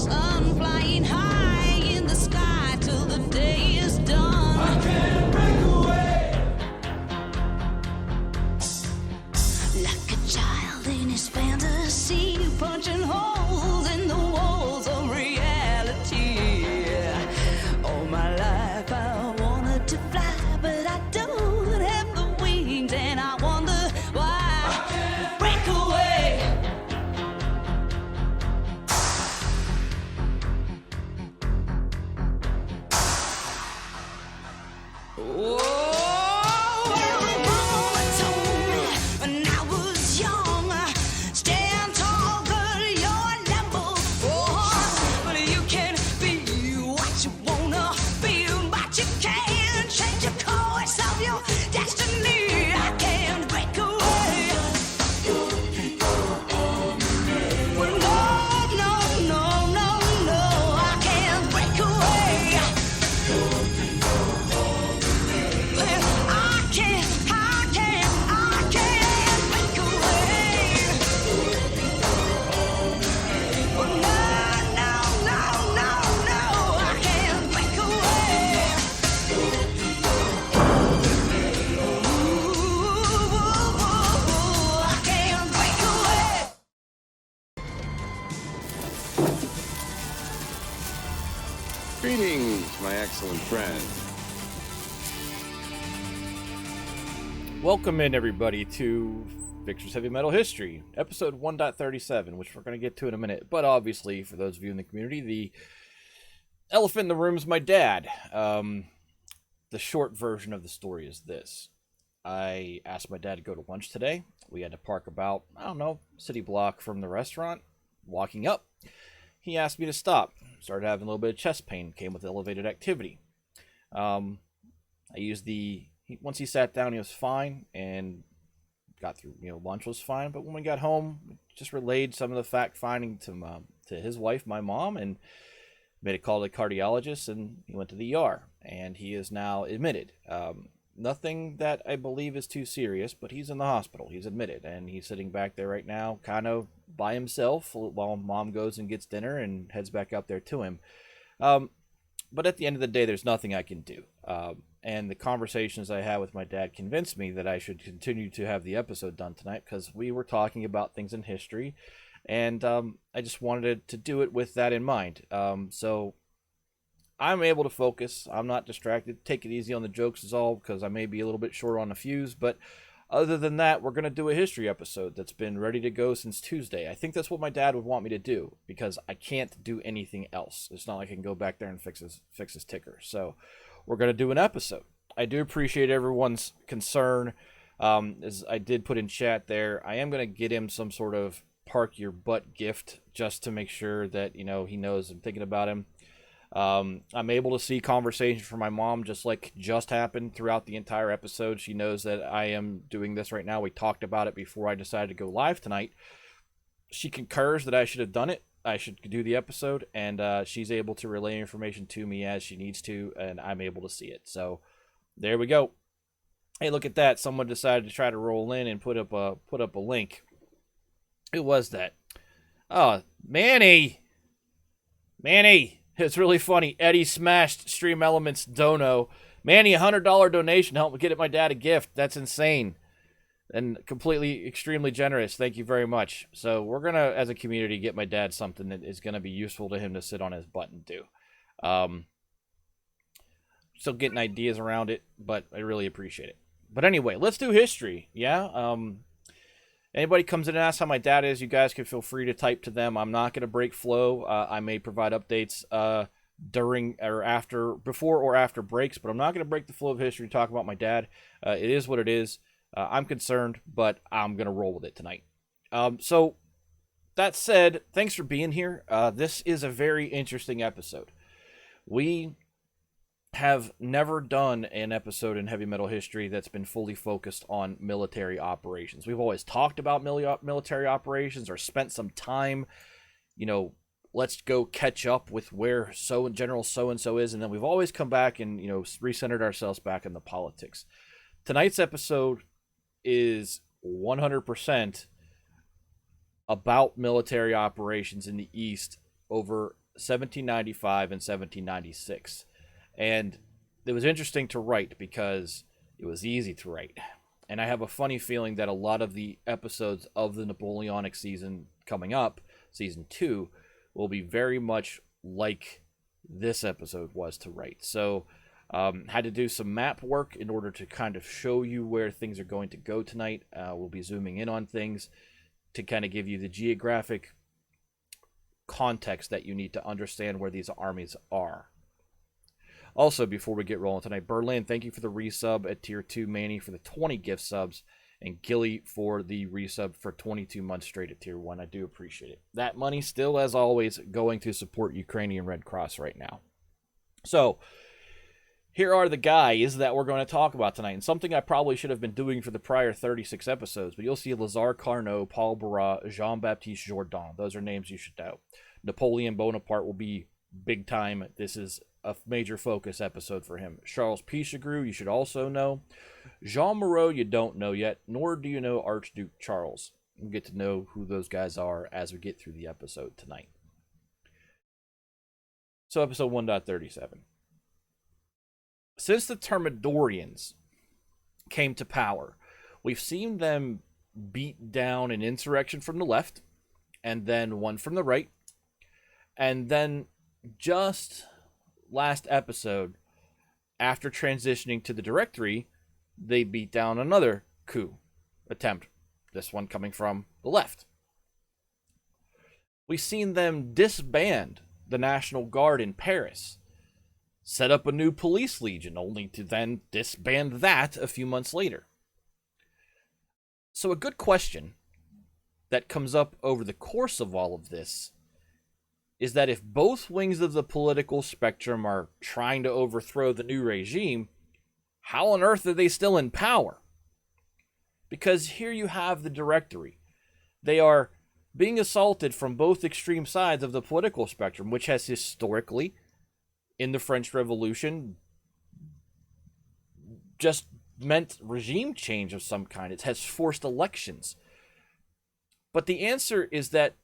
sun flying high in the sky till the day is done. I can't break away. Like a child in his fantasy, punching holes in the walls of reality. All my life I wanted to fly, but I don't have the wings, and I wonder why. I can't Break away. Oh, mama told me when I was young, stand tall, girl, you're number one. But you can be what you wanna be, but you can't change the course of your destiny. I can't break away. Well, no, I can't break away. Well, I can't break away. Well, no, I can't break away. Ooh, I can't break away. Greetings, my excellent friend. Welcome in, everybody, to Victor's Heavy Metal History, episode 1.37, which we're going to get to in a minute. But obviously, for those of you in the community, the elephant in the room is my dad. The short version of the story is this. I asked my dad to go to lunch today. We had to park about, city block from the restaurant. Walking up, he asked me to stop. Started having a little bit of chest pain. Came with elevated activity. I used once he sat down, he was fine and got through. Lunch was fine. But when we got home, we just relayed some of the fact finding to his wife, my mom, and made a call to the cardiologist. And he went to the ER, and he is now admitted. Nothing that I believe is too serious, but he's in the hospital. He's admitted, and he's sitting back there right now, kind of by himself, while mom goes and gets dinner and heads back up there to him. But at the end of the day, there's nothing I can do. And the conversations I had with my dad convinced me that I should continue to have the episode done tonight, because we were talking about things in history, and I just wanted to do it with that in mind. So I'm able to focus. I'm not distracted. Take it easy on the jokes is all, because I may be a little bit short on the fuse. But other than that, we're going to do a history episode that's been ready to go since Tuesday. I think that's what my dad would want me to do, because I can't do anything else. It's not like I can go back there and fix his ticker. So we're going to do an episode. I do appreciate everyone's concern. As I did put in chat there, I am going to get him some sort of park your butt gift, just to make sure that, he knows I'm thinking about him. I'm able to see conversation from my mom just happened throughout the entire episode. She knows that I am doing this right now. We talked about it before I decided to go live tonight. She concurs that I should have done it. I should do the episode, and she's able to relay information to me as she needs to, and I'm able to see it. So there we go. Hey, look at that. Someone decided to try to roll in and put up a link. Who was that? Oh, Manny. It's really funny. Eddie smashed Stream Elements dono. Manny, $100 donation helped me get my dad a gift. That's insane. And completely, extremely generous. Thank you very much. So we're going to, as a community, get my dad something that is going to be useful to him to sit on his butt and do. Still getting ideas around it, but I really appreciate it. But anyway, let's do history. Yeah? Anybody comes in and asks how my dad is, you guys can feel free to type to them. I'm not going to break flow. I may provide updates during or after, before or after breaks, but I'm not going to break the flow of history to talk about my dad. It is what it is. I'm concerned, but I'm going to roll with it tonight. So that said, thanks for being here. This is a very interesting episode. We have never done an episode in heavy metal history that's been fully focused on military operations. We've always talked about military operations, or spent some time, let's go catch up with where General so-and-so is, and then we've always come back and, recentered ourselves back in the politics. Tonight's episode is 100% about military operations in the East over 1795, and 1796. And it was interesting to write because it was easy to write. And I have a funny feeling that a lot of the episodes of the Napoleonic season coming up, season 2, will be very much like this episode was to write. So had to do some map work in order to kind of show you where things are going to go tonight. We'll be zooming in on things to kind of give you the geographic context that you need to understand where these armies are. Also, before we get rolling tonight, Berlin, thank you for the resub at Tier 2, Manny for the 20 gift subs, and Gilly for the resub for 22 months straight at Tier 1. I do appreciate it. That money still, as always, going to support Ukrainian Red Cross right now. So, here are the guys that we're going to talk about tonight, and something I probably should have been doing for the prior 36 episodes, but you'll see Lazare Carnot, Paul Barras, Jean-Baptiste Jourdan. Those are names you should know. Napoleon Bonaparte will be big time. This is a major focus episode for him. Charles Pichegru, you should also know. Jean Moreau, you don't know yet, nor do you know Archduke Charles. We'll get to know who those guys are as we get through the episode tonight. So, episode 1.37. Since the Thermidorians came to power, we've seen them beat down an insurrection from the left, and then one from the right, and then just last episode, after transitioning to the Directory, they beat down another coup attempt, this one coming from the left. We've seen them disband the National Guard in Paris, set up a new police legion, only to then disband that a few months later. So a good question that comes up over the course of all of this is that if both wings of the political spectrum are trying to overthrow the new regime, how on earth are they still in power? Because here you have the Directory. They are being assaulted from both extreme sides of the political spectrum, which has historically, in the French Revolution, just meant regime change of some kind. It has forced elections. But the answer is that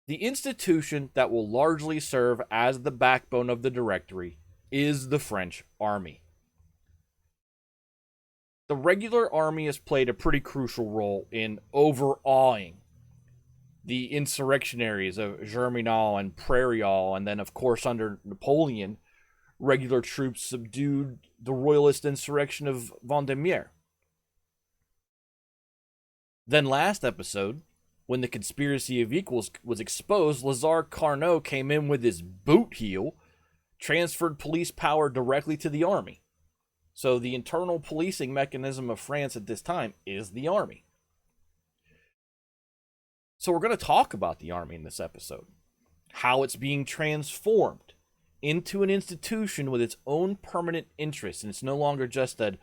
the institution that will largely serve as the backbone of the Directory is the French army. The regular army has played a pretty crucial role in overawing the insurrectionaries of Germinal and Prairial, and then, of course, under Napoleon, regular troops subdued the royalist insurrection of Vendémiaire. Then last episode, when the conspiracy of equals was exposed, Lazare Carnot came in with his boot heel, transferred police power directly to the army. So the internal policing mechanism of France at this time is the army. So we're going to talk about the army in this episode, how it's being transformed into an institution with its own permanent interests, and it's no longer just an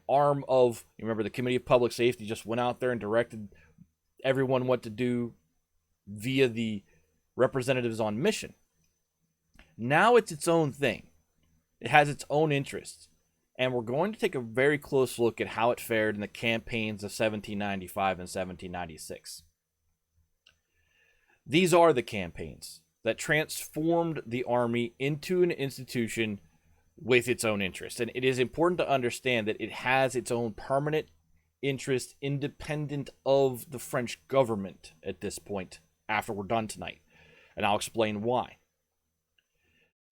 arm of, you remember the Committee of Public Safety just went out there and directed everyone what to do via the representatives on mission. Now it's its own thing. It has its own interests. And we're going to take a very close look at how it fared in the campaigns of 1795 and 1796. These are the campaigns that transformed the army into an institution with its own interest. And it is important to understand that it has its own permanent interest independent of the French government at this point after we're done tonight. And I'll explain why.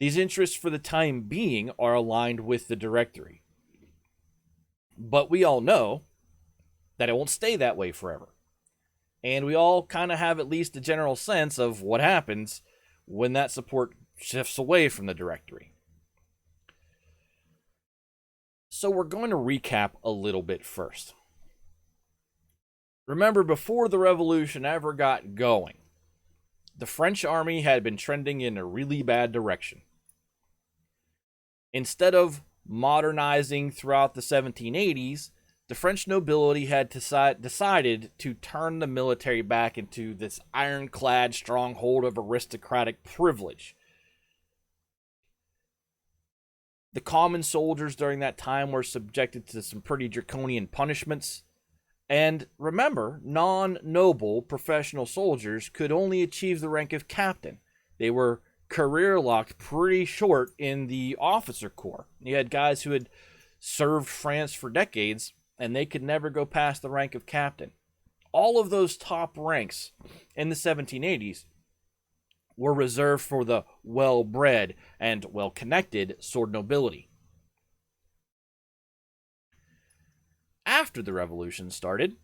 These interests for the time being are aligned with the Directory. But we all know that it won't stay that way forever. And we all kind of have at least a general sense of what happens when that support shifts away from the Directory. So we're going to recap a little bit first. Remember, before the revolution ever got going, the French army had been trending in a really bad direction. Instead of modernizing throughout the 1780s, the French nobility had decided to turn the military back into this ironclad stronghold of aristocratic privilege. The common soldiers during that time were subjected to some pretty draconian punishments. And remember, non-noble professional soldiers could only achieve the rank of captain. they were career locked pretty short in the officer corps. You had guys who had served France for decades, and they could never go past the rank of captain. All of those top ranks in the 1780s were reserved for the well-bred and well-connected sword nobility. After the revolution started,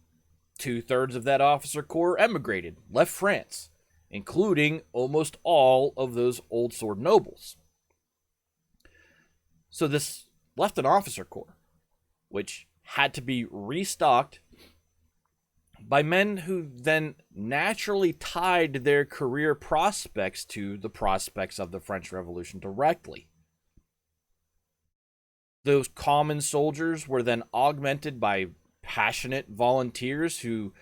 2/3 of that officer corps emigrated, left France, including almost all of those old sword nobles. So this left an officer corps, which had to be restocked by men who then naturally tied their career prospects to the prospects of the French Revolution directly. Those common soldiers were then augmented by passionate volunteers who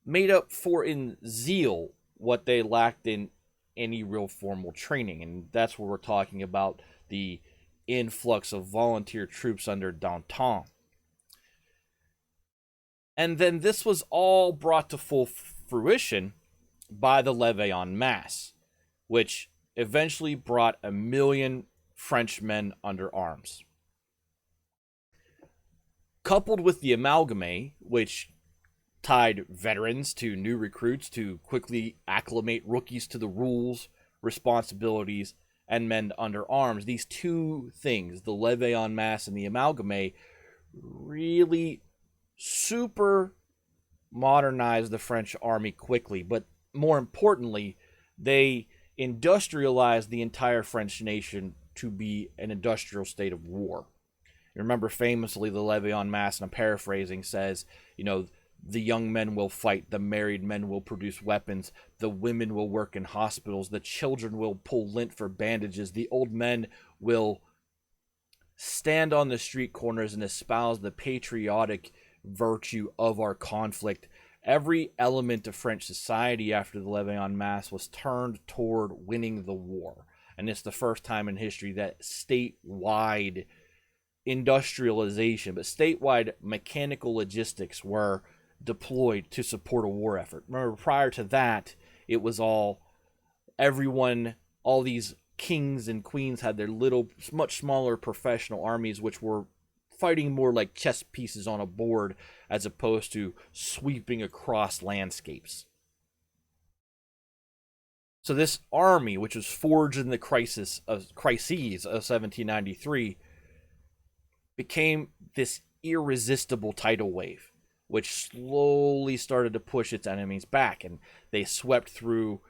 made up for in zeal what they lacked in any real formal training. And that's where we're talking about the influx of volunteer troops under Danton. And then this was all brought to full fruition by the levée en masse, which eventually brought 1 million Frenchmen under arms. Coupled with the amalgame, which tied veterans to new recruits to quickly acclimate rookies to the rules, responsibilities, and men under arms. These two things, the levée en masse and the amalgame, really super modernized the French army quickly. But more importantly, they industrialized the entire French nation to be an industrial state of war. You remember famously the levée en masse, and I'm paraphrasing, says, the young men will fight, the married men will produce weapons, the women will work in hospitals, the children will pull lint for bandages, the old men will stand on the street corners and espouse the patriotic virtue of our conflict. Every element of French society after the levée en masse was turned toward winning the war. And it's the first time in history that statewide industrialization, but statewide mechanical logistics were deployed to support a war effort. Remember, prior to that, it was all these kings and queens had their little, much smaller professional armies, which were fighting more like chess pieces on a board as opposed to sweeping across landscapes. So this army, which was forged in the crises of 1793, became this irresistible tidal wave, which slowly started to push its enemies back, and they swept through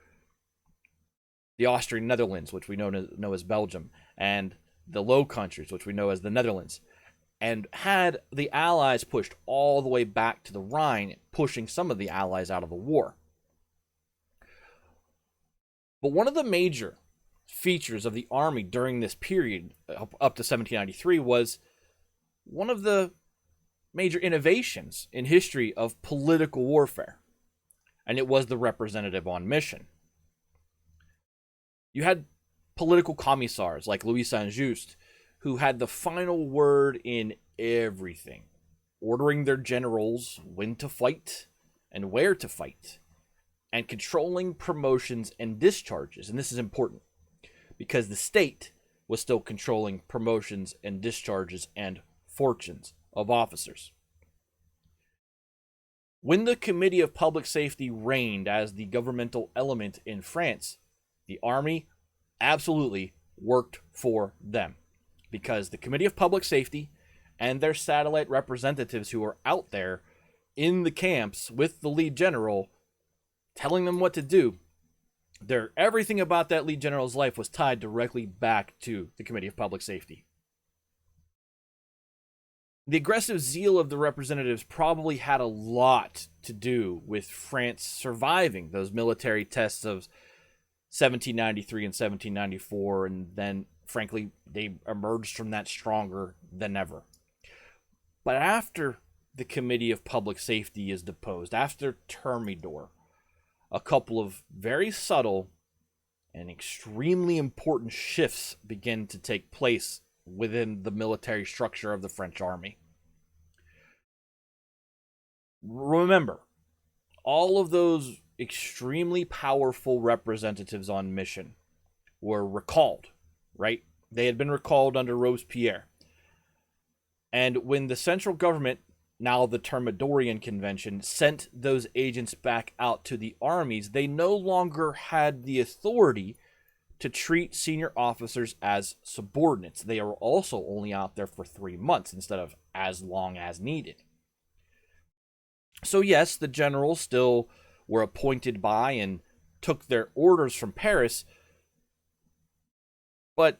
the Austrian Netherlands, which we know as Belgium, and the Low Countries, which we know as the Netherlands, and had the Allies pushed all the way back to the Rhine, pushing some of the Allies out of the war. But one of the major features of the army during this period, up to 1793, was one of the major innovations in history of political warfare, and it was the representative on mission. You had political commissars like Louis Saint-Just, who had the final word in everything, ordering their generals when to fight and where to fight, and controlling promotions and discharges. And this is important because the state was still controlling promotions and discharges and fortunes of officers. When the Committee of Public Safety reigned as the governmental element in France, the army absolutely worked for them, because the Committee of Public Safety and their satellite representatives who were out there in the camps with the lead general telling them what to do, everything about that lead general's life was tied directly back to the Committee of Public Safety. The aggressive zeal of the representatives probably had a lot to do with France surviving those military tests of 1793 and 1794, and then, frankly, they emerged from that stronger than ever. But after the Committee of Public Safety is deposed, after Thermidor, a couple of very subtle and extremely important shifts begin to take place within the military structure of the French army. Remember, all of those extremely powerful representatives on mission were recalled, right? They had been recalled under Robespierre. And when the central government, now the Thermidorian Convention, sent those agents back out to the armies, they no longer had the authority to treat senior officers as subordinates. They are also only out there for 3 months instead of as long as needed. So yes, the generals still were appointed by and took their orders from Paris, but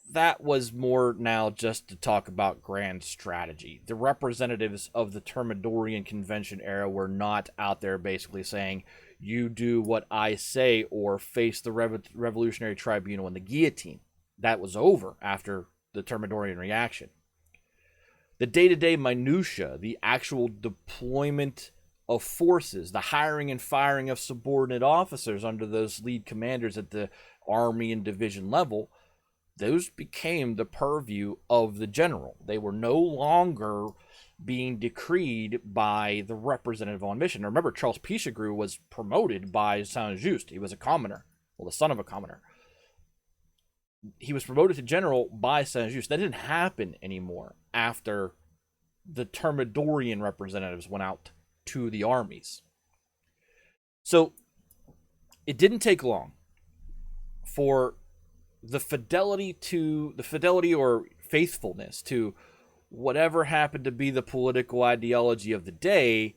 that was more now just to talk about grand strategy. The representatives of the Thermidorian Convention era were not out there basically saying, you do what I say or face the Revolutionary Tribunal and the guillotine. That was over after the Thermidorian reaction. The day-to-day minutia, the actual deployment of forces, the hiring and firing of subordinate officers under those lead commanders at the army and division level, those became the purview of the general. They were no longer being decreed by the representative on mission. Remember, Charles Pichegru was promoted by Saint-Just. He was a commoner, well, the son of a commoner. He was promoted to general by Saint-Just. That didn't happen anymore after the Thermidorian representatives went out to the armies. So it didn't take long for the fidelity or faithfulness to whatever happened to be the political ideology of the day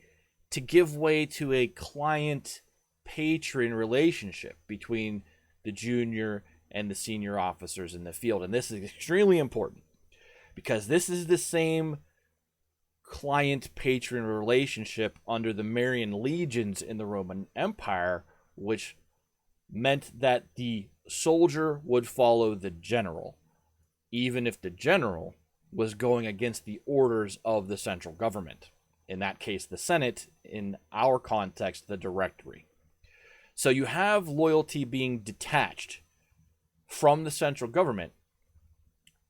to give way to a client-patron relationship between the junior and the senior officers in the field. And this is extremely important because this is the same client-patron relationship under the Marian legions in the Roman Empire, which meant that the soldier would follow the general, even if the general was going against the orders of the central government. In that case, the Senate, in our context, the Directory. So you have loyalty being detached from the central government,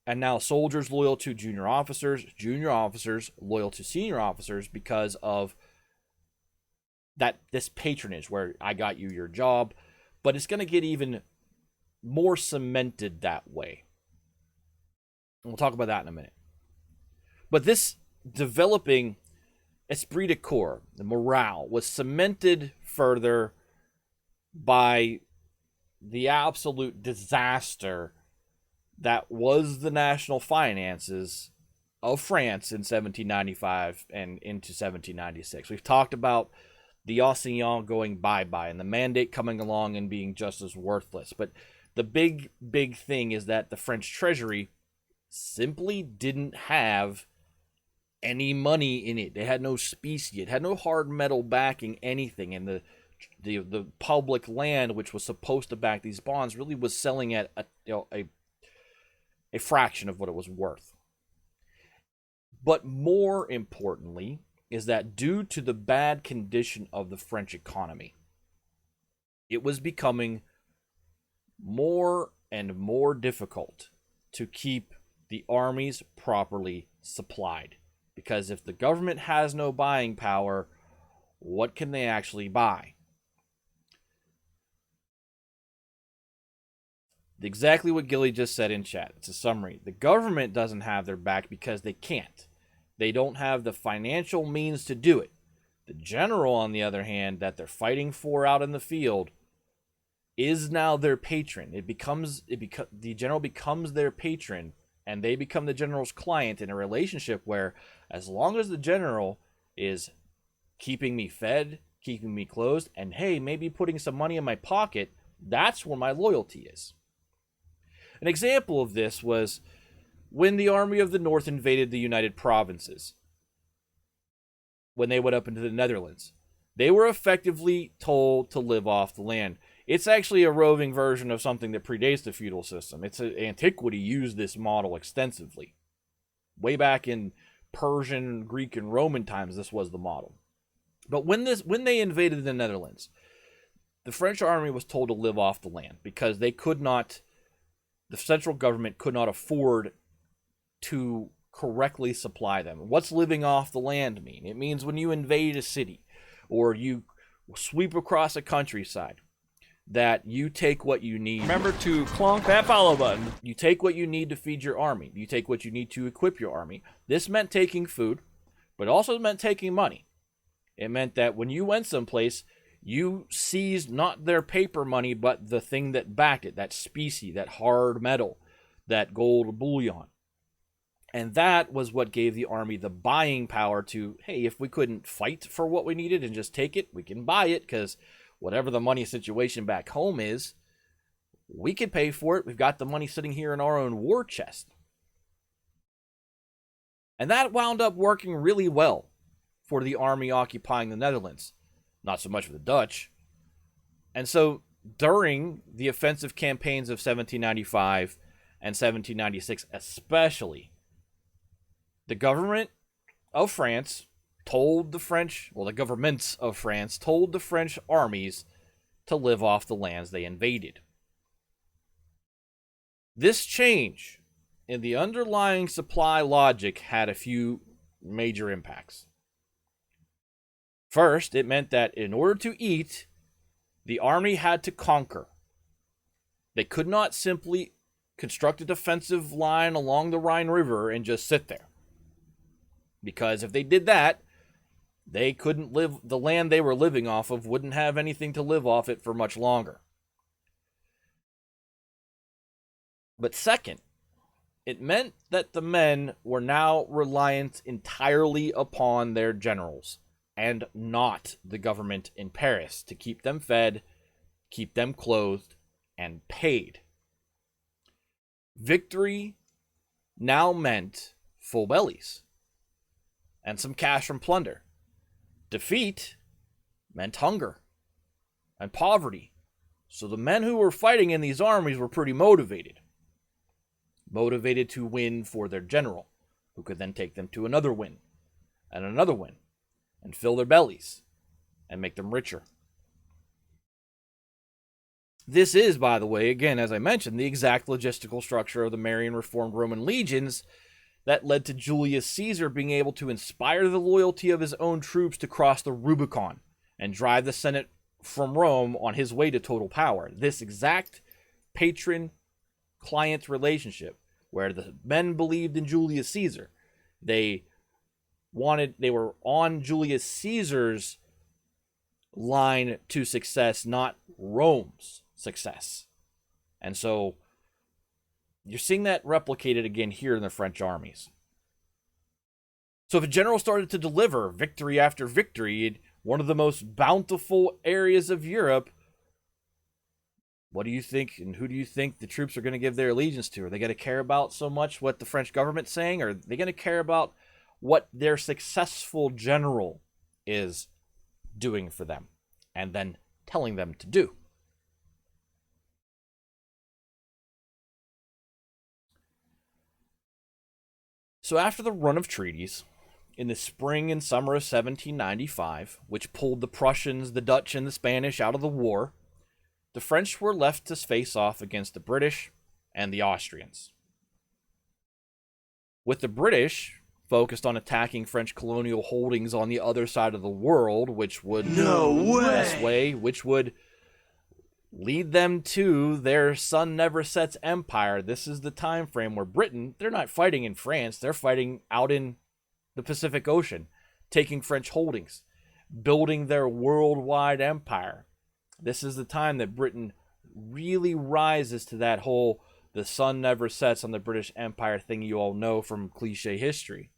and now soldiers loyal to junior officers loyal to senior officers because of this patronage where I got you your job, but it's going to get even more cemented that way. And we'll talk about that in a minute. But this developing esprit de corps, the morale, was cemented further by the absolute disaster that was the national finances of France in 1795 and into 1796. We've talked about the Océan going bye-bye and the Mandate coming along and being just as worthless. But the big thing is that the French treasury simply didn't have any money in it. They had no specie. It had no hard metal backing anything. And the public land, which was supposed to back these bonds, really was selling at a fraction of what it was worth. But more importantly is that due to the bad condition of the French economy, it was becoming more and more difficult to keep the armies properly supplied. Because if the government has no buying power, what can they actually buy? Exactly what Gilly just said in chat. It's a summary. The government doesn't have their back because they can't. They don't have the financial means to do it. The general, on the other hand, that they're fighting for out in the field is now their patron. The general becomes their patron, and they become the general's client in a relationship where, as long as the general is keeping me fed, keeping me clothed, and hey, maybe putting some money in my pocket, that's where my loyalty is. An example of this was when the Army of the North invaded the United Provinces, when they went up into the Netherlands. They were effectively told to live off the land. It's actually a roving version of something that predates the feudal system. Antiquity used this model extensively. Way back in Persian, Greek, and Roman times, this was the model. But when they invaded the Netherlands, the French army was told to live off the land because the central government could not afford to correctly supply them. What's living off the land mean? It means when you invade a city or you sweep across the countryside, that you take what you need. Remember to clonk that follow button. You take what you need to feed your army. You take what you need to equip your army. This meant taking food, but also meant taking money. It meant that when you went someplace, you seized not their paper money, but the thing that backed it, that specie, that hard metal, that gold bullion. And that was what gave the army the buying power to, hey, if we couldn't fight for what we needed and just take it, we can buy it, because whatever the money situation back home is, we can pay for it. We've got the money sitting here in our own war chest. And that wound up working really well for the army occupying the Netherlands. Not so much for the Dutch. And so during the offensive campaigns of 1795 and 1796 especially, the government of France told the French, well, the governments of France told the French armies to live off the lands they invaded. This change in the underlying supply logic had a few major impacts. First, it meant that in order to eat, the army had to conquer. They could not simply construct a defensive line along the Rhine River and just sit there. Because if they did that, they couldn't live, the land they were living off of wouldn't have anything to live off it for much longer. But second, it meant that the men were now reliant entirely upon their generals and not the government in Paris to keep them fed, keep them clothed, and paid. Victory now meant full bellies and some cash from plunder. Defeat meant hunger and poverty. So the men who were fighting in these armies were pretty motivated. Motivated to win for their general, who could then take them to another win, and fill their bellies, and make them richer. This is, by the way, again, as I mentioned, the exact logistical structure of the Marian Reformed Roman legions that led to Julius Caesar being able to inspire the loyalty of his own troops to cross the Rubicon and drive the Senate from Rome on his way to total power. This exact patron-client relationship, where the men believed in Julius Caesar. They were on Julius Caesar's line to success, not Rome's success. And so you're seeing that replicated again here in the French armies. So if a general started to deliver victory after victory in one of the most bountiful areas of Europe, what do you think, and who do you think the troops are going to give their allegiance to? Are they going to care about so much what the French government's saying? Or are they going to care about what their successful general is doing for them and then telling them to do? So after the run of treaties, in the spring and summer of 1795, which pulled the Prussians, the Dutch, and the Spanish out of the war, the French were left to face off against the British and the Austrians. With the British focused on attacking French colonial holdings on the other side of the world, which would which would lead them to their sun never sets empire. This is the time frame where Britain, they're not fighting in France, they're fighting out in the Pacific Ocean, taking French holdings, building their worldwide empire. This is the time that Britain really rises to that whole the sun never sets on the British Empire thing you all know from cliche history.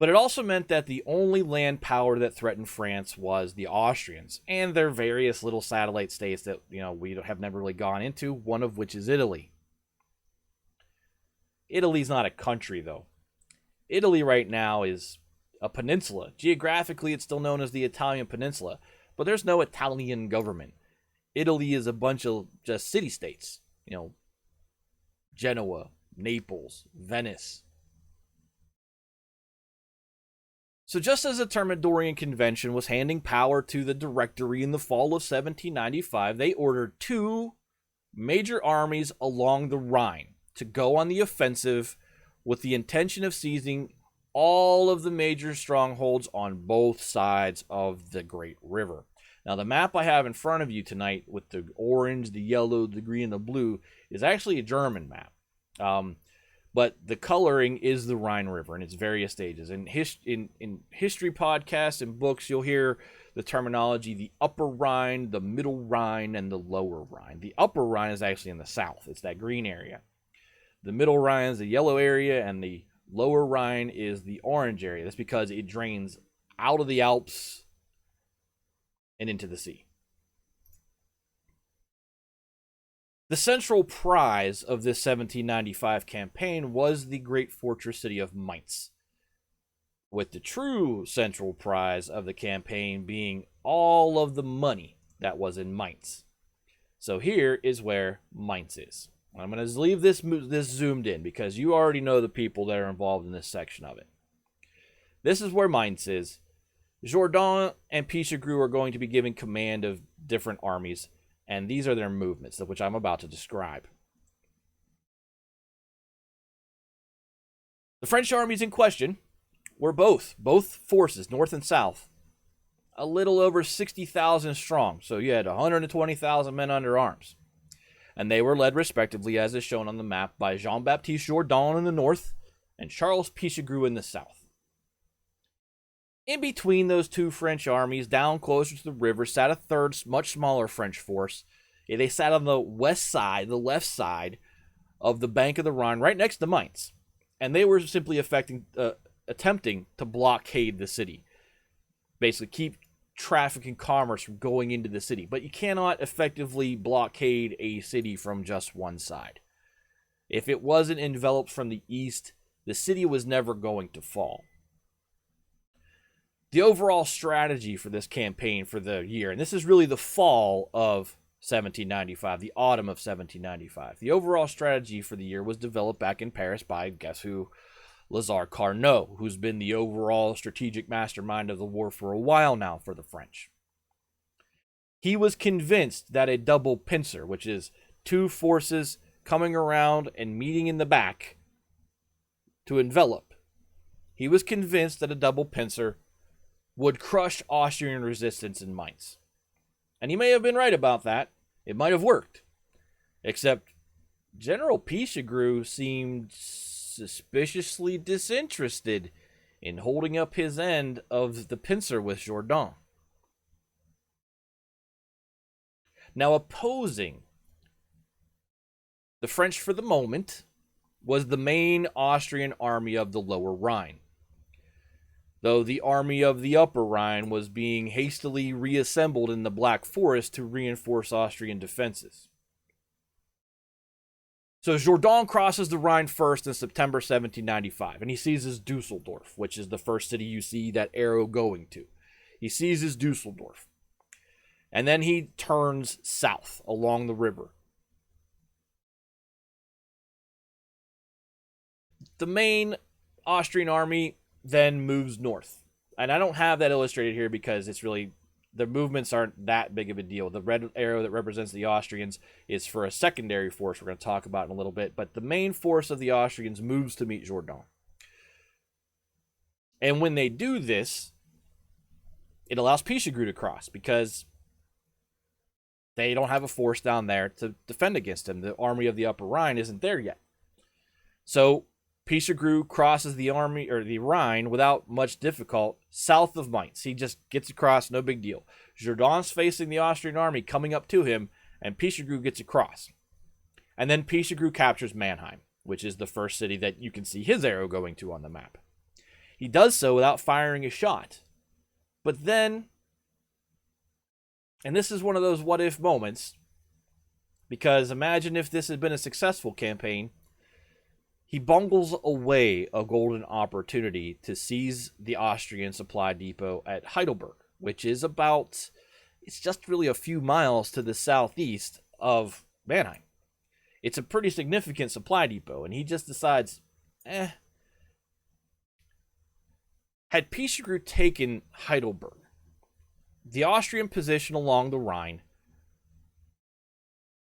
But it also meant that the only land power that threatened France was the Austrians and their various little satellite states that, we have never really gone into, one of which is Italy. Italy's not a country, though. Italy right now is a peninsula. Geographically, it's still known as the Italian Peninsula, but there's no Italian government. Italy is a bunch of just city-states. Genoa, Naples, Venice. So just as the Thermidorian Convention was handing power to the Directory in the fall of 1795, they ordered two major armies along the Rhine to go on the offensive with the intention of seizing all of the major strongholds on both sides of the Great River. Now, the map I have in front of you tonight with the orange, the yellow, the green, and the blue is actually a German map. But the coloring is the Rhine River in its various stages. In history podcasts and books, you'll hear the terminology the Upper Rhine, the Middle Rhine, and the Lower Rhine. The Upper Rhine is actually in the south. It's that green area. The Middle Rhine is the yellow area, and the Lower Rhine is the orange area. That's because it drains out of the Alps and into the sea. The central prize of this 1795 campaign was the great fortress city of Mainz, with the true central prize of the campaign being all of the money that was in Mainz. So here is where Mainz is. I'm going to leave this zoomed in because you already know the people that are involved in this section of it. This is where Mainz is. Jourdan and Pichegru are going to be giving command of different armies, and these are their movements, which I'm about to describe. The French armies in question were both forces, north and south, a little over 60,000 strong. So you had 120,000 men under arms. And they were led respectively, as is shown on the map, by Jean-Baptiste Jourdan in the north and Charles Pichegru in the south. In between those two French armies, down closer to the river, sat a third, much smaller French force. They sat on the west side, the left side of the bank of the Rhine, right next to Mainz. And they were simply attempting to blockade the city. Basically, keep traffic and commerce from going into the city. But you cannot effectively blockade a city from just one side. If it wasn't enveloped from the east, the city was never going to fall. The overall strategy for this campaign for the year, and this is really the fall of 1795, the autumn of 1795. The overall strategy for the year was developed back in Paris by, guess who? Lazare Carnot, who's been the overall strategic mastermind of the war for a while now for the French. He was convinced that a double pincer, which is two forces coming around and meeting in the back to envelop, he was convinced that a double pincer would crush Austrian resistance in Mainz. And he may have been right about that. It might have worked. Except General Pichegru seemed suspiciously disinterested in holding up his end of the pincer with Jourdan. Now, opposing the French for the moment was the main Austrian army of the Lower Rhine, though the army of the Upper Rhine was being hastily reassembled in the Black Forest to reinforce Austrian defenses. So Jourdan crosses the Rhine first in September 1795, and he seizes Dusseldorf, which is the first city you see that arrow going to. He seizes Dusseldorf. And then he turns south along the river. The main Austrian army then moves north. And I don't have that illustrated here because it's really, the movements aren't that big of a deal. The red arrow that represents the Austrians is for a secondary force we're going to talk about in a little bit. But the main force of the Austrians moves to meet Jourdan. And when they do this, it allows Pichegru to cross because they don't have a force down there to defend against him. The army of the Upper Rhine isn't there yet. So Pichegru crosses the army or the Rhine without much difficulty south of Mainz. He just gets across, no big deal. Jourdan's facing the Austrian army coming up to him, and Pichegru gets across. And then Pichegru captures Mannheim, which is the first city that you can see his arrow going to on the map. He does so without firing a shot. But then, and this is one of those what-if moments, because imagine if this had been a successful campaign, he bungles away a golden opportunity to seize the Austrian supply depot at Heidelberg, which is about, it's just really a few miles to the southeast of Mannheim. It's a pretty significant supply depot, and he just decides, Had Pichegru taken Heidelberg, the Austrian position along the Rhine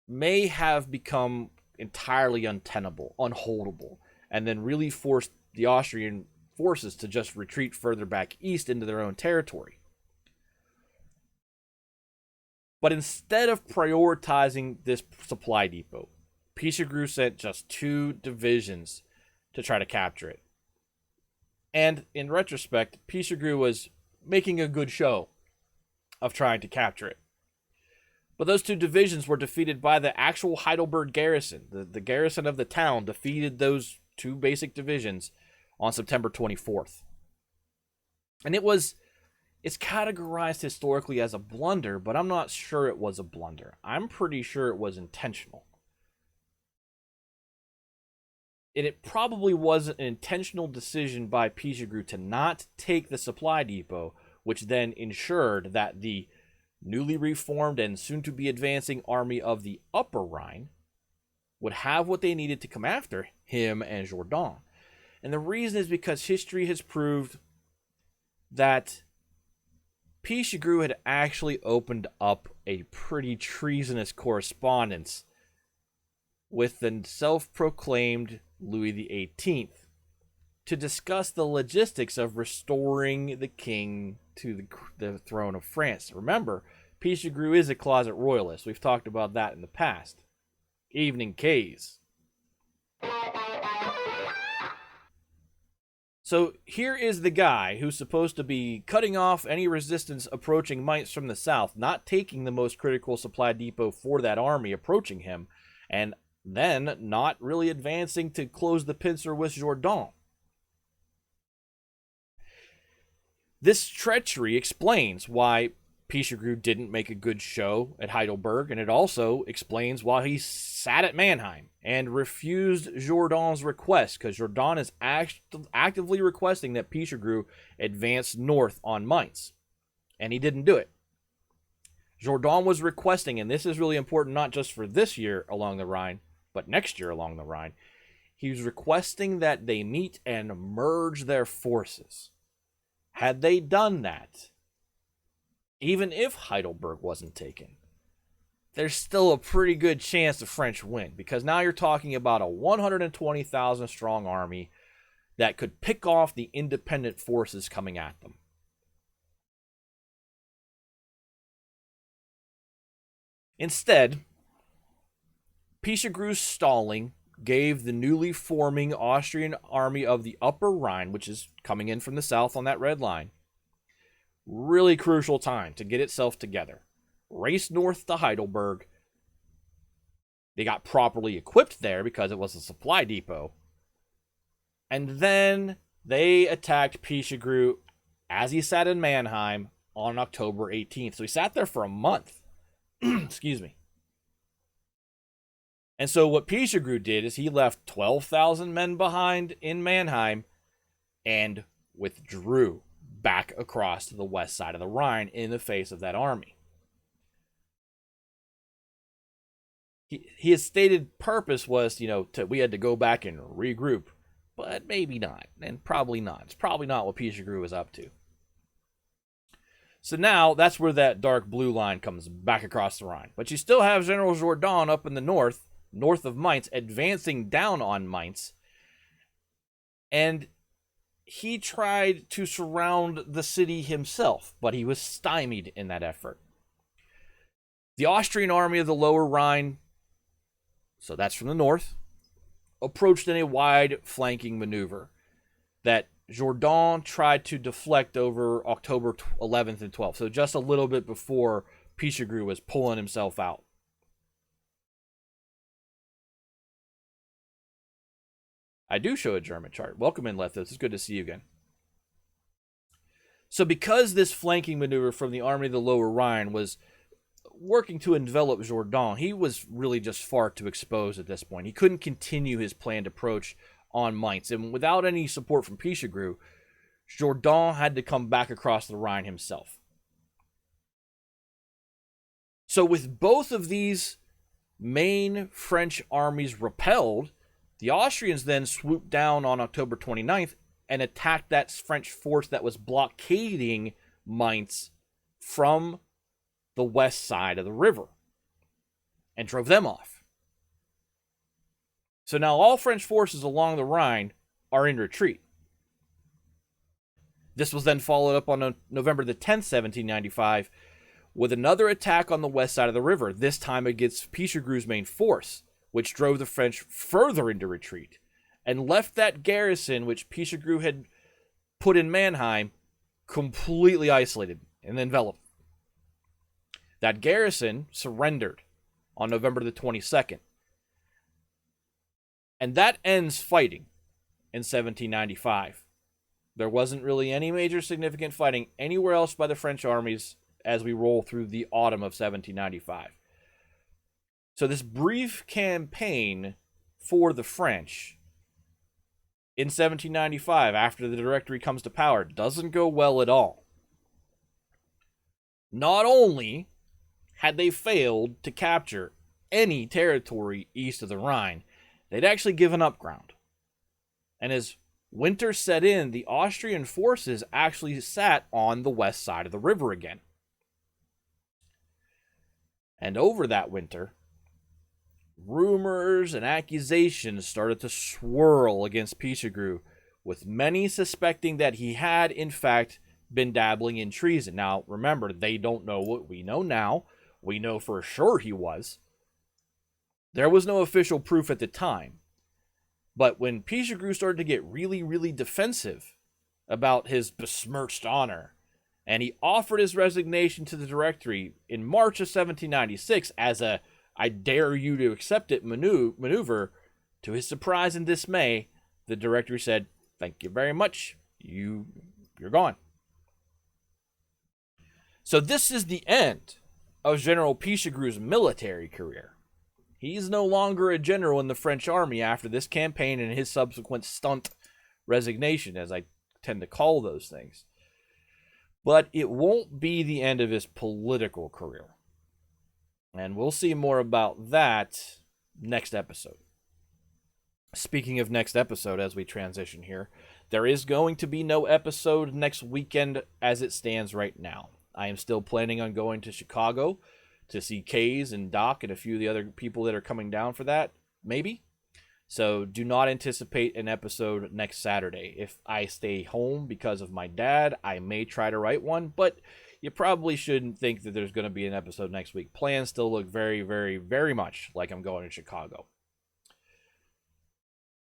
may have become entirely untenable, unholdable, and then really forced the Austrian forces to just retreat further back east into their own territory. But instead of prioritizing this supply depot, Pichegru sent just 2 divisions to try to capture it. And in retrospect, Pichegru was making a good show of trying to capture it. But those 2 divisions were defeated by the actual Heidelberg garrison. The garrison of the town defeated those 2 basic divisions on September 24th. And it's categorized historically as a blunder, but I'm not sure it was a blunder. I'm pretty sure it was intentional. And it probably was an intentional decision by Pichegru to not take the supply depot, which then ensured that the newly reformed and soon-to-be advancing army of the Upper Rhine would have what they needed to come after him and Jourdan. And the reason is because history has proved that Pichegru had actually opened up a pretty treasonous correspondence with the self-proclaimed Louis XVIII to discuss the logistics of restoring the king to the throne of France. Remember, Pichegru is a closet royalist. We've talked about that in the past. Evening K's. So here is the guy who's supposed to be cutting off any resistance approaching Mainz from the south, not taking the most critical supply depot for that army approaching him, and then not really advancing to close the pincer with Jourdan. This treachery explains why Pichegru didn't make a good show at Heidelberg, and it also explains why he sat at Mannheim and refused Jourdan's request, because Jourdan is actively requesting that Pichegru advance north on Mainz, and he didn't do it. Jourdan was requesting, and this is really important not just for this year along the Rhine, but next year along the Rhine, he was requesting that they meet and merge their forces. Had they done that, even if Heidelberg wasn't taken, there's still a pretty good chance the French win, because now you're talking about a 120,000 strong army that could pick off the independent forces coming at them. Instead, Pichegru's stalling gave the newly forming Austrian army of the Upper Rhine, which is coming in from the south on that red line, really crucial time to get itself together. Race north to Heidelberg. They got properly equipped there because it was a supply depot. And then they attacked Pichegru as he sat in Mannheim on October 18th. So he sat there for a month. Excuse me. And so what Pichegru did is he left 12,000 men behind in Mannheim and withdrew back across to the west side of the Rhine in the face of that army. His stated purpose was, we had to go back and regroup, but maybe not, and probably not. It's probably not what Pichegru was up to. So now that's where that dark blue line comes back across the Rhine. But you still have General Jourdan up in the north of Mainz, advancing down on Mainz. And he tried to surround the city himself, but he was stymied in that effort. The Austrian army of the Lower Rhine, so that's from the north, approached in a wide flanking maneuver that Jourdan tried to deflect over October 11th and 12th, so just a little bit before Pichegru was pulling himself out. I do show a German chart. Welcome in, Lethos. It's good to see you again. So because this flanking maneuver from the army of the Lower Rhine was working to envelop Jourdan, he was really just far too exposed at this point. He couldn't continue his planned approach on Mainz. And without any support from Pichegru, Jourdan had to come back across the Rhine himself. So with both of these main French armies repelled, the Austrians then swooped down on October 29th and attacked that French force that was blockading Mainz from the west side of the river and drove them off. So now all French forces along the Rhine are in retreat. This was then followed up on November the 10th, 1795, with another attack on the west side of the river, this time against Pichegru's main force, which drove the French further into retreat, and left that garrison which Pichegru had put in Mannheim completely isolated and enveloped. That garrison surrendered on November the 22nd. And that ends fighting in 1795. There wasn't really any major significant fighting anywhere else by the French armies as we roll through the autumn of 1795. So this brief campaign for the French in 1795, after the Directory comes to power, doesn't go well at all. Not only had they failed to capture any territory east of the Rhine, they'd actually given up ground. And as winter set in, the Austrian forces actually sat on the west side of the river again. And over that winter, rumors and accusations started to swirl against Pichegru, with many suspecting that he had, in fact, been dabbling in treason. Now, remember, they don't know what we know now. We know for sure he was. There was no official proof at the time. But when Pichegru started to get really, really defensive about his besmirched honor, and he offered his resignation to the Directory in March of 1796 as a "I dare you to accept it" maneuver, to his surprise and dismay, the Directory said, "Thank you very much. You're gone." So this is the end of General Pichegru's military career. He's no longer a general in the French army after this campaign and his subsequent stunt resignation, as I tend to call those things. But it won't be the end of his political career. And we'll see more about that next episode. Speaking of next episode, as we transition here, there is going to be no episode next weekend as it stands right now. I am still planning on going to Chicago to see Kays and Doc and a few of the other people that are coming down for that, maybe. So do not anticipate an episode next Saturday. If I stay home because of my dad, I may try to write one, but you probably shouldn't think that there's going to be an episode next week. Plans still look very, very, very much like I'm going to Chicago.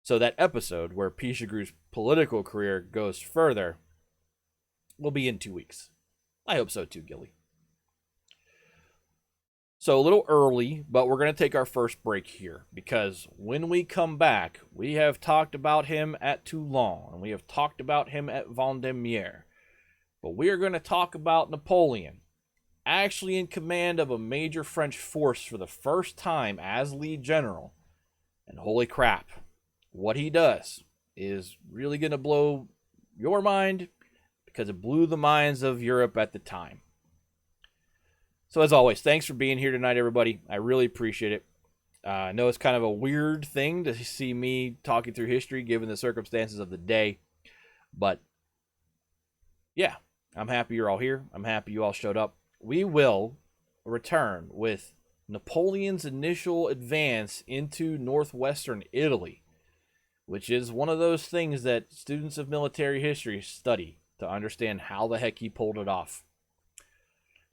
So that episode where Pichegru's political career goes further will be in 2 weeks. I hope so too, Gilly. So a little early, but we're going to take our first break here, because when we come back, we have talked about him at Toulon, and we have talked about him at Vendémiaire. But we are going to talk about Napoleon, actually in command of a major French force for the first time as lead general. And holy crap, what he does is really going to blow your mind, because it blew the minds of Europe at the time. So as always, thanks for being here tonight, everybody. I really appreciate it. I know it's kind of a weird thing to see me talking through history given the circumstances of the day. But yeah, I'm happy you're all here. I'm happy you all showed up. We will return with Napoleon's initial advance into northwestern Italy, which is one of those things that students of military history study to understand how the heck he pulled it off.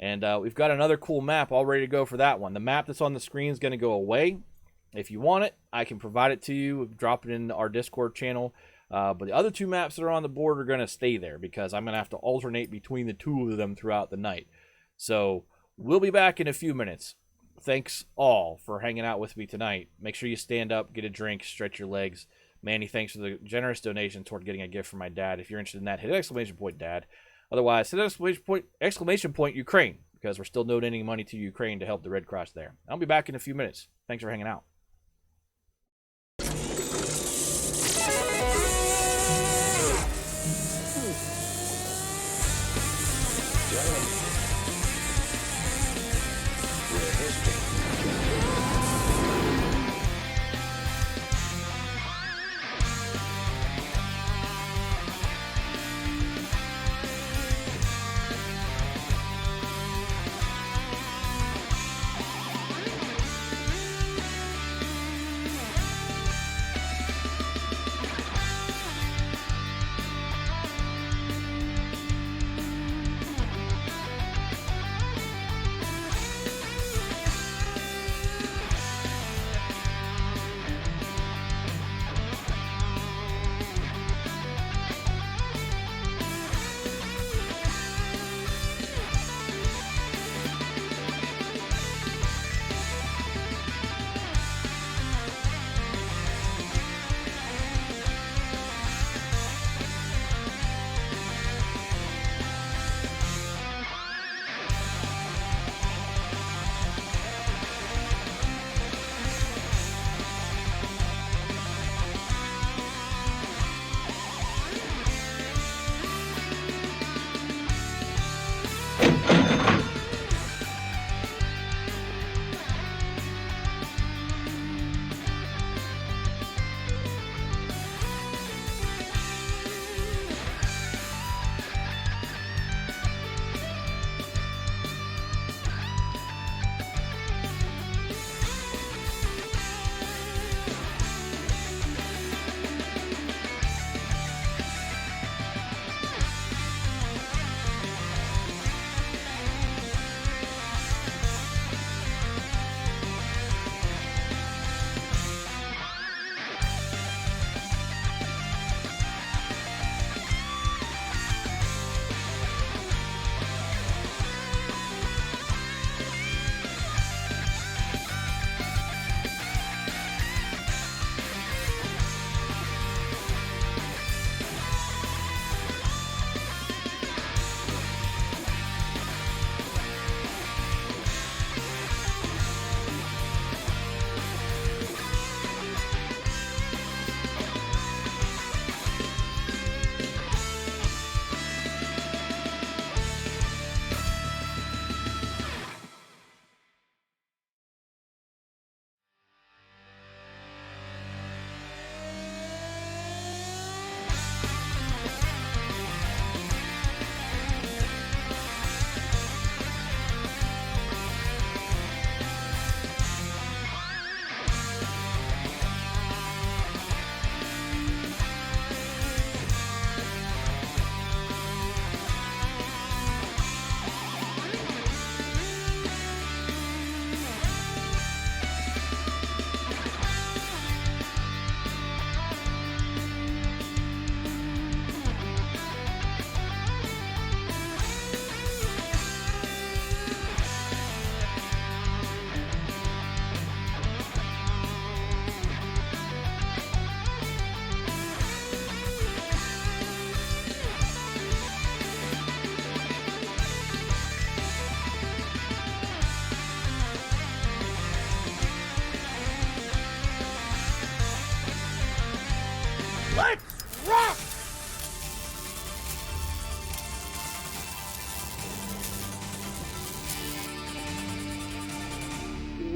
And we've got another cool map all ready to go for that one. The map that's on the screen is going to go away. If you want it, I can provide it to you. Drop it in our Discord channel. But the other two maps that are on the board are going to stay there, because I'm going to have to alternate between the two of them throughout the night. So we'll be back in a few minutes. Thanks all for hanging out with me tonight. Make sure you stand up, get a drink, stretch your legs. Manny, thanks for the generous donation toward getting a gift from my dad. If you're interested in that, hit exclamation point, Dad. Otherwise, hit exclamation point Ukraine, because we're still donating money to Ukraine to help the Red Cross there. I'll be back in a few minutes. Thanks for hanging out.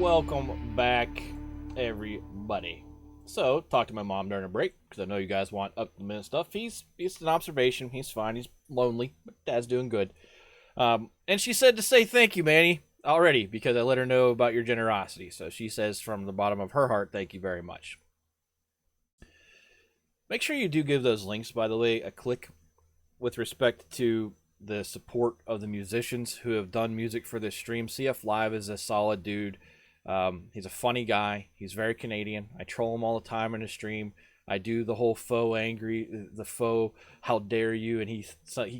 Welcome back, everybody. So, talked to my mom during a break, because I know you guys want up-to-the-minute stuff. He's an observation. He's fine. He's lonely, but Dad's doing good. And she said to say thank you, Manny, already, because I let her know about your generosity. So she says from the bottom of her heart, thank you very much. Make sure you do give those links, by the way, a click with respect to the support of the musicians who have done music for this stream. CF Live is a solid dude. He's a funny guy. He's very Canadian. I troll him all the time in his stream. I do the whole faux angry, the faux how dare you, and he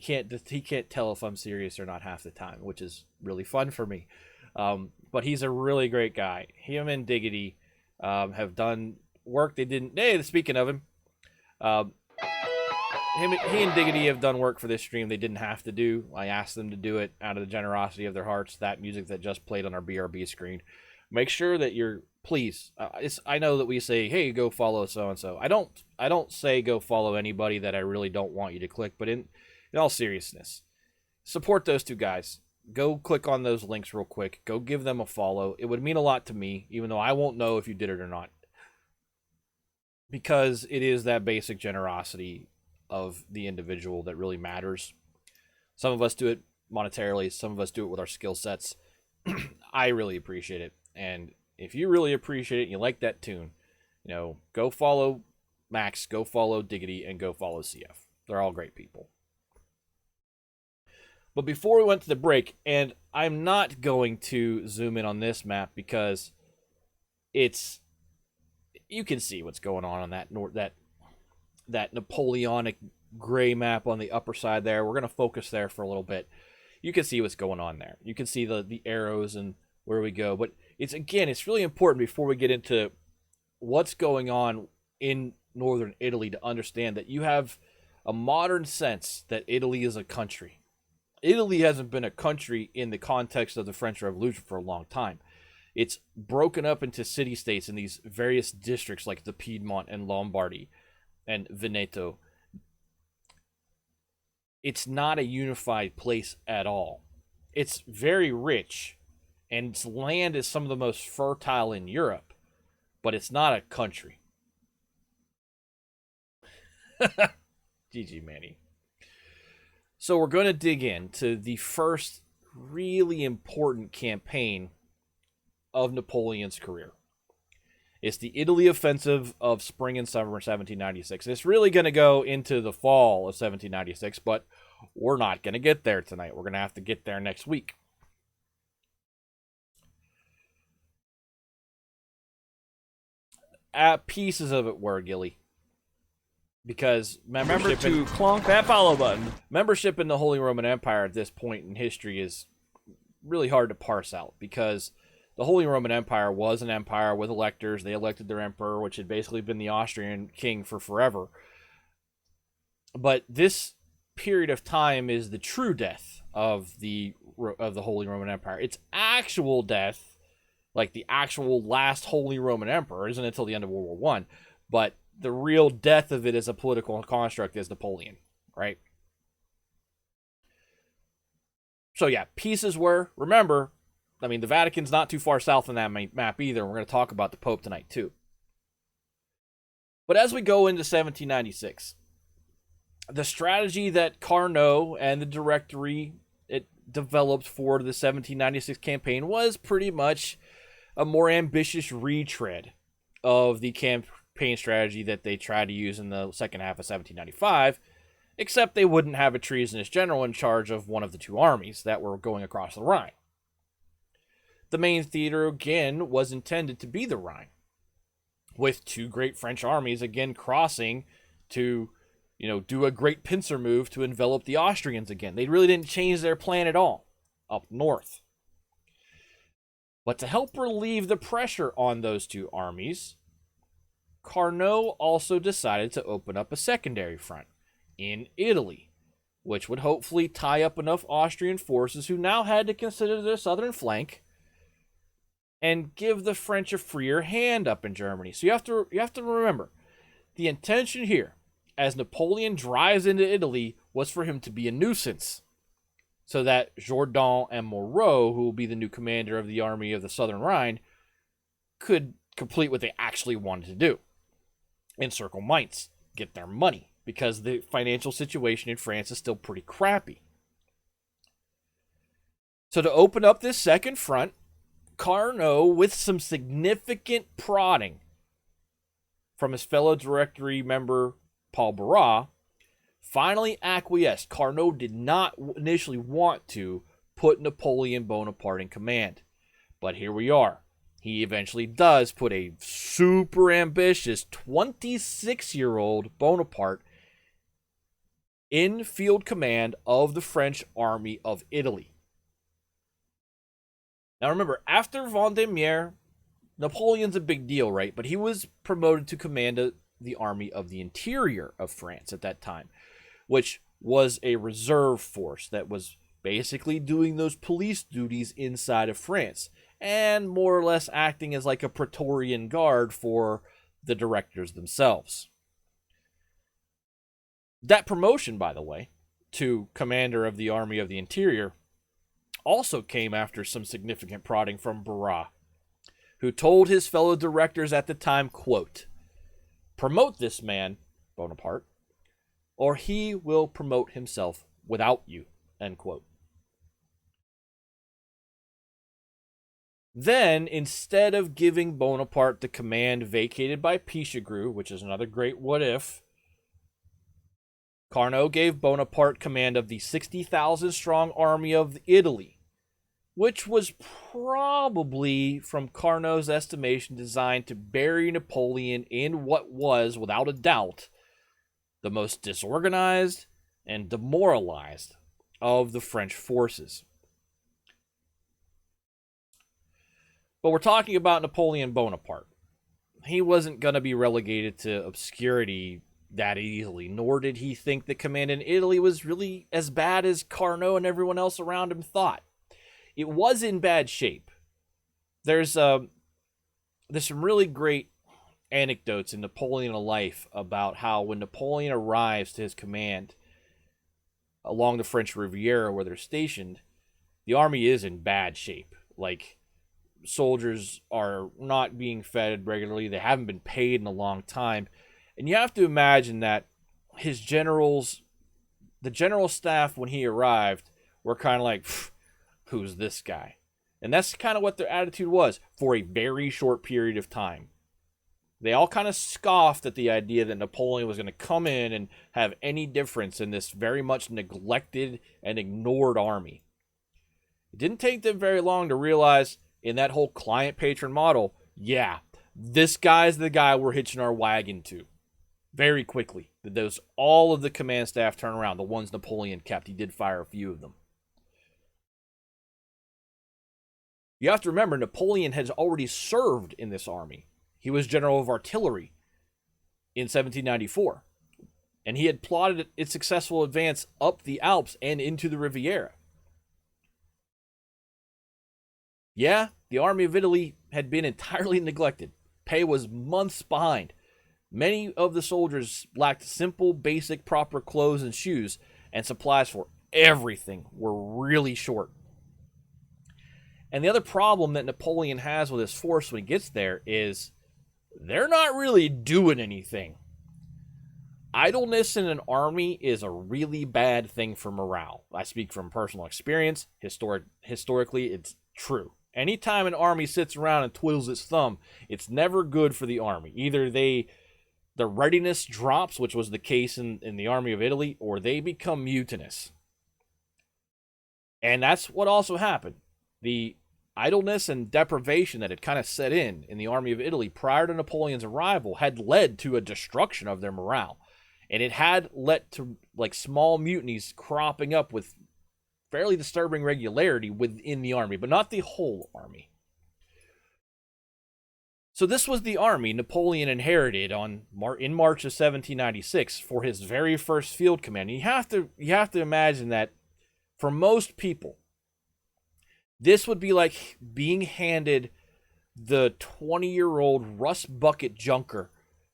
can't tell if I'm serious or not half the time, which is really fun for me. But he's a really great guy. Him and Diggity have done work they didn't. Hey, speaking of him, he and Diggity have done work for this stream they didn't have to do. I asked them to do it out of the generosity of their hearts. That music that just played on our BRB screen. Make sure that you're, please, I know that we say, hey, go follow so-and-so. I don't say go follow anybody that I really don't want you to click, but in all seriousness, support those two guys. Go click on those links real quick. Go give them a follow. It would mean a lot to me, even though I won't know if you did it or not. Because it is that basic generosity of the individual that really matters. Some of us do it monetarily. Some of us do it with our skill sets. I really appreciate it. And if you really appreciate it and you like that tune, go follow Max, go follow Diggity, and go follow CF. They're all great people. But before we went to the break, and I'm not going to zoom in on this map because you can see what's going on that Napoleonic gray map on the upper side there. We're going to focus there for a little bit. You can see what's going on there. You can see the arrows and where we go. But it's really important before we get into what's going on in northern Italy to understand that you have a modern sense that Italy is a country. Italy hasn't been a country in the context of the French Revolution for a long time. It's broken up into city-states in these various districts like the Piedmont and Lombardy and Veneto. It's not a unified place at all. It's very rich, and its land is some of the most fertile in Europe, but it's not a country. GG, Manny. So we're going to dig into the first really important campaign of Napoleon's career. It's the Italy offensive of spring and summer 1796. It's really going to go into the fall of 1796, but we're not going to get there tonight. We're going to have to get there next week. Pieces of it were, Gilly. Because Remember to clonk that follow button. Membership in the Holy Roman Empire at this point in history is really hard to parse out, because the Holy Roman Empire was an empire with electors. They elected their emperor, which had basically been the Austrian king for forever. But this period of time is the true death of the Holy Roman Empire. Its actual death, like the actual last Holy Roman Emperor, isn't until the end of World War I. But the real death of it as a political construct is Napoleon, right? So yeah, pieces were, remember, the Vatican's not too far south on that map either. We're going to talk about the Pope tonight too. But as we go into 1796, the strategy that Carnot and the Directory it developed for the 1796 campaign was pretty much a more ambitious retread of the campaign strategy that they tried to use in the second half of 1795, except they wouldn't have a treasonous general in charge of one of the two armies that were going across the Rhine. The main theater, again, was intended to be the Rhine, with two great French armies, again, crossing to, do a great pincer move to envelop the Austrians again. They really didn't change their plan at all up north. But to help relieve the pressure on those two armies, Carnot also decided to open up a secondary front in Italy, which would hopefully tie up enough Austrian forces who now had to consider their southern flank and give the French a freer hand up in Germany. So you have to remember, the intention here, as Napoleon drives into Italy, was for him to be a nuisance, so that Jourdan and Moreau, who will be the new commander of the army of the Southern Rhine, could complete what they actually wanted to do: encircle Mainz, get their money, because the financial situation in France is still pretty crappy. So to open up this second front, Carnot, with some significant prodding from his fellow Directory member Paul Barras, finally acquiesced. Carnot did not initially want to put Napoleon Bonaparte in command, but here we are. He eventually does put a super ambitious 26-year-old Bonaparte in field command of the French army of Italy. Now remember, after Vendémiaire, Napoleon's a big deal, right? But he was promoted to command the army of the interior of France at that time, which was a reserve force that was basically doing those police duties inside of France and more or less acting as like a Praetorian Guard for the directors themselves. That promotion, by the way, to commander of the army of the interior also came after some significant prodding from Barras, who told his fellow directors at the time, quote, "Promote this man, Bonaparte, or he will promote himself without you," end quote. Then, instead of giving Bonaparte the command vacated by Pichegru, which is another great what if, Carnot gave Bonaparte command of the 60,000 strong army of Italy, which was probably, from Carnot's estimation, designed to bury Napoleon in what was, without a doubt, the most disorganized and demoralized of the French forces. But we're talking about Napoleon Bonaparte. He wasn't going to be relegated to obscurity that easily, nor did he think the command in Italy was really as bad as Carnot and everyone else around him thought. It was in bad shape. There's some really great anecdotes in Napoleon Life about how when Napoleon arrives to his command along the French Riviera where they're stationed, the army is in bad shape. Like, soldiers are not being fed regularly. They haven't been paid in a long time. And you have to imagine that his generals, the general staff when he arrived, were kind of like, who's this guy? And that's kind of what their attitude was for a very short period of time. They all kind of scoffed at the idea that Napoleon was going to come in and have any difference in this very much neglected and ignored army. It didn't take them very long to realize, in that whole client-patron model, yeah, this guy's the guy we're hitching our wagon to. Very quickly, those all of the command staff turn around. The ones Napoleon kept, he did fire a few of them. You have to remember, Napoleon has already served in this army. He was general of artillery in 1794, and he had plotted its successful advance up the Alps and into the Riviera. Yeah, the army of Italy had been entirely neglected. Pay was months behind. Many of the soldiers lacked simple, basic, proper clothes and shoes, and supplies for everything were really short. And the other problem that Napoleon has with his force when he gets there is they're not really doing anything. Idleness in an army is a really bad thing for morale. I speak from personal experience. Historically, it's true. Anytime an army sits around and twiddles its thumb, it's never good for the army. Either the readiness drops, which was the case in the army of Italy, or they become mutinous. And that's what also happened. The idleness and deprivation that had kind of set in the army of Italy prior to Napoleon's arrival had led to a destruction of their morale. And it had led to like small mutinies cropping up with fairly disturbing regularity within the army, but not the whole army. So this was the army Napoleon inherited in March of 1796 for his very first field command. You have to imagine that for most people, this would be like being handed the 20-year-old rust bucket junker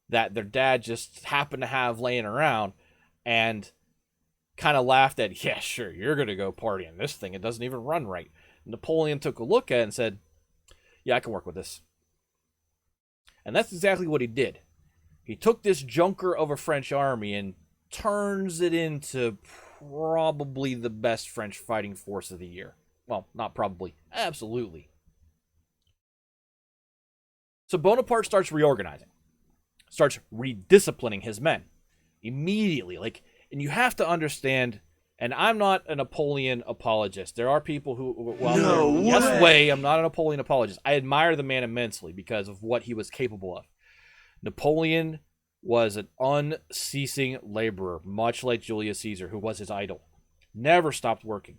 that their dad just happened to have laying around and kind of laughed at. Yeah, sure, you're going to go party in this thing. It doesn't even run right. Napoleon took a look at it and said, yeah, I can work with this. And that's exactly what he did. He took this junker of a French army and turns it into probably the best French fighting force of the year. Well, not probably, absolutely. So Bonaparte starts reorganizing, starts redisciplining his men immediately. And you have to understand, and I'm not a Napoleon apologist. There are people who, yes way, I'm not a Napoleon apologist. I admire the man immensely because of what he was capable of. Napoleon was an unceasing laborer, much like Julius Caesar, who was his idol. Never stopped working.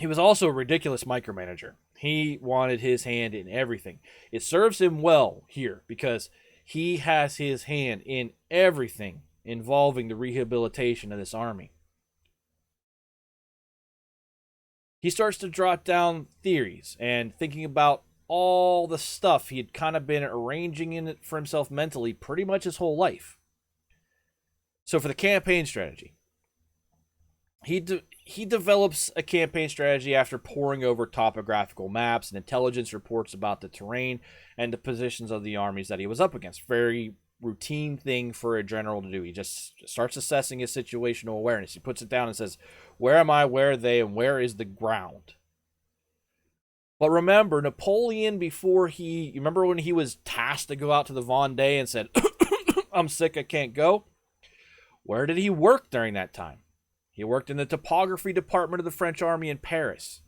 He was also a ridiculous micromanager. He wanted his hand in everything. It serves him well here because he has his hand in everything involving the rehabilitation of this army. He starts to jot down theories and thinking about all the stuff he had kind of been arranging in it for himself mentally pretty much his whole life. So for the campaign strategy, he develops a campaign strategy after poring over topographical maps and intelligence reports about the terrain and the positions of the armies that he was up against. Very routine thing for a general to do. He just starts assessing his situational awareness. He puts it down and says, where am I, where are they, and where is the ground? But remember, Napoleon, you remember when he was tasked to go out to the Vendée and said, I'm sick, I can't go? Where did he work during that time? He worked in the topography department of the French army in Paris.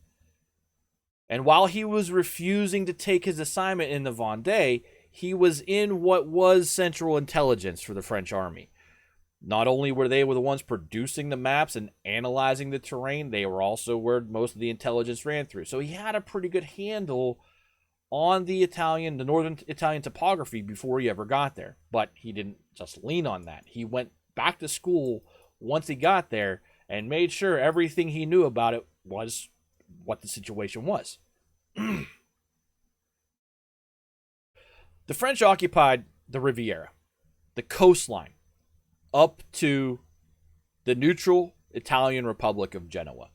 And while he was refusing to take his assignment in the Vendée, he was in what was central intelligence for the French army. Not only were they the ones producing the maps and analyzing the terrain, they were also where most of the intelligence ran through. So he had a pretty good handle on the northern Italian topography before he ever got there. But he didn't just lean on that. He went back to school once he got there and made sure everything he knew about it was what the situation was. The French occupied the Riviera, the coastline, up to the neutral Italian Republic of Genoa.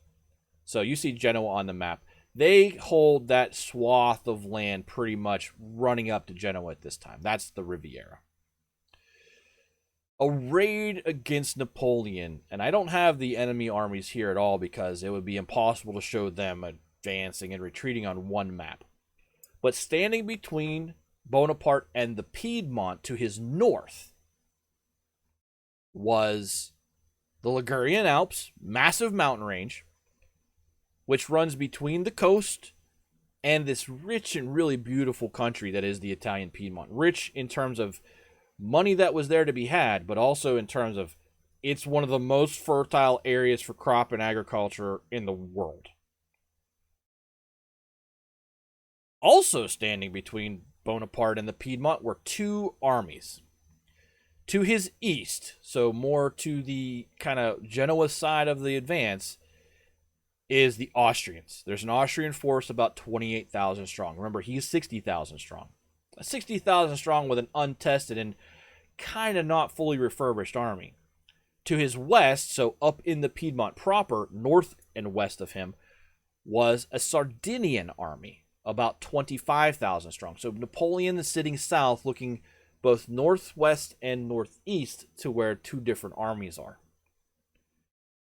So you see Genoa on the map. They hold that swath of land pretty much running up to Genoa at this time. That's the Riviera. A raid against Napoleon, and I don't have the enemy armies here at all because it would be impossible to show them advancing and retreating on one map. But standing between Bonaparte and the Piedmont to his north was the Ligurian Alps, massive mountain range, which runs between the coast and this rich and really beautiful country that is the Italian Piedmont. Rich in terms of money that was there to be had, but also in terms of it's one of the most fertile areas for crop and agriculture in the world. Also standing between Bonaparte and the Piedmont were two armies. To his east, so more to the kind of Genoa side of the advance, is the Austrians. There's an Austrian force about 28,000 strong. Remember, he's 60,000 strong. 60,000 strong with an untested and kind of not fully refurbished army. To his west, so up in the Piedmont proper, north and west of him, was a Sardinian army, about 25,000 strong. So Napoleon is sitting south, looking both northwest and northeast to where two different armies are.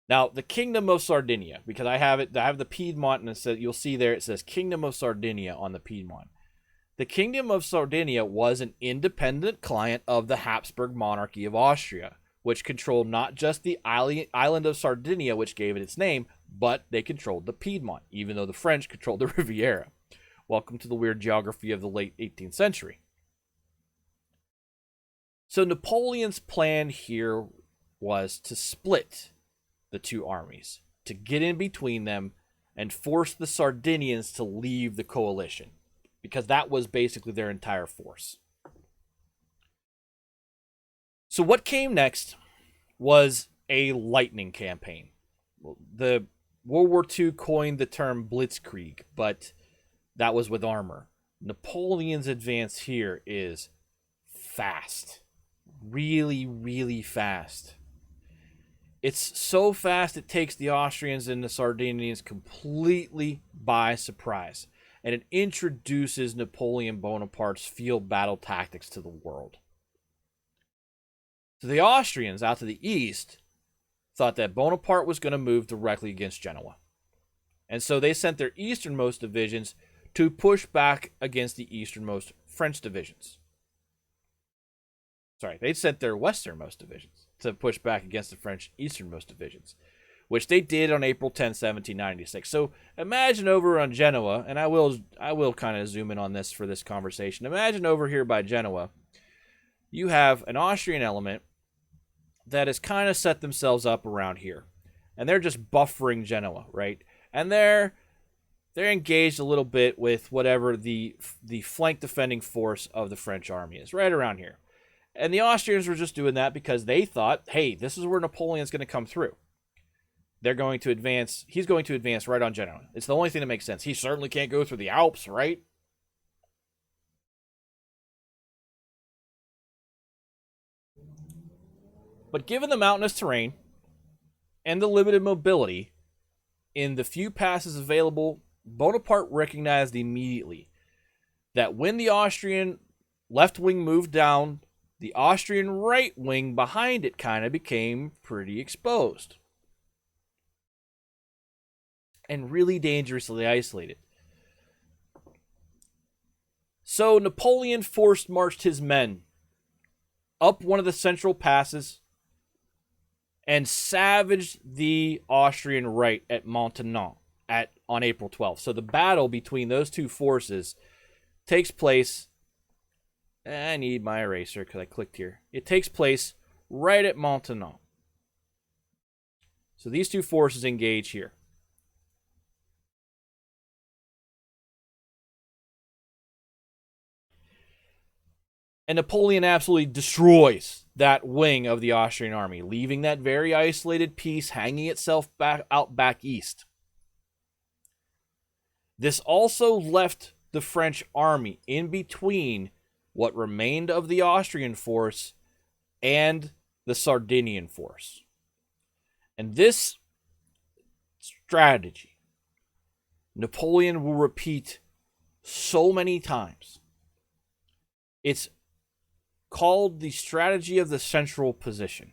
Now, the Kingdom of Sardinia, because I have the Piedmont, and it says, you'll see there it says Kingdom of Sardinia on the Piedmont. The Kingdom of Sardinia was an independent client of the Habsburg monarchy of Austria, which controlled not just the island of Sardinia, which gave it its name, but they controlled the Piedmont, even though the French controlled the Riviera. Welcome to the weird geography of the late 18th century. So Napoleon's plan here was to split the two armies, to get in between them and force the Sardinians to leave the coalition, because that was basically their entire force. So what came next was a lightning campaign. The World War II coined the term blitzkrieg, but that was with armor. Napoleon's advance here is fast. Really, really fast. It's so fast it takes the Austrians and the Sardinians completely by surprise. and it introduces Napoleon Bonaparte's field battle tactics to the world. So the Austrians out to the east thought that Bonaparte was going to move directly against Genoa. And so they sent their easternmost divisions to push back against the easternmost French divisions. Sorry, they sent their westernmost divisions to push back against the French easternmost divisions, which they did on April 10, 1796. So imagine over on Genoa, and I will kind of zoom in on this for this conversation. Imagine over here by Genoa, you have an Austrian element that has kind of set themselves up around here, and they're just buffering Genoa, right? And they're engaged a little bit with whatever the flank defending force of the French army is, right around here. And the Austrians were just doing that because they thought, hey, this is where Napoleon's going to come through. They're going to advance. He's going to advance right on Genoa. It's the only thing that makes sense. He certainly can't go through the Alps, right? But given the mountainous terrain and the limited mobility in the few passes available, Bonaparte recognized immediately that when the Austrian left wing moved down, the Austrian right wing behind it kind of became pretty exposed and really dangerously isolated. So Napoleon forced marched his men up one of the central passes and savaged the Austrian right at Montagnat on April 12th. So the battle between those two forces takes place. I need my eraser because I clicked here. It takes place right at Montagnat. So these two forces engage here. And Napoleon absolutely destroys that wing of the Austrian army, leaving that very isolated piece hanging itself back east. This also left the French army in between what remained of the Austrian force and the Sardinian force. And this strategy, Napoleon will repeat so many times. It's called the strategy of the central position.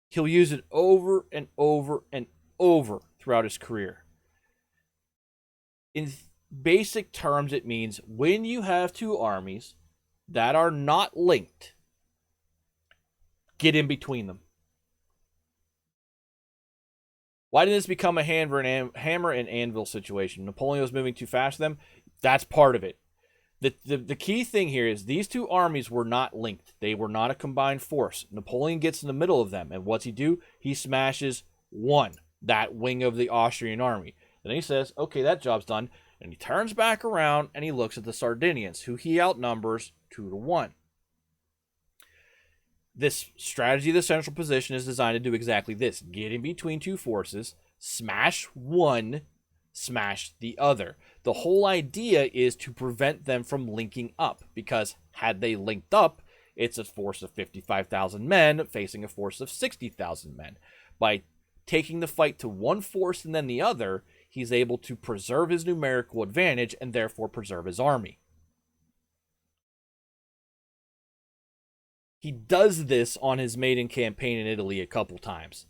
He'll use it over and over and over throughout his career. In basic terms, it means when you have two armies that are not linked, get in between them. Why did this become a hammer and anvil situation? Napoleon was moving too fast for them? That's part of it. The key thing here is these two armies were not linked. They were not a combined force. Napoleon gets in the middle of them, and what's he do? He smashes that wing of the Austrian army. Then he says, okay, that job's done. And he turns back around and he looks at the Sardinians, who he outnumbers 2-1. This strategy of the central position is designed to do exactly this. Get in between two forces, smash one, smash the other. The whole idea is to prevent them from linking up, because had they linked up, it's a force of 55,000 men facing a force of 60,000 men. By taking the fight to one force and then the other, he's able to preserve his numerical advantage and therefore preserve his army. He does this on his maiden campaign in Italy a couple times.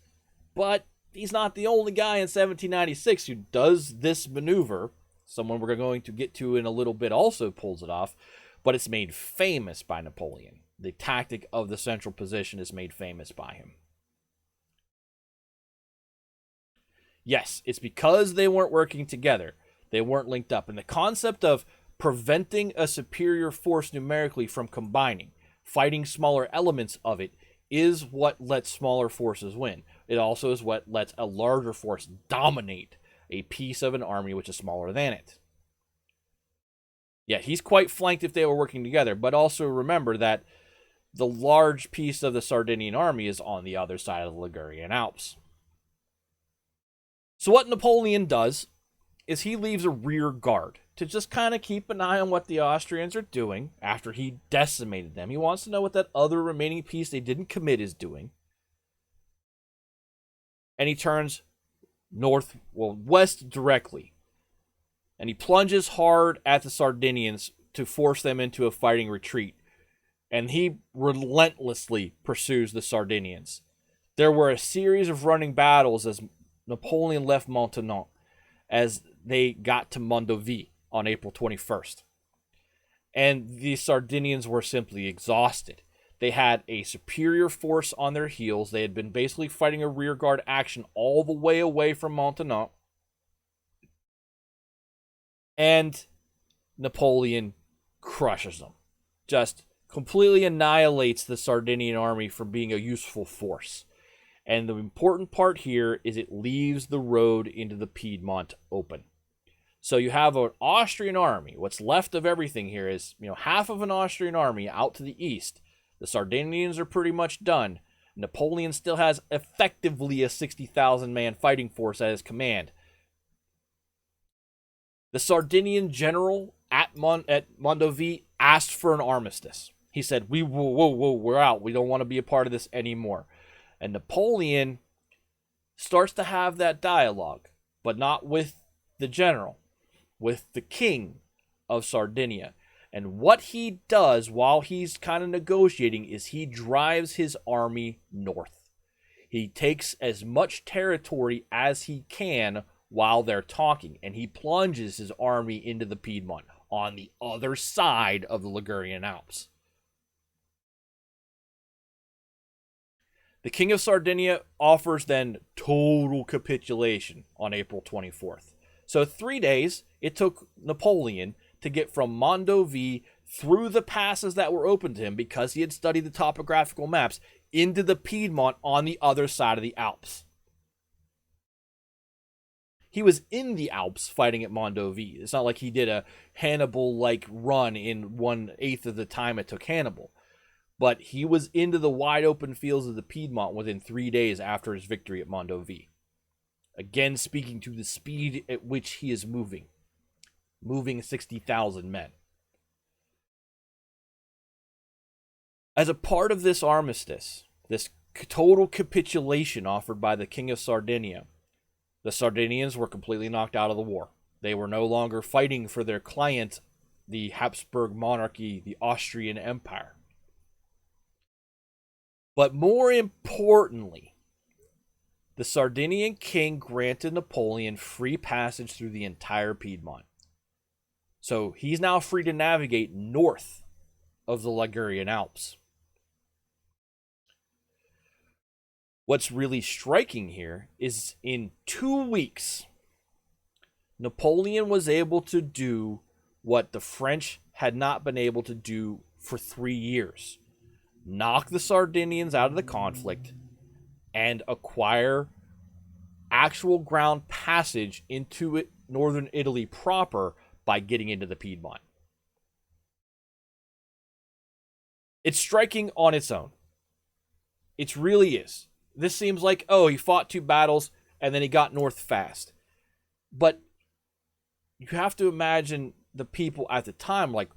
But he's not the only guy in 1796 who does this maneuver. Someone we're going to get to in a little bit also pulls it off, but it's made famous by Napoleon. The tactic of the central position is made famous by him. Yes, it's because they weren't working together. They weren't linked up. And the concept of preventing a superior force numerically from combining, fighting smaller elements of it, is what lets smaller forces win. It also is what lets a larger force dominate a piece of an army which is smaller than it. Yeah, he's quite flanked if they were working together, but also remember that the large piece of the Sardinian army is on the other side of the Ligurian Alps. So what Napoleon does is he leaves a rear guard to just kind of keep an eye on what the Austrians are doing after he decimated them. He wants to know what that other remaining piece they didn't commit is doing. And he turns west directly. and he plunges hard at the Sardinians to force them into a fighting retreat. And he relentlessly pursues the Sardinians. There were a series of running battles as Napoleon left Montagnat as they got to Mondovì on April 21st. And the Sardinians were simply exhausted. They had a superior force on their heels. They had been basically fighting a rearguard action all the way away from Montagnat. And Napoleon crushes them. Just completely annihilates the Sardinian army from being a useful force. And the important part here is it leaves the road into the Piedmont open. So you have an Austrian army. What's left of everything here is, half of an Austrian army out to the east. The Sardinians are pretty much done. Napoleon still has effectively a 60,000-man fighting force at his command. The Sardinian general at Mondovì asked for an armistice. He said, we're out. We don't want to be a part of this anymore. And Napoleon starts to have that dialogue, but not with the general, with the king of Sardinia. And what he does while he's kind of negotiating is he drives his army north. He takes as much territory as he can while they're talking, and he plunges his army into the Piedmont on the other side of the Ligurian Alps. The King of Sardinia offers then total capitulation on April 24th. So 3 days it took Napoleon to get from Mondovì through the passes that were open to him because he had studied the topographical maps into the Piedmont on the other side of the Alps. He was in the Alps fighting at Mondovì. It's not like he did a Hannibal-like run in 1/8 of the time it took Hannibal. But he was into the wide open fields of the Piedmont within 3 days after his victory at Mondovì. Again, speaking to the speed at which he is moving 60,000 men. As a part of this armistice, this total capitulation offered by the King of Sardinia, the Sardinians were completely knocked out of the war. They were no longer fighting for their client, the Habsburg monarchy, the Austrian Empire. But more importantly, the Sardinian king granted Napoleon free passage through the entire Piedmont. So he's now free to navigate north of the Ligurian Alps. What's really striking here is in 2 weeks, Napoleon was able to do what the French had not been able to do for 3 years. Knock the Sardinians out of the conflict and acquire actual ground passage into northern Italy proper by getting into the Piedmont. It's striking on its own. It really is. This seems like, he fought 2 battles and then he got north fast. But you have to imagine the people at the time, like,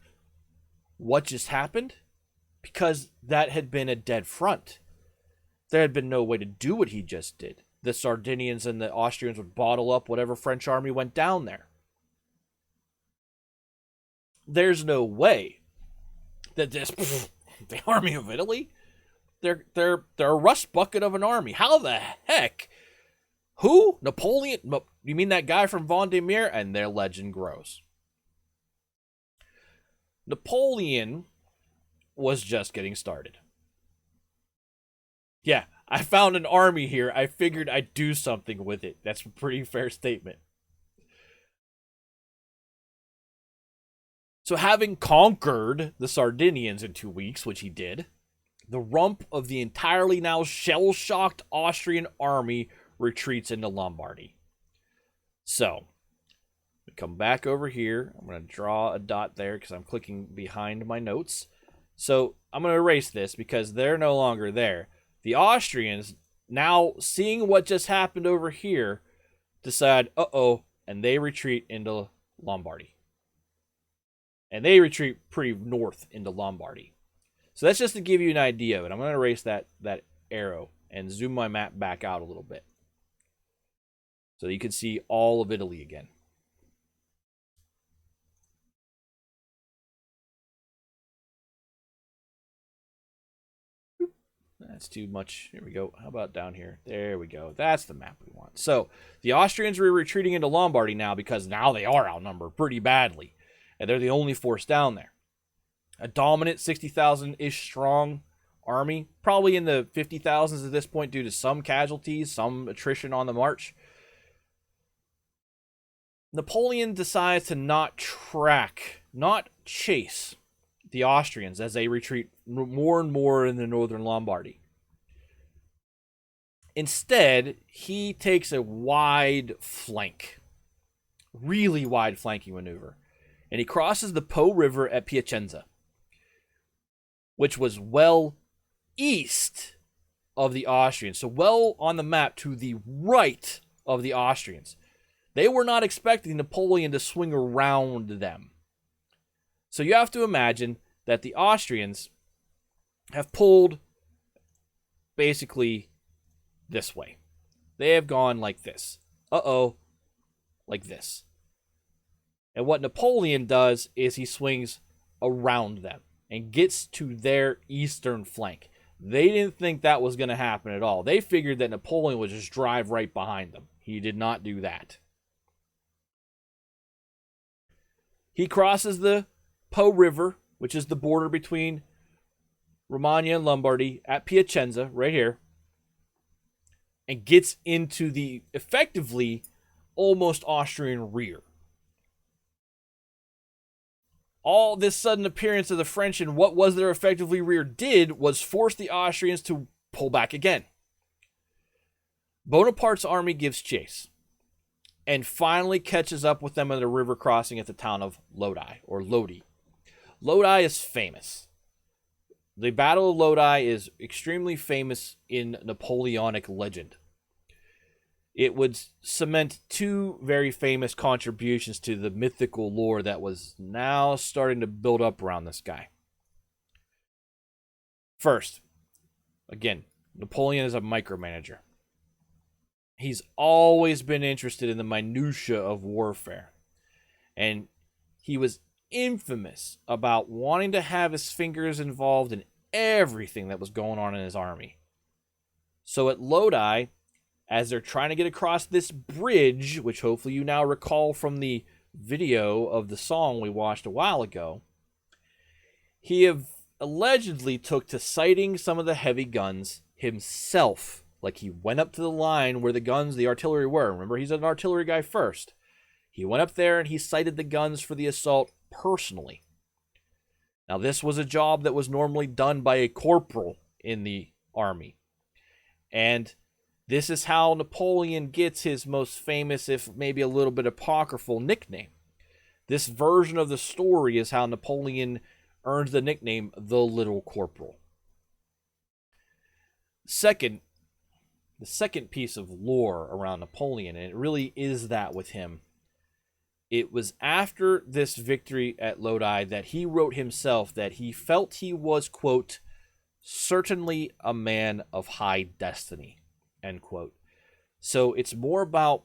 what just happened? Because that had been a dead front. There had been no way to do what he just did. The Sardinians and the Austrians would bottle up whatever French army went down there. There's no way that this the army of Italy, they're a rust bucket of an army. How the heck? Who? Napoleon? You mean that guy from Vendémiaire? And their legend grows. Napoleon was just getting started. Yeah, I found an army here. I figured I'd do something with it. That's a pretty fair statement. So having conquered the Sardinians in 2 weeks, which he did, the rump of the entirely now shell-shocked Austrian army retreats into Lombardy. So, we come back over here. I'm going to draw a dot there because I'm clicking behind my notes. So, I'm going to erase this because they're no longer there. The Austrians, now seeing what just happened over here, decide, and they retreat into Lombardy. And they retreat pretty north into Lombardy. So that's just to give you an idea of it. I'm going to erase that arrow and zoom my map back out a little bit, so you can see all of Italy again. That's too much. Here we go. How about down here? There we go. That's the map we want. So the Austrians are retreating into Lombardy now because now they are outnumbered pretty badly. And they're the only force down there. A dominant 60,000-ish strong army, probably in the 50,000s at this point due to some casualties, some attrition on the march. Napoleon decides to not chase the Austrians as they retreat more and more in the northern Lombardy. Instead, he takes a wide flank, really wide flanking maneuver, and he crosses the Po River at Piacenza, which was well east of the Austrians, so well on the map to the right of the Austrians. They were not expecting Napoleon to swing around them. So you have to imagine that the Austrians have pulled basically this way. They have gone like this. Like this. And what Napoleon does is he swings around them and gets to their eastern flank. They didn't think that was going to happen at all. They figured that Napoleon would just drive right behind them. He did not do that. He crosses the Po River, which is the border between Romagna and Lombardy, at Piacenza, right here, and gets into the effectively almost Austrian rear. All this sudden appearance of the French in what was their effectively rear did was force the Austrians to pull back again. Bonaparte's army gives chase and finally catches up with them at a river crossing at the town of Lodi, or Lodi. Lodi is famous. The Battle of Lodi is extremely famous in Napoleonic legend. It would cement two very famous contributions to the mythical lore that was now starting to build up around this guy. First, again, Napoleon is a micromanager. He's always been interested in the minutiae of warfare. And he was infamous about wanting to have his fingers involved in everything that was going on in his army. So at Lodi, as they're trying to get across this bridge, which hopefully you now recall from the video of the song we watched a while ago, he allegedly took to sighting some of the heavy guns himself. Like he went up to the line where the artillery were. Remember, he's an artillery guy first. He went up there and he sighted the guns for the assault personally. Now, this was a job that was normally done by a corporal in the army. And this is how Napoleon gets his most famous, if maybe a little bit apocryphal, nickname. This version of the story is how Napoleon earned the nickname the Little Corporal. The second piece of lore around Napoleon, and it really is that with him, it was after this victory at Lodi that he wrote himself that he felt he was, quote, certainly a man of high destiny, end quote. So it's more about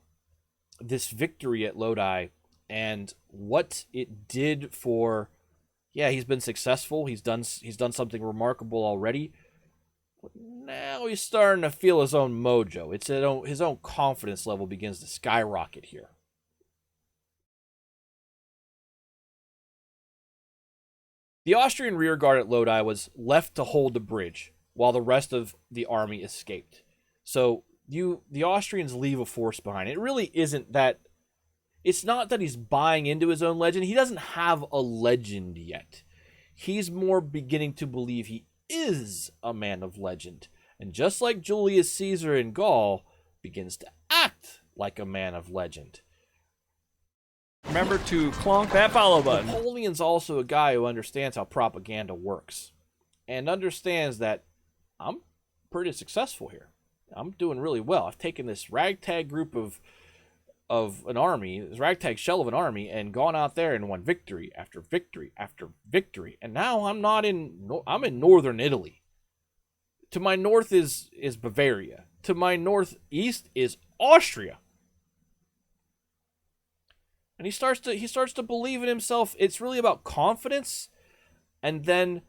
this victory at Lodi and what it did for, yeah, he's been successful. He's done something remarkable already. Now he's starting to feel his own mojo. His own confidence level begins to skyrocket here. The Austrian rearguard at Lodi was left to hold the bridge while the rest of the army escaped. So the Austrians leave a force behind. It really isn't that. It's not that he's buying into his own legend. He doesn't have a legend yet. He's more beginning to believe he is a man of legend. And just like Julius Caesar in Gaul, begins to act like a man of legend. Remember to clonk that follow button. Napoleon's also a guy who understands how propaganda works. And understands that I'm pretty successful here. I'm doing really well. I've taken this ragtag group of an army, this ragtag shell of an army, and gone out there and won victory after victory after victory. And now I'm in northern Italy. To my north is Bavaria. To my northeast is Austria. And he starts to believe in himself. It's really about confidence, and then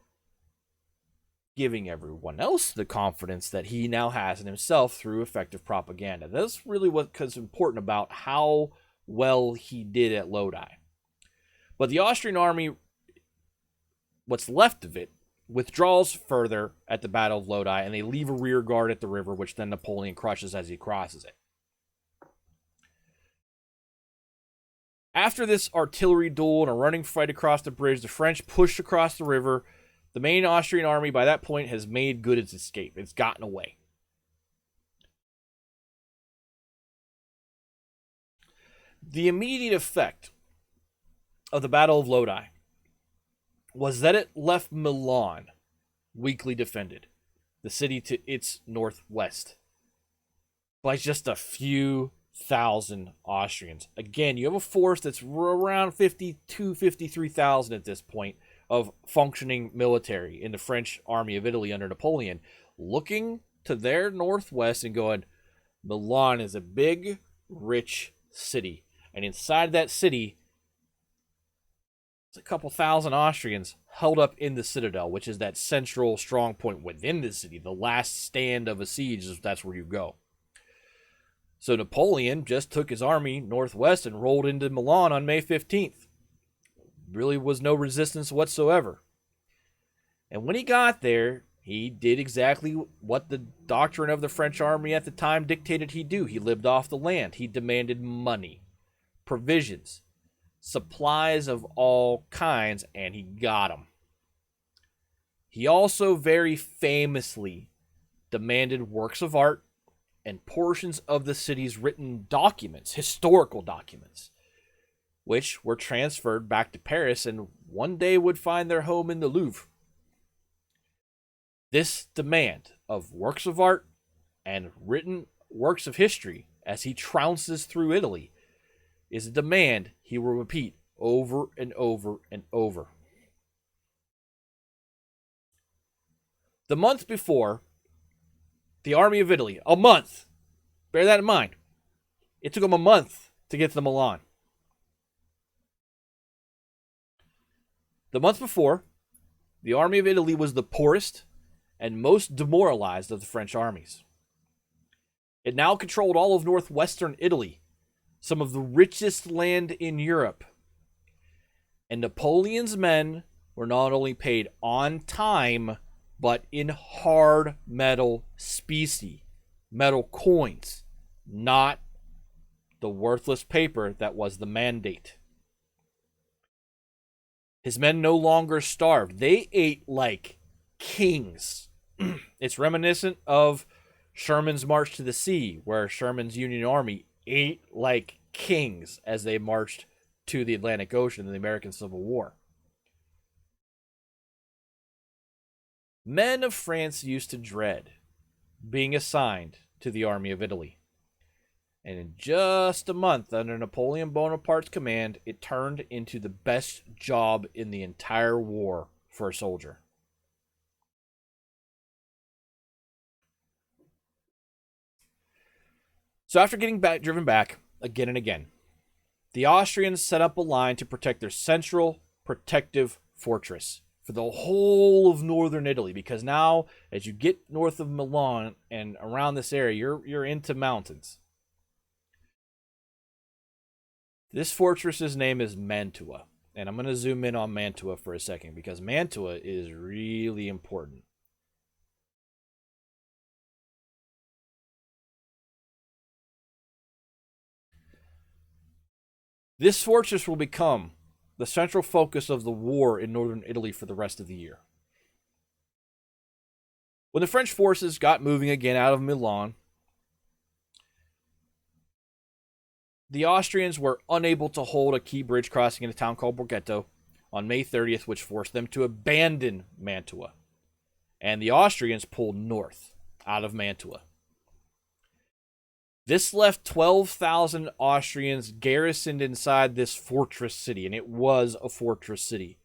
giving everyone else the confidence that he now has in himself through effective propaganda. That's really what's important about how well he did at Lodi. But the Austrian army, what's left of it, withdraws further at the Battle of Lodi, and they leave a rear guard at the river, which then Napoleon crushes as he crosses it. After this artillery duel and a running fight across the bridge, the French push across the river. The main Austrian army by that point has made good its escape. It's gotten away. The immediate effect of the Battle of Lodi was that it left Milan weakly defended, the city to its northwest, by just a few thousand Austrians. Again, you have a force that's around 52, 53,000 at this point of functioning military in the French army of Italy under Napoleon, looking to their northwest and going, Milan is a big, rich city. And inside that city, it's a couple thousand Austrians held up in the citadel, which is that central strong point within the city. The last stand of a siege, that's where you go. So Napoleon just took his army northwest and rolled into Milan on May 15th. Really was no resistance whatsoever. And when he got there, he did exactly what the doctrine of the French army at the time dictated he do. He lived off the land. He demanded money, provisions, supplies of all kinds, and he got them. He also very famously demanded works of art and portions of the city's written documents, historical documents, which were transferred back to Paris and one day would find their home in the Louvre. This demand of works of art and written works of history as he trounces through Italy is a demand he will repeat over and over and over. The month before, the army of Italy, a month, bear that in mind, it took them a month to get to Milan. The month before, the army of Italy was the poorest and most demoralized of the French armies. It now controlled all of northwestern Italy, some of the richest land in Europe. And Napoleon's men were not only paid on time, but in hard metal specie, metal coins, not the worthless paper that was the mandate. His men no longer starved. They ate like kings. It's reminiscent of Sherman's March to the Sea, where Sherman's Union Army ate like kings as they marched to the Atlantic Ocean in the American Civil War. Men of France used to dread being assigned to the army of Italy. And in just a month under Napoleon Bonaparte's command, it turned into the best job in the entire war for a soldier. So after getting driven back again and again, the Austrians set up a line to protect their central protective fortress for the whole of northern Italy, because now as you get north of Milan and around this area, you're into mountains. This fortress's name is Mantua, and I'm going to zoom in on Mantua for a second because Mantua is really important. This fortress will become the central focus of the war in northern Italy for the rest of the year. When the French forces got moving again out of Milan, the Austrians were unable to hold a key bridge crossing in a town called Borghetto on May 30th, which forced them to abandon Mantua. And the Austrians pulled north out of Mantua. This left 12,000 Austrians garrisoned inside this fortress city, and it was a fortress city,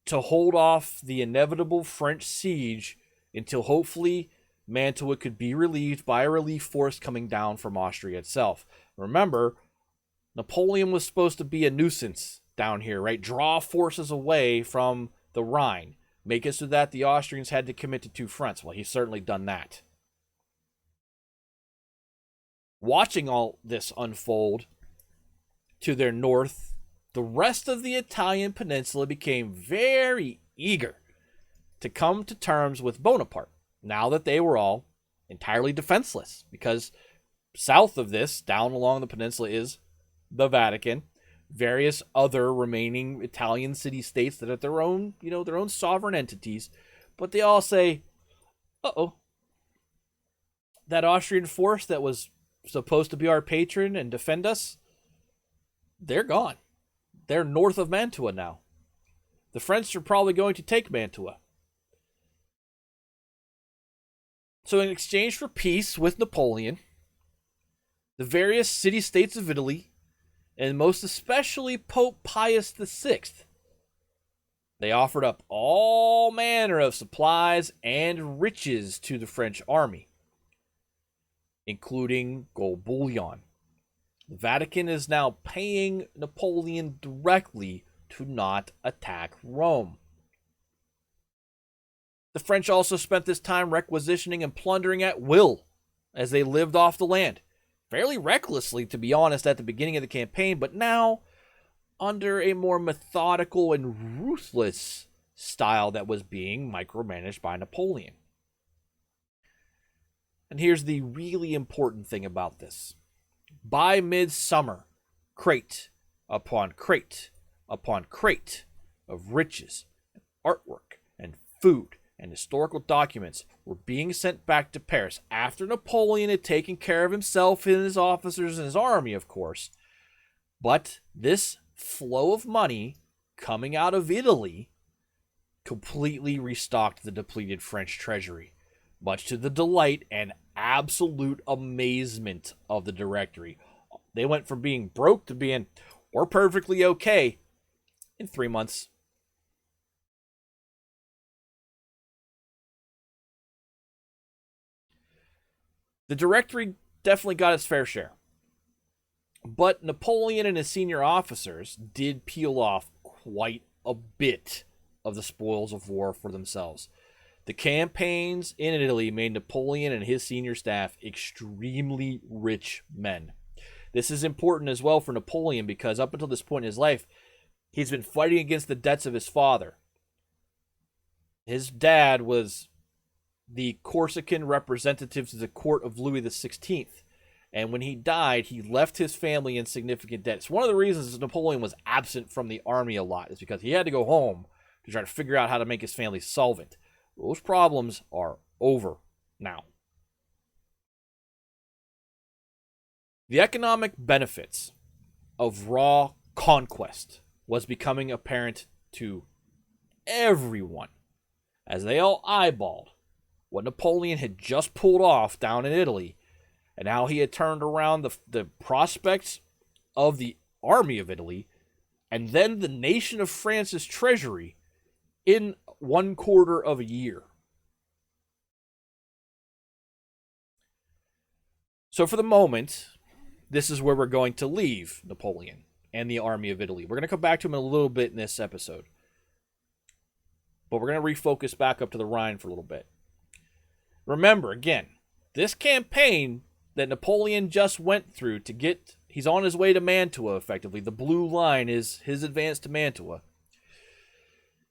to hold off the inevitable French siege until hopefully Mantua could be relieved by a relief force coming down from Austria itself. Remember, Napoleon was supposed to be a nuisance down here, right? Draw forces away from the Rhine. make it so that the Austrians had to commit to two fronts. Well, he's certainly done that. Watching all this unfold to their north, the rest of the Italian peninsula became very eager to come to terms with Bonaparte, now that they were all entirely defenseless, because south of this, down along the peninsula, is the Vatican, various other remaining Italian city-states that are their own, their own sovereign entities, but they all say, uh-oh, that Austrian force that was supposed to be our patron and defend us, they're gone. They're north of Mantua now. The French are probably going to take Mantua. So in exchange for peace with Napoleon, the various city-states of Italy, and most especially Pope Pius VI, they offered up all manner of supplies and riches to the French army, including gold bullion. The Vatican is now paying Napoleon directly to not attack Rome. The French also spent this time requisitioning and plundering at will as they lived off the land. Fairly recklessly, to be honest, at the beginning of the campaign, but now under a more methodical and ruthless style that was being micromanaged by Napoleon. And here's the really important thing about this. By midsummer, crate upon crate upon crate of riches, artwork, and food and historical documents were being sent back to Paris after Napoleon had taken care of himself and his officers and his army, of course. But this flow of money coming out of Italy completely restocked the depleted French treasury, much to the delight and absolute amazement of the Directory. They went from being broke to being, we're perfectly okay in 3 months. The Directory definitely got its fair share. But Napoleon and his senior officers did peel off quite a bit of the spoils of war for themselves. The campaigns in Italy made Napoleon and his senior staff extremely rich men. This is important as well for Napoleon because up until this point in his life, he's been fighting against the debts of his father. His dad was the Corsican representative to the court of Louis XVI. And when he died, he left his family in significant debt. It's one of the reasons Napoleon was absent from the army a lot, is because he had to go home to try to figure out how to make his family solvent. Those problems are over now. The economic benefits of raw conquest was becoming apparent to everyone as they all eyeballed what Napoleon had just pulled off down in Italy and how he had turned around the prospects of the army of Italy and then the nation of France's treasury in 1/4 of a year. So for the moment, this is where we're going to leave Napoleon and the army of Italy. We're going to come back to him in a little bit in this episode. But we're going to refocus back up to the Rhine for a little bit. Remember, again, this campaign that Napoleon just went through to get, he's on his way to Mantua, effectively. The blue line is his advance to Mantua.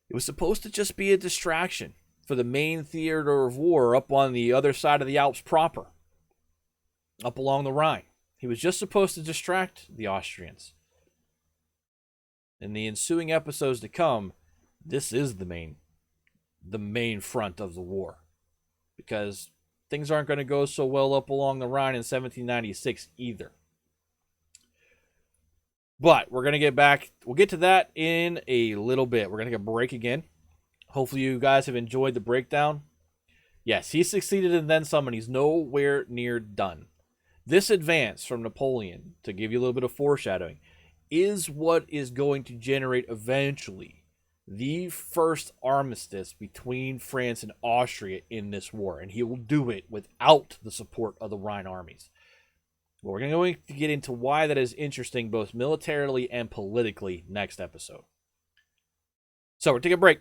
It was supposed to just be a distraction for the main theater of war up on the other side of the Alps proper, up along the Rhine. He was just supposed to distract the Austrians. In the ensuing episodes to come, this is the main front of the war. Because things aren't going to go so well up along the Rhine in 1796 either. But we're going to get back. We'll get to that in a little bit. We're going to take a break again. Hopefully you guys have enjoyed the breakdown. Yes, he succeeded and then some, and he's nowhere near done. This advance from Napoleon, to give you a little bit of foreshadowing, is what is going to generate eventually the first armistice between France and Austria in this war, and he will do it without the support of the Rhine armies. But we're going to get into why that is interesting both militarily and politically next episode. So we're taking a break.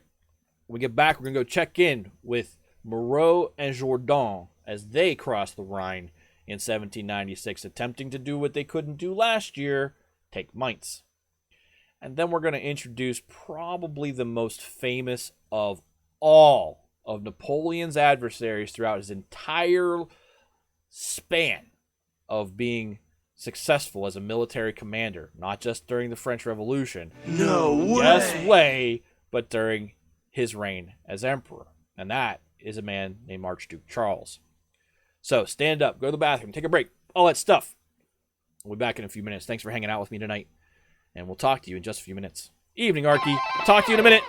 When we get back, we're going to go check in with Moreau and Jourdan as they crossed the Rhine in 1796, attempting to do what they couldn't do last year, take Mainz. And then we're going to introduce probably the most famous of all of Napoleon's adversaries throughout his entire span of being successful as a military commander, not just during the French Revolution. No way. Yes way, but during his reign as emperor. And that is a man named Archduke Charles. So stand up, go to the bathroom, take a break, all that stuff. We'll be back in a few minutes. Thanks for hanging out with me tonight. And we'll talk to you in just a few minutes. Evening, Arky. Talk to you in a minute.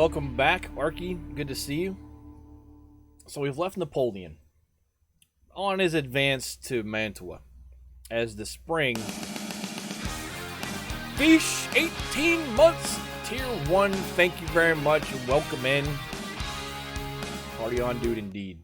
Welcome back, Arky. Good to see you. So we've left Napoleon on his advance to Mantua as the spring Fish, 18 months, Tier 1. Thank you very much and welcome in. Party on, dude, indeed.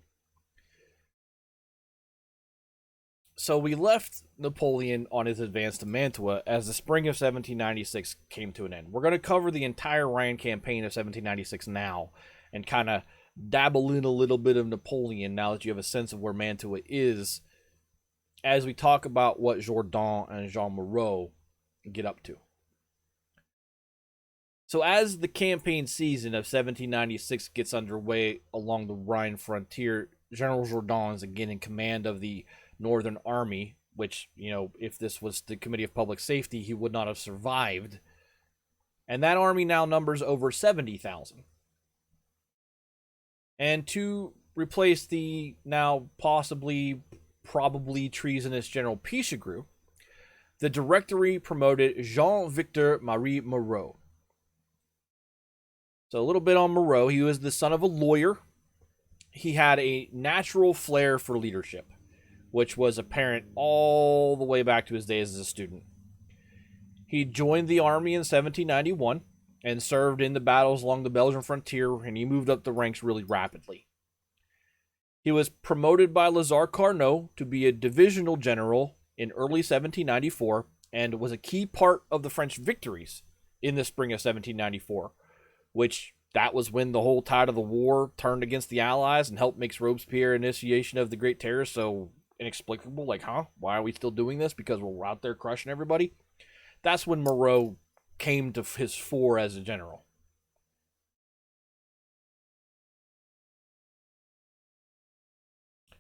So we left Napoleon on his advance to Mantua as the spring of 1796 came to an end. We're going to cover the entire Rhine campaign of 1796 now and kind of dabble in a little bit of Napoleon now that you have a sense of where Mantua is as we talk about what Jourdan and Jean Moreau get up to. So as the campaign season of 1796 gets underway along the Rhine frontier, General Jourdan is again in command of the Northern Army, which, you know, if this was the Committee of Public Safety, he would not have survived. And that army now numbers over 70,000. And to replace the now probably treasonous General Pichegru, the Directory promoted Jean-Victor Marie Moreau. So a little bit on Moreau. He was the son of a lawyer. He had a natural flair for leadership, which was apparent all the way back to his days as a student. He joined the army in 1791 and served in the battles along the Belgian frontier, and he moved up the ranks really rapidly. He was promoted by Lazare Carnot to be a divisional general in early 1794 and was a key part of the French victories in the spring of 1794, which that was when the whole tide of the war turned against the Allies and helped make Robespierre initiation of the Great Terror so inexplicable. Like, why are we still doing this? Because we're out there crushing everybody? That's when Moreau came to his fore as a general.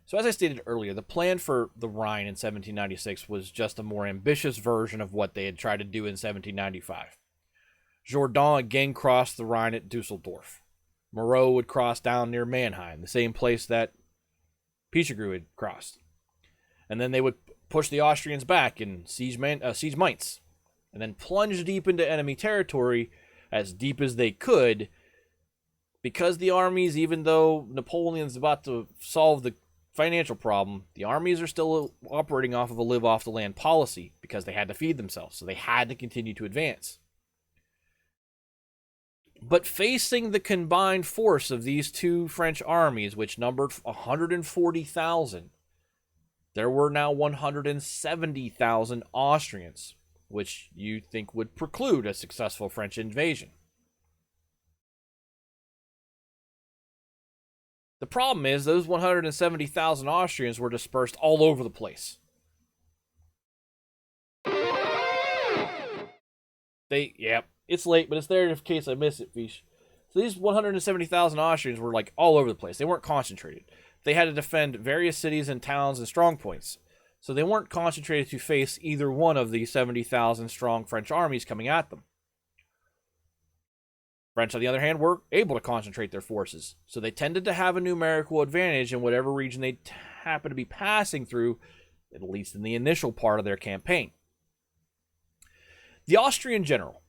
So as I stated earlier, the plan for the Rhine in 1796 was just a more ambitious version of what they had tried to do in 1795. Jourdan again crossed the Rhine at Dusseldorf. Moreau would cross down near Mannheim, the same place that Pichegru had crossed. And then they would push the Austrians back and siege Mainz, and then plunge deep into enemy territory, as deep as they could, because the armies, even though Napoleon's about to solve the financial problem, the armies are still operating off of a live-off-the-land policy because they had to feed themselves, so they had to continue to advance. But facing the combined force of these two French armies, which numbered 140,000, there were now 170,000 Austrians, which you think would preclude a successful French invasion. The problem is those 170,000 Austrians were dispersed all over the place. It's late, but it's there in case I miss it, Fish. So these 170,000 Austrians were like all over the place. They weren't concentrated. They had to defend various cities and towns and strong points. So they weren't concentrated to face either one of the 70,000 strong French armies coming at them. French, on the other hand, were able to concentrate their forces. So they tended to have a numerical advantage in whatever region they happened to be passing through, at least in the initial part of their campaign. The Austrian general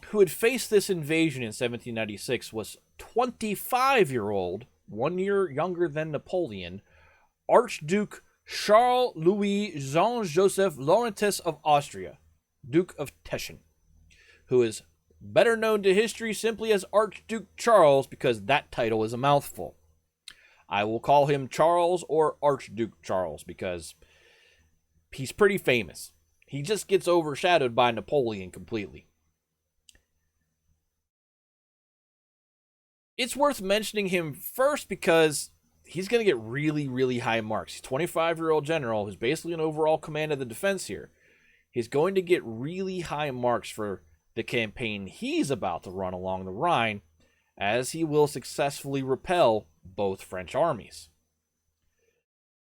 who had faced this invasion in 1796 was 25-year-old, 1 year younger than Napoleon, Archduke Charles-Louis Jean-Joseph Laurentus of Austria, Duke of Teschen, who is better known to history simply as Archduke Charles because that title is a mouthful. I will call him Charles or Archduke Charles because he's pretty famous. He just gets overshadowed by Napoleon completely. It's worth mentioning him first because he's going to get really, really high marks. He's a 25-year-old general who's basically in overall command of the defense here. He's going to get really high marks for the campaign he's about to run along the Rhine, as he will successfully repel both French armies.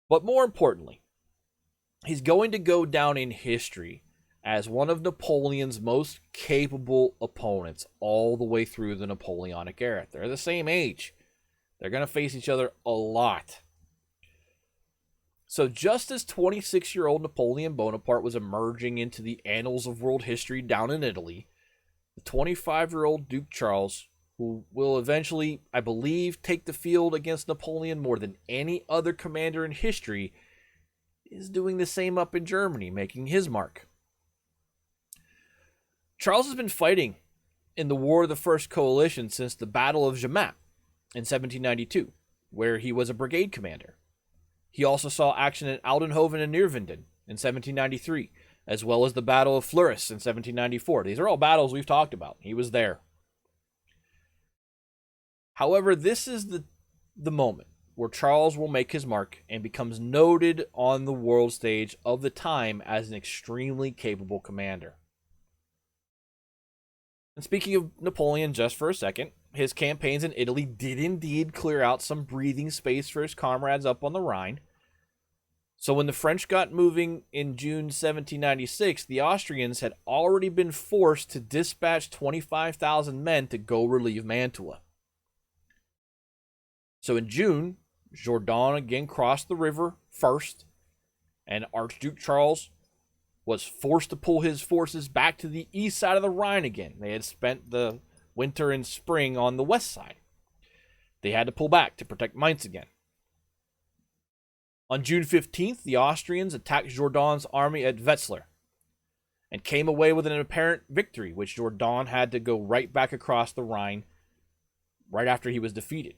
But more importantly, he's going to go down in history as one of Napoleon's most capable opponents all the way through the Napoleonic era. They're the same age. They're going to face each other a lot. So just as 26-year-old Napoleon Bonaparte was emerging into the annals of world history down in Italy, the 25-year-old Duke Charles, who will eventually, I believe, take the field against Napoleon more than any other commander in history, is doing the same up in Germany, making his mark. Charles has been fighting in the War of the First Coalition since the Battle of Jemappes in 1792, where he was a brigade commander. He also saw action at Aldenhoven and Neerwinden in 1793, as well as the Battle of Fleurus in 1794. These are all battles we've talked about. He was there. However, this is the moment where Charles will make his mark and becomes noted on the world stage of the time as an extremely capable commander. And speaking of Napoleon just for a second, his campaigns in Italy did indeed clear out some breathing space for his comrades up on the Rhine. So when the French got moving in June 1796, the Austrians had already been forced to dispatch 25,000 men to go relieve Mantua. So in June, Jourdan again crossed the river first, and Archduke Charles was forced to pull his forces back to the east side of the Rhine again. They had spent the winter and spring on the west side. They had to pull back to protect Mainz again. On June 15th, the Austrians attacked Jourdan's army at Wetzlar and came away with an apparent victory, which Jourdan had to go right back across the Rhine right after he was defeated.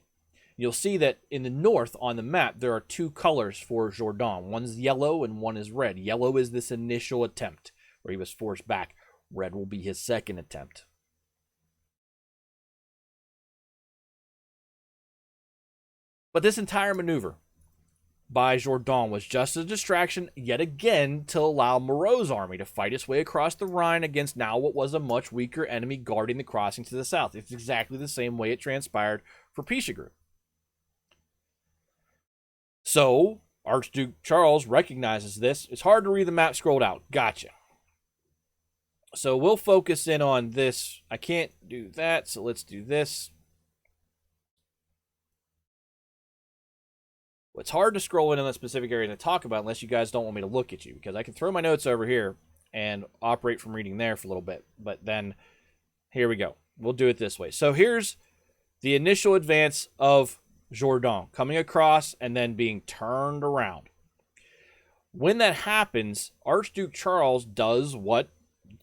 You'll see that in the north on the map, there are two colors for Jourdan. One's yellow and one is red. Yellow is this initial attempt where he was forced back. Red will be his second attempt. But this entire maneuver by Jourdan was just a distraction yet again to allow Moreau's army to fight its way across the Rhine against now what was a much weaker enemy guarding the crossing to the south. It's exactly the same way it transpired for Pichegru. So, Archduke Charles recognizes this. It's hard to read the map scrolled out. Gotcha. So we'll focus in on this. I can't do that, so let's do this. Well, it's hard to scroll in on that specific area to talk about unless you guys don't want me to look at you, because I can throw my notes over here and operate from reading there for a little bit. But then, here we go. We'll do it this way. So here's the initial advance of Jourdan coming across and then being turned around. When that happens, Archduke Charles does what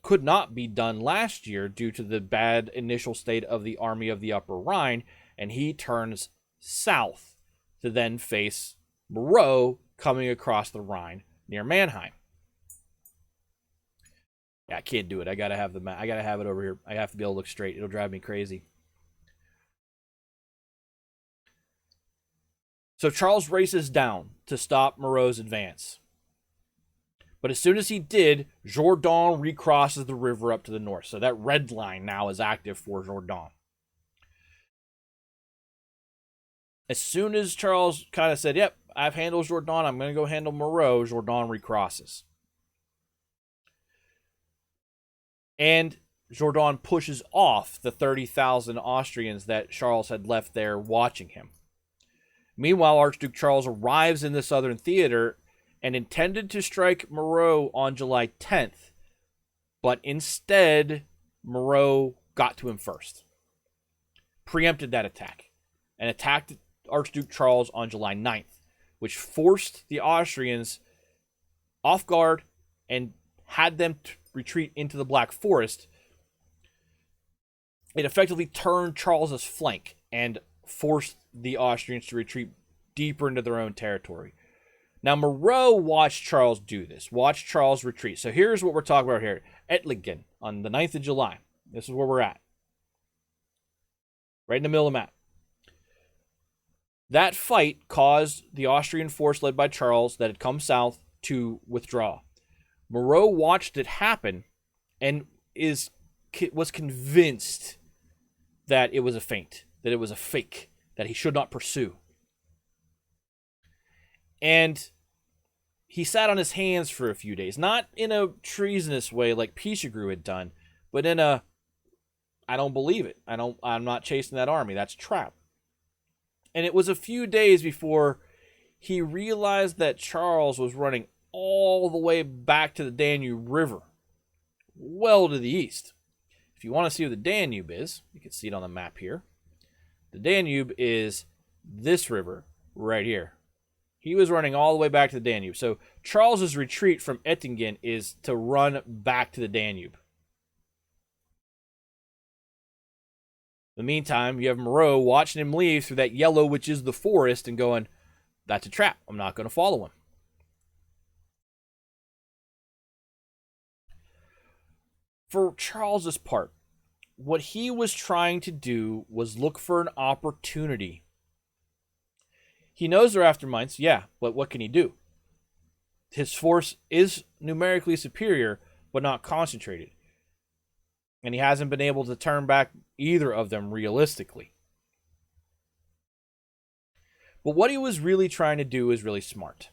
could not be done last year due to the bad initial state of the army of the Upper Rhine, and he turns south to then face Moreau coming across the Rhine near Mannheim. Yeah, I can't do it. I gotta have the map. I gotta have it over here. I have to be able to look straight. It'll drive me crazy. So Charles races down to stop Moreau's advance. But as soon as he did, Jourdan recrosses the river up to the north. So that red line now is active for Jourdan. As soon as Charles kind of said, yep, I've handled Jourdan, I'm going to go handle Moreau, Jourdan recrosses. And Jourdan pushes off the 30,000 Austrians that Charles had left there watching him. Meanwhile, Archduke Charles arrives in the southern theater and intended to strike Moreau on July 10th, but instead, Moreau got to him first, preempted that attack, and attacked Archduke Charles on July 9th, which forced the Austrians off guard and had them retreat into the Black Forest. It effectively turned Charles's flank and forced the Austrians to retreat deeper into their own territory. Now, Moreau watched Charles do this, watched Charles retreat. So here's what we're talking about here. Ettlingen on the 9th of July. This is where we're at. Right in the middle of the map. That fight caused the Austrian force led by Charles that had come south to withdraw. Moreau watched it happen and was convinced that it was a feint, that it was a fake, that he should not pursue. And he sat on his hands for a few days, not in a treasonous way like Pichegru had done, but in a, I don't believe it. I'm not chasing that army. That's a trap. And it was a few days before he realized that Charles was running all the way back to the Danube River, well to the east. If you want to see where the Danube is, you can see it on the map here. The Danube is this river right here. He was running all the way back to the Danube. So Charles's retreat from Ettingen is to run back to the Danube. In the meantime, you have Moreau watching him leave through that yellow, which is the forest, and going, that's a trap. I'm not going to follow him. For Charles's part, what he was trying to do was look for an opportunity. He knows they're after Mainz, yeah, but what can he do? His force is numerically superior, but not concentrated. And he hasn't been able to turn back either of them realistically. But what he was really trying to do is really smart.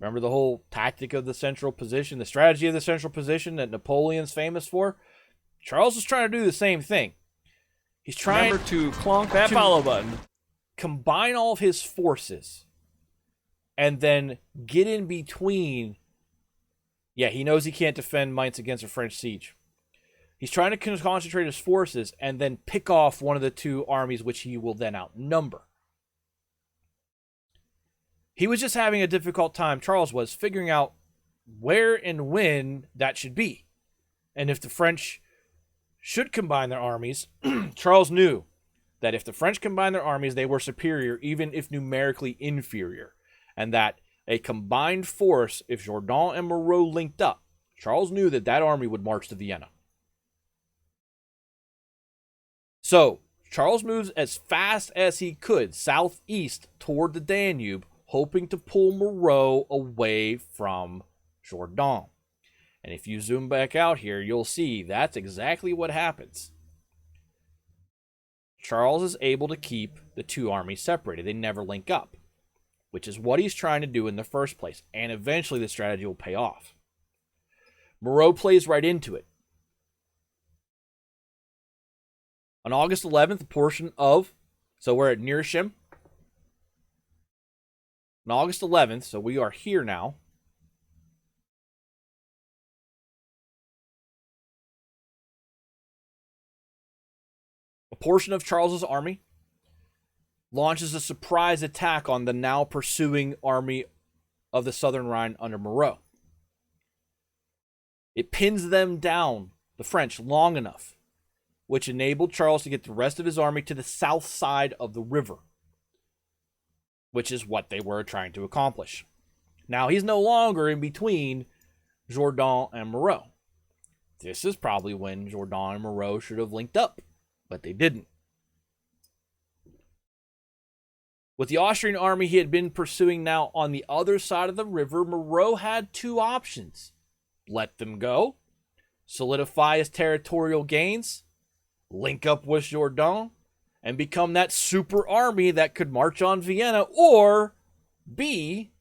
Remember the whole tactic of the central position, the strategy of the central position that Napoleon's famous for? Charles is trying to do the same thing. He's trying Remember to clonk that follow button. combine all of his forces and then get in between. Yeah, he knows he can't defend Mainz against a French siege. He's trying to concentrate his forces and then pick off one of the two armies, which he will then outnumber. He was just having a difficult time, Charles was, figuring out where and when that should be. And if the French should combine their armies, Charles knew that if the French combined their armies, they were superior, even if numerically inferior. And that a combined force, if Jourdan and Moreau linked up, Charles knew that that army would march to Vienna. So, Charles moves as fast as he could southeast toward the Danube, hoping to pull Moreau away from Jourdan. And if you zoom back out here, you'll see that's exactly what happens. Charles is able to keep the two armies separated. They never link up, which is what he's trying to do in the first place. And eventually the strategy will pay off. Moreau plays right into it. On August 11th, a portion of, so we're at Neersham. On August 11th, so we are here now. A portion of Charles's army launches a surprise attack on the now pursuing army of the Southern Rhine under Moreau. It pins them down, the French, long enough, which enabled Charles to get the rest of his army to the south side of the river, which is what they were trying to accomplish. Now, he's no longer in between Jourdan and Moreau. This is probably when Jourdan and Moreau should have linked up, but they didn't. With the Austrian army he had been pursuing now on the other side of the river, Moreau had two options. Let them go, solidify his territorial gains, link up with Jourdan, and become that super army that could march on Vienna, or B,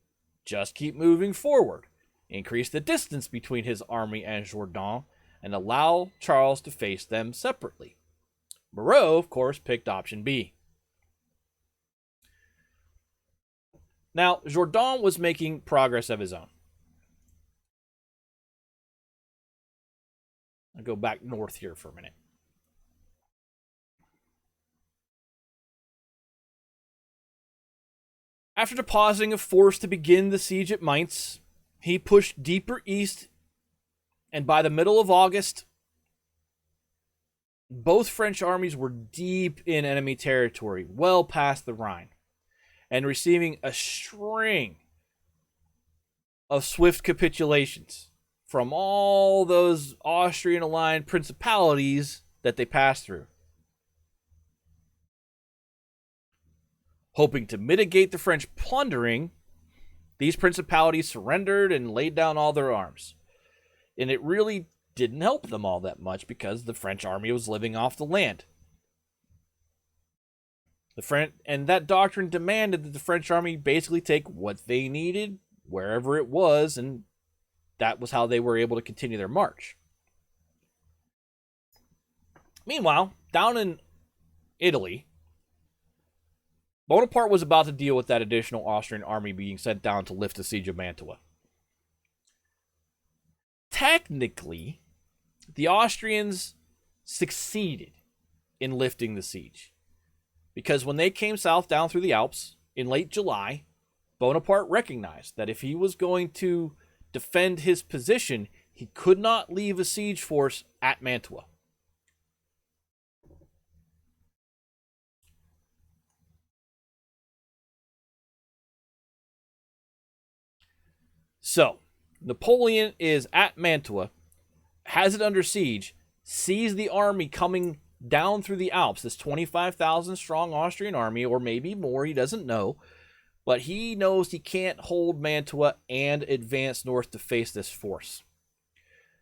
just keep moving forward, increase the distance between his army and Jourdan, and allow Charles to face them separately. Moreau, of course, picked option B. Now, Jourdan was making progress of his own. I'll go back north here for a minute. After depositing a force to begin the siege at Mainz, he pushed deeper east, and by the middle of August, both French armies were deep in enemy territory, well past the Rhine, and receiving a string of swift capitulations from all those Austrian-aligned principalities that they passed through. Hoping to mitigate the French plundering, these principalities surrendered and laid down all their arms. And it really didn't help them all that much because the French army was living off the land. And that doctrine demanded that the French army basically take what they needed, wherever it was, and that was how they were able to continue their march. Meanwhile, down in Italy, Bonaparte was about to deal with that additional Austrian army being sent down to lift the siege of Mantua. Technically, the Austrians succeeded in lifting the siege, because when they came south down through the Alps in late July, Bonaparte recognized that if he was going to defend his position, he could not leave a siege force at Mantua. So, Napoleon is at Mantua, has it under siege, sees the army coming down through the Alps, this 25,000 strong Austrian army, or maybe more, he doesn't know, but he knows he can't hold Mantua and advance north to face this force.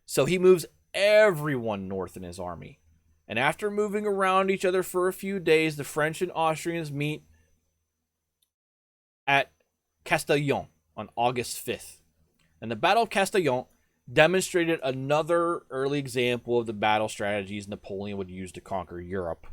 So he moves everyone north in his army. And after moving around each other for a few days, the French and Austrians meet at Castellon on August 5th. And the Battle of Castellon demonstrated another early example of the battle strategies Napoleon would use to conquer Europe.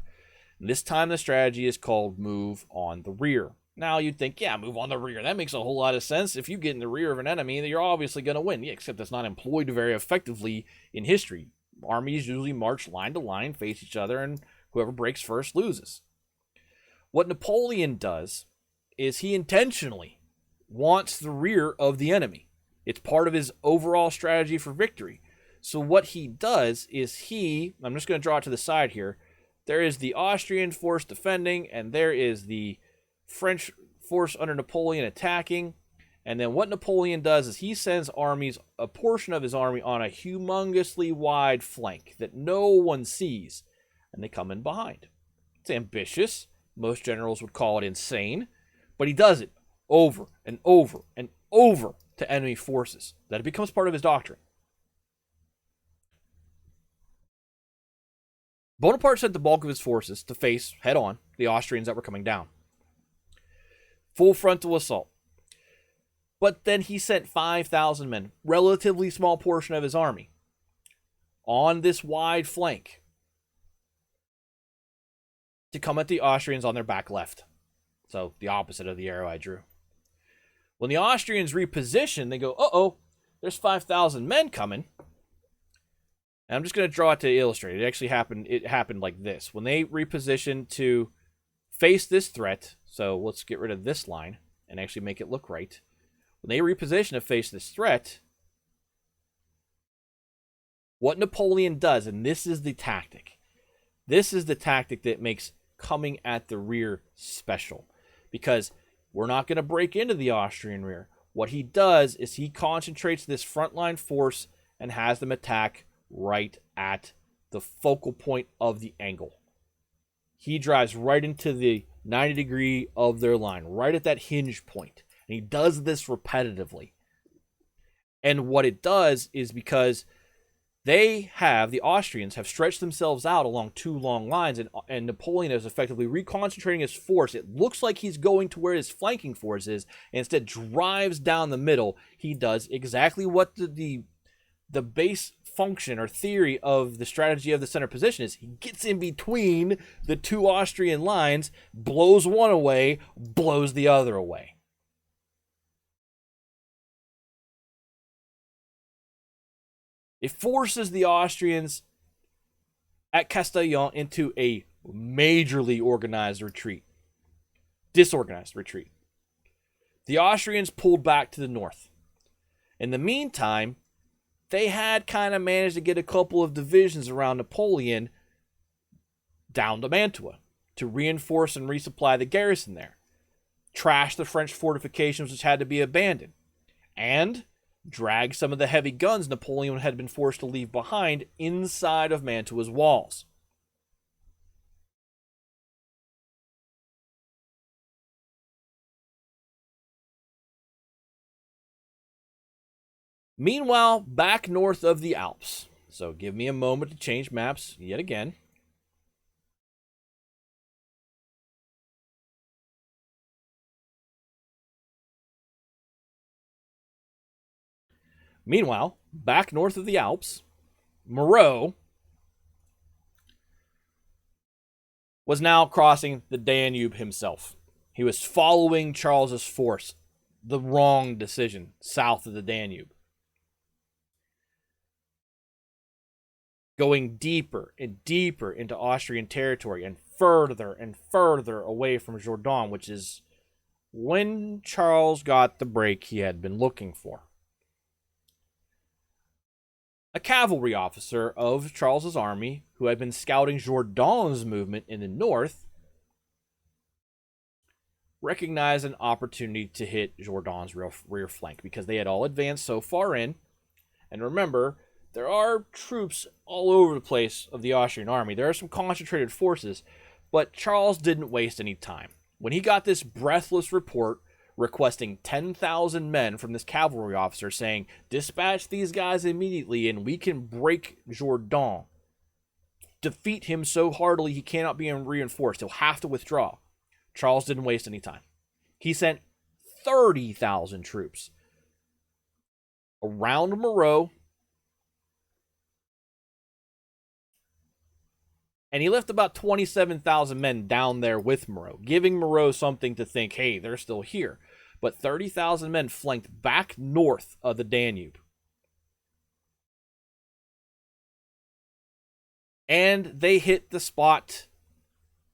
And this time the strategy is called move on the rear. Now you'd think, yeah, move on the rear. That makes a whole lot of sense. If you get in the rear of an enemy, then you're obviously going to win. Yeah, except it's not employed very effectively in history. Armies usually march line to line, face each other, and whoever breaks first loses. What Napoleon does is he intentionally wants the rear of the enemy. It's part of his overall strategy for victory. So what he does is I'm just going to draw it to the side here. There is the Austrian force defending, and there is the French force under Napoleon attacking. And then what Napoleon does is he sends a portion of his army on a humongously wide flank that no one sees, and they come in behind. It's ambitious. Most generals would call it insane, but he does it over and over and over to enemy forces, that it becomes part of his doctrine. Bonaparte sent the bulk of his forces to face head-on the Austrians that were coming down. Full frontal assault. But then he sent 5,000 men, relatively small portion of his army, on this wide flank to come at the Austrians on their back left. So the opposite of the arrow I drew. When the Austrians reposition, they go, uh-oh, there's 5,000 men coming. And I'm just going to draw it to illustrate. It happened like this. When they repositioned to face this threat, so let's get rid of this line and actually make it look right. When they reposition to face this threat, what Napoleon does, and this is the tactic that makes coming at the rear special, because we're not going to break into the Austrian rear. What he does is he concentrates this frontline force and has them attack right at the focal point of the angle. He drives right into the 90 degree of their line, right at that hinge point. And he does this repetitively. And what it does is because the Austrians have stretched themselves out along two long lines, and Napoleon is effectively reconcentrating his force. It looks like he's going to where his flanking force is, and instead drives down the middle. He does exactly what the base function or theory of the strategy of the center position is. He gets in between the two Austrian lines, blows one away, blows the other away. It forces the Austrians at Castellon into a majorly disorganized retreat. The Austrians pulled back to the north. In the meantime, they had kind of managed to get a couple of divisions around Napoleon down to Mantua to reinforce and resupply the garrison there, trash the French fortifications which had to be abandoned, and drag some of the heavy guns Napoleon had been forced to leave behind inside of Mantua's walls. Meanwhile, back north of the Alps. So give me a moment to change maps yet again. Meanwhile, back north of the Alps, Moreau was now crossing the Danube himself. He was following Charles's force, the wrong decision, south of the Danube. Going deeper and deeper into Austrian territory and further away from Jourdan, which is when Charles got the break he had been looking for. A cavalry officer of Charles's army, who had been scouting Jourdan's movement in the north, recognized an opportunity to hit Jourdan's rear flank because they had all advanced so far in. And remember, there are troops all over the place of the Austrian army. There are some concentrated forces, but Charles didn't waste any time. When he got this breathless report requesting 10,000 men from this cavalry officer saying, dispatch these guys immediately and we can break Jourdan, defeat him so heartily he cannot be reinforced, he'll have to withdraw. Charles didn't waste any time. He sent 30,000 troops around Moreau, and he left about 27,000 men down there with Moreau, giving Moreau something to think, hey, they're still here. But 30,000 men flanked back north of the Danube. And they hit the spot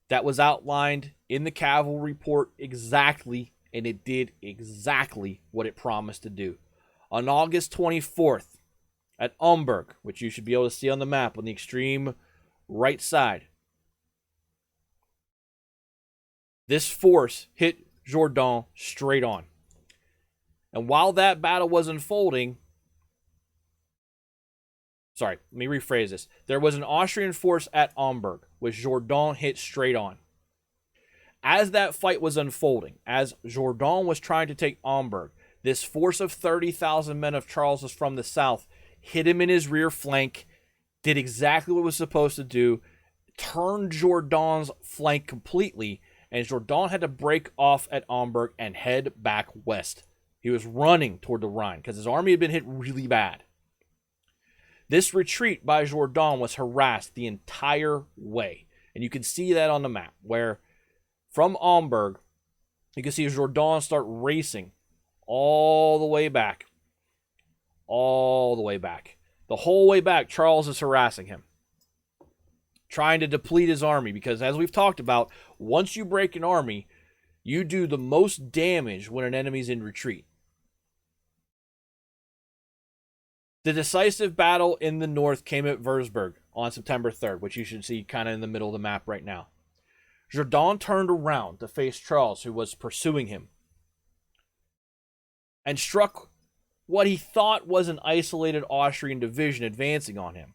that was outlined in the cavalry report exactly, and it did exactly what it promised to do. On August 24th, at Umberg, which you should be able to see on the map on the extreme right side, this force hit Jourdan straight on. And while that battle was unfolding, sorry, let me rephrase this. There was an Austrian force at Umberg, which Jourdan hit straight on. As that fight was unfolding, as Jourdan was trying to take Umberg, this force of 30,000 men of Charles's from the south hit him in his rear flank, did exactly what it was supposed to do, turned Jourdan's flank completely, and Jourdan had to break off at Umberg and head back west. He was running toward the Rhine because his army had been hit really bad. This retreat by Jourdan was harassed the entire way. And you can see that on the map, where from Umberg, you can see Jourdan start racing all the way back. All the way back. The whole way back, Charles is harassing him, trying to deplete his army, because as we've talked about, once you break an army, you do the most damage when an enemy's in retreat. The decisive battle in the north came at Würzburg on September 3rd, which you should see kind of in the middle of the map right now. Jourdan turned around to face Charles, who was pursuing him, and struck what he thought was an isolated Austrian division advancing on him.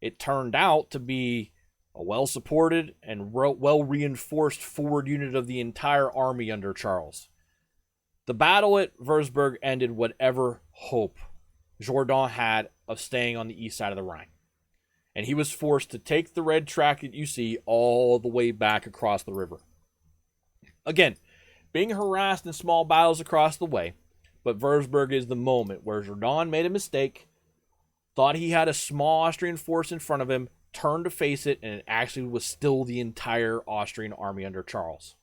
It turned out to be a well-supported and well-reinforced forward unit of the entire army under Charles. The battle at Würzburg ended whatever hope Jourdan had of staying on the east side of the Rhine. And he was forced to take the red track that you see all the way back across the river. Again, being harassed in small battles across the way, but Würzburg is the moment where Jourdan made a mistake, thought he had a small Austrian force in front of him, turned to face it, and it actually was still the entire Austrian army under Charles.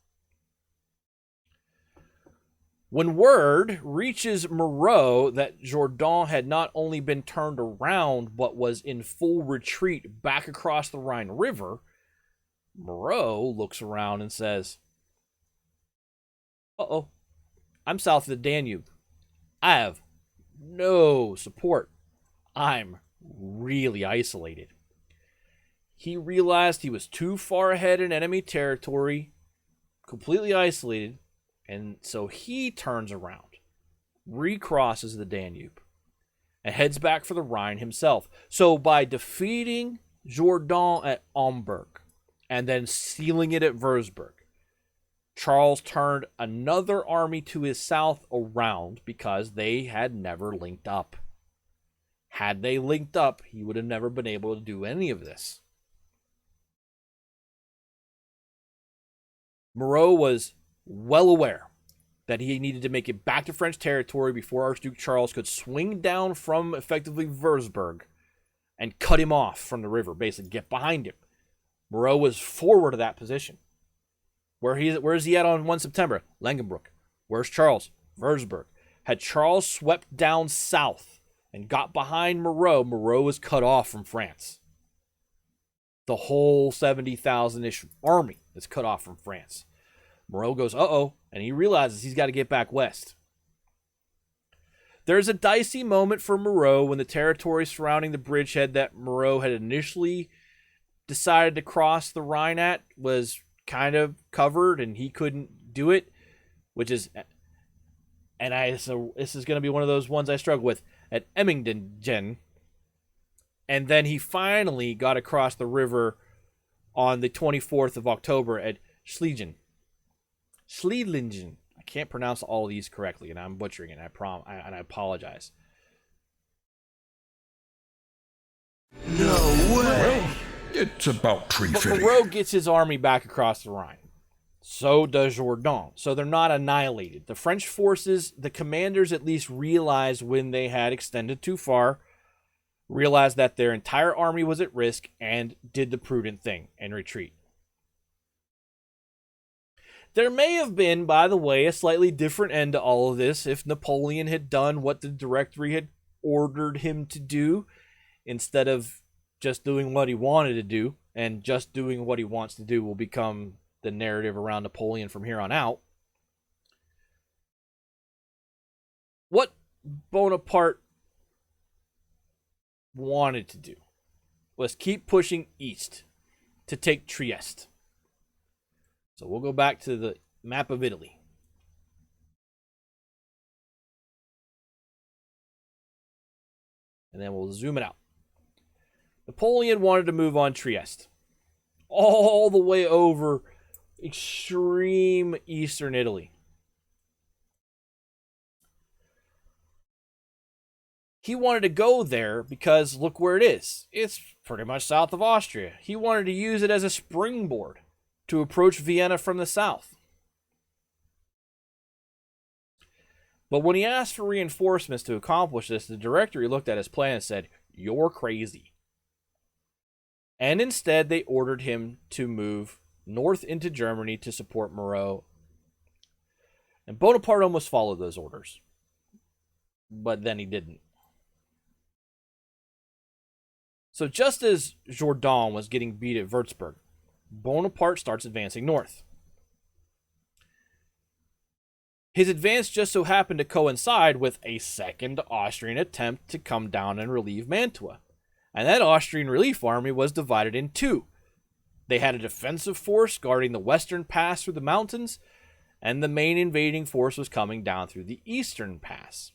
When word reaches Moreau that Jourdan had not only been turned around, but was in full retreat back across the Rhine River, Moreau looks around and says, uh-oh, I'm south of the Danube. I have no support. I'm really isolated. He realized he was too far ahead in enemy territory, completely isolated, and so he turns around, recrosses the Danube, and heads back for the Rhine himself. So by defeating Jourdan at Umberg and then sealing it at Würzburg, Charles turned another army to his south around because they had never linked up. Had they linked up, he would have never been able to do any of this. Moreau was well aware that he needed to make it back to French territory before Archduke Charles could swing down from effectively Würzburg and cut him off from the river, basically get behind him. Moreau was forward of that position. Where is he at on 1 September? Langenbruck. Where's Charles? Würzburg. Had Charles swept down south and got behind Moreau, Moreau was cut off from France. The whole 70,000-ish army is cut off from France. Moreau goes, uh-oh, and he realizes he's got to get back west. There's a dicey moment for Moreau when the territory surrounding the bridgehead that Moreau had initially decided to cross the Rhine at was kind of covered and he couldn't do it. which is, so this is going to be one of those ones I struggle with, at Emmingen. And then he finally got across the river on the 24th of October at Schlieffen. I can't pronounce all of these correctly, and I'm butchering it, and I apologize. It's about tree But fitting. Moreau gets his army back across the Rhine. So does Jourdan. So they're not annihilated. The French forces, the commanders at least realized when they had extended too far, realized that their entire army was at risk, and did the prudent thing and retreat. There may have been, by the way, a slightly different end to all of this if Napoleon had done what the Directory had ordered him to do, instead of just doing what he wanted to do, and just doing what he wants to do will become the narrative around Napoleon from here on out. What Bonaparte wanted to do was keep pushing east to take Trieste. So we'll go back to the map of Italy. And then we'll zoom it out. Napoleon wanted to move on Trieste, all the way over extreme eastern Italy. He wanted to go there because look where it is. It's pretty much south of Austria. He wanted to use it as a springboard to approach Vienna from the south. But when he asked for reinforcements to accomplish this, the Directory looked at his plan and said, "You're crazy." And instead, they ordered him to move north into Germany to support Moreau. And Bonaparte almost followed those orders. But then he didn't. So just as Jourdan was getting beat at Würzburg, Bonaparte starts advancing north. His advance just so happened to coincide with a second Austrian attempt to come down and relieve Mantua. And that Austrian relief army was divided in two. They had a defensive force guarding the western pass through the mountains, and the main invading force was coming down through the eastern pass.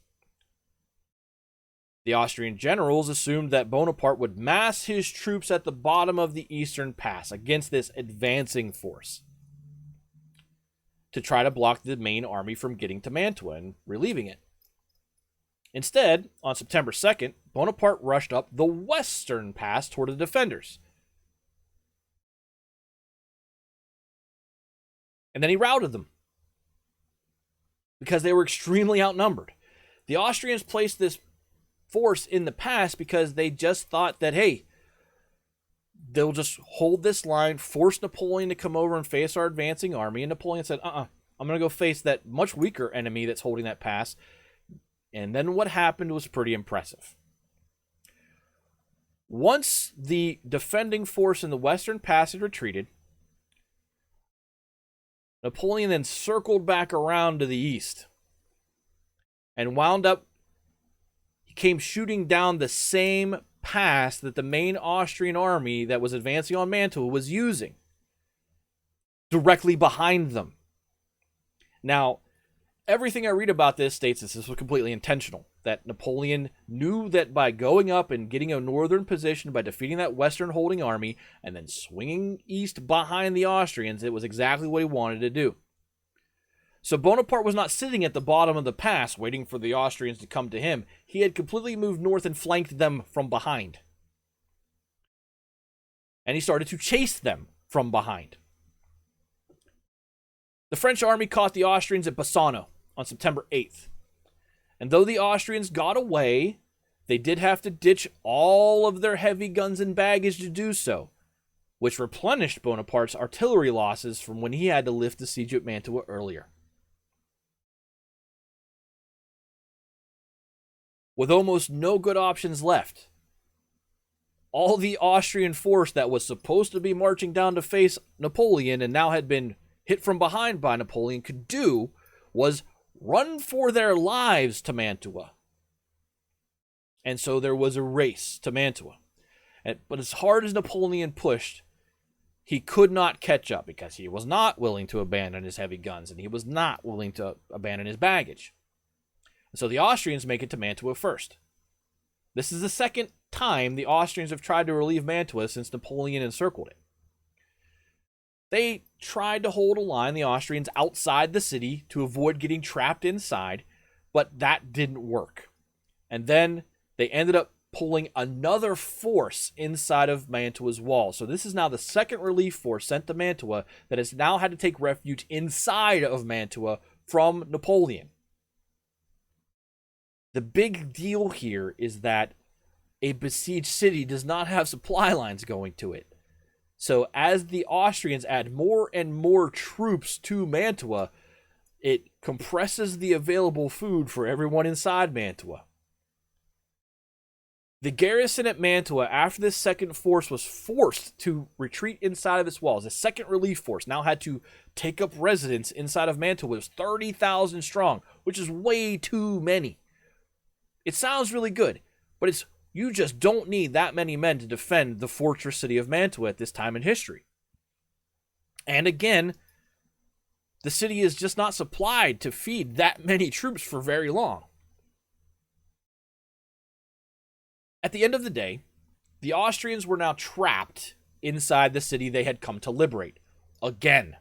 The Austrian generals assumed that Bonaparte would mass his troops at the bottom of the eastern pass against this advancing force to try to block the main army from getting to Mantua and relieving it. Instead, on September 2nd, Bonaparte rushed up the western pass toward the defenders. And then he routed them because they were extremely outnumbered. The Austrians placed this force in the pass because they just thought that, hey, they'll just hold this line, force Napoleon to come over and face our advancing army. And Napoleon said, I'm going to go face that much weaker enemy that's holding that pass. And then what happened was pretty impressive. Once the defending force in the western pass had retreated, Napoleon then circled back around to the east and came shooting down the same pass that the main Austrian army that was advancing on Mantua was using, directly behind them. Now, everything I read about this states this was completely intentional, that Napoleon knew that by going up and getting a northern position, by defeating that western holding army, and then swinging east behind the Austrians, it was exactly what he wanted to do. So Bonaparte was not sitting at the bottom of the pass waiting for the Austrians to come to him. He had completely moved north and flanked them from behind. And he started to chase them from behind. The French army caught the Austrians at Bassano on September 8th. And though the Austrians got away, they did have to ditch all of their heavy guns and baggage to do so, which replenished Bonaparte's artillery losses from when he had to lift the siege at Mantua earlier. With almost no good options left, all the Austrian force that was supposed to be marching down to face Napoleon and now had been hit from behind by Napoleon could do was run for their lives to Mantua. And so there was a race to Mantua. But as hard as Napoleon pushed, he could not catch up because he was not willing to abandon his heavy guns and he was not willing to abandon his baggage. So the Austrians make it to Mantua first. This is the second time the Austrians have tried to relieve Mantua since Napoleon encircled it. They tried to hold a line, the Austrians, outside the city to avoid getting trapped inside, but that didn't work. And then they ended up pulling another force inside of Mantua's walls. So this is now the second relief force sent to Mantua that has now had to take refuge inside of Mantua from Napoleon. The big deal here is that a besieged city does not have supply lines going to it. So as the Austrians add more and more troops to Mantua, it compresses the available food for everyone inside Mantua. The garrison at Mantua, after this second force was forced to retreat inside of its walls, the second relief force now had to take up residence inside of Mantua. It was 30,000 strong, which is way too many. It sounds really good, but you just don't need that many men to defend the fortress city of Mantua at this time in history. And again, the city is just not supplied to feed that many troops for very long. At the end of the day, the Austrians were now trapped inside the city they had come to liberate. Again,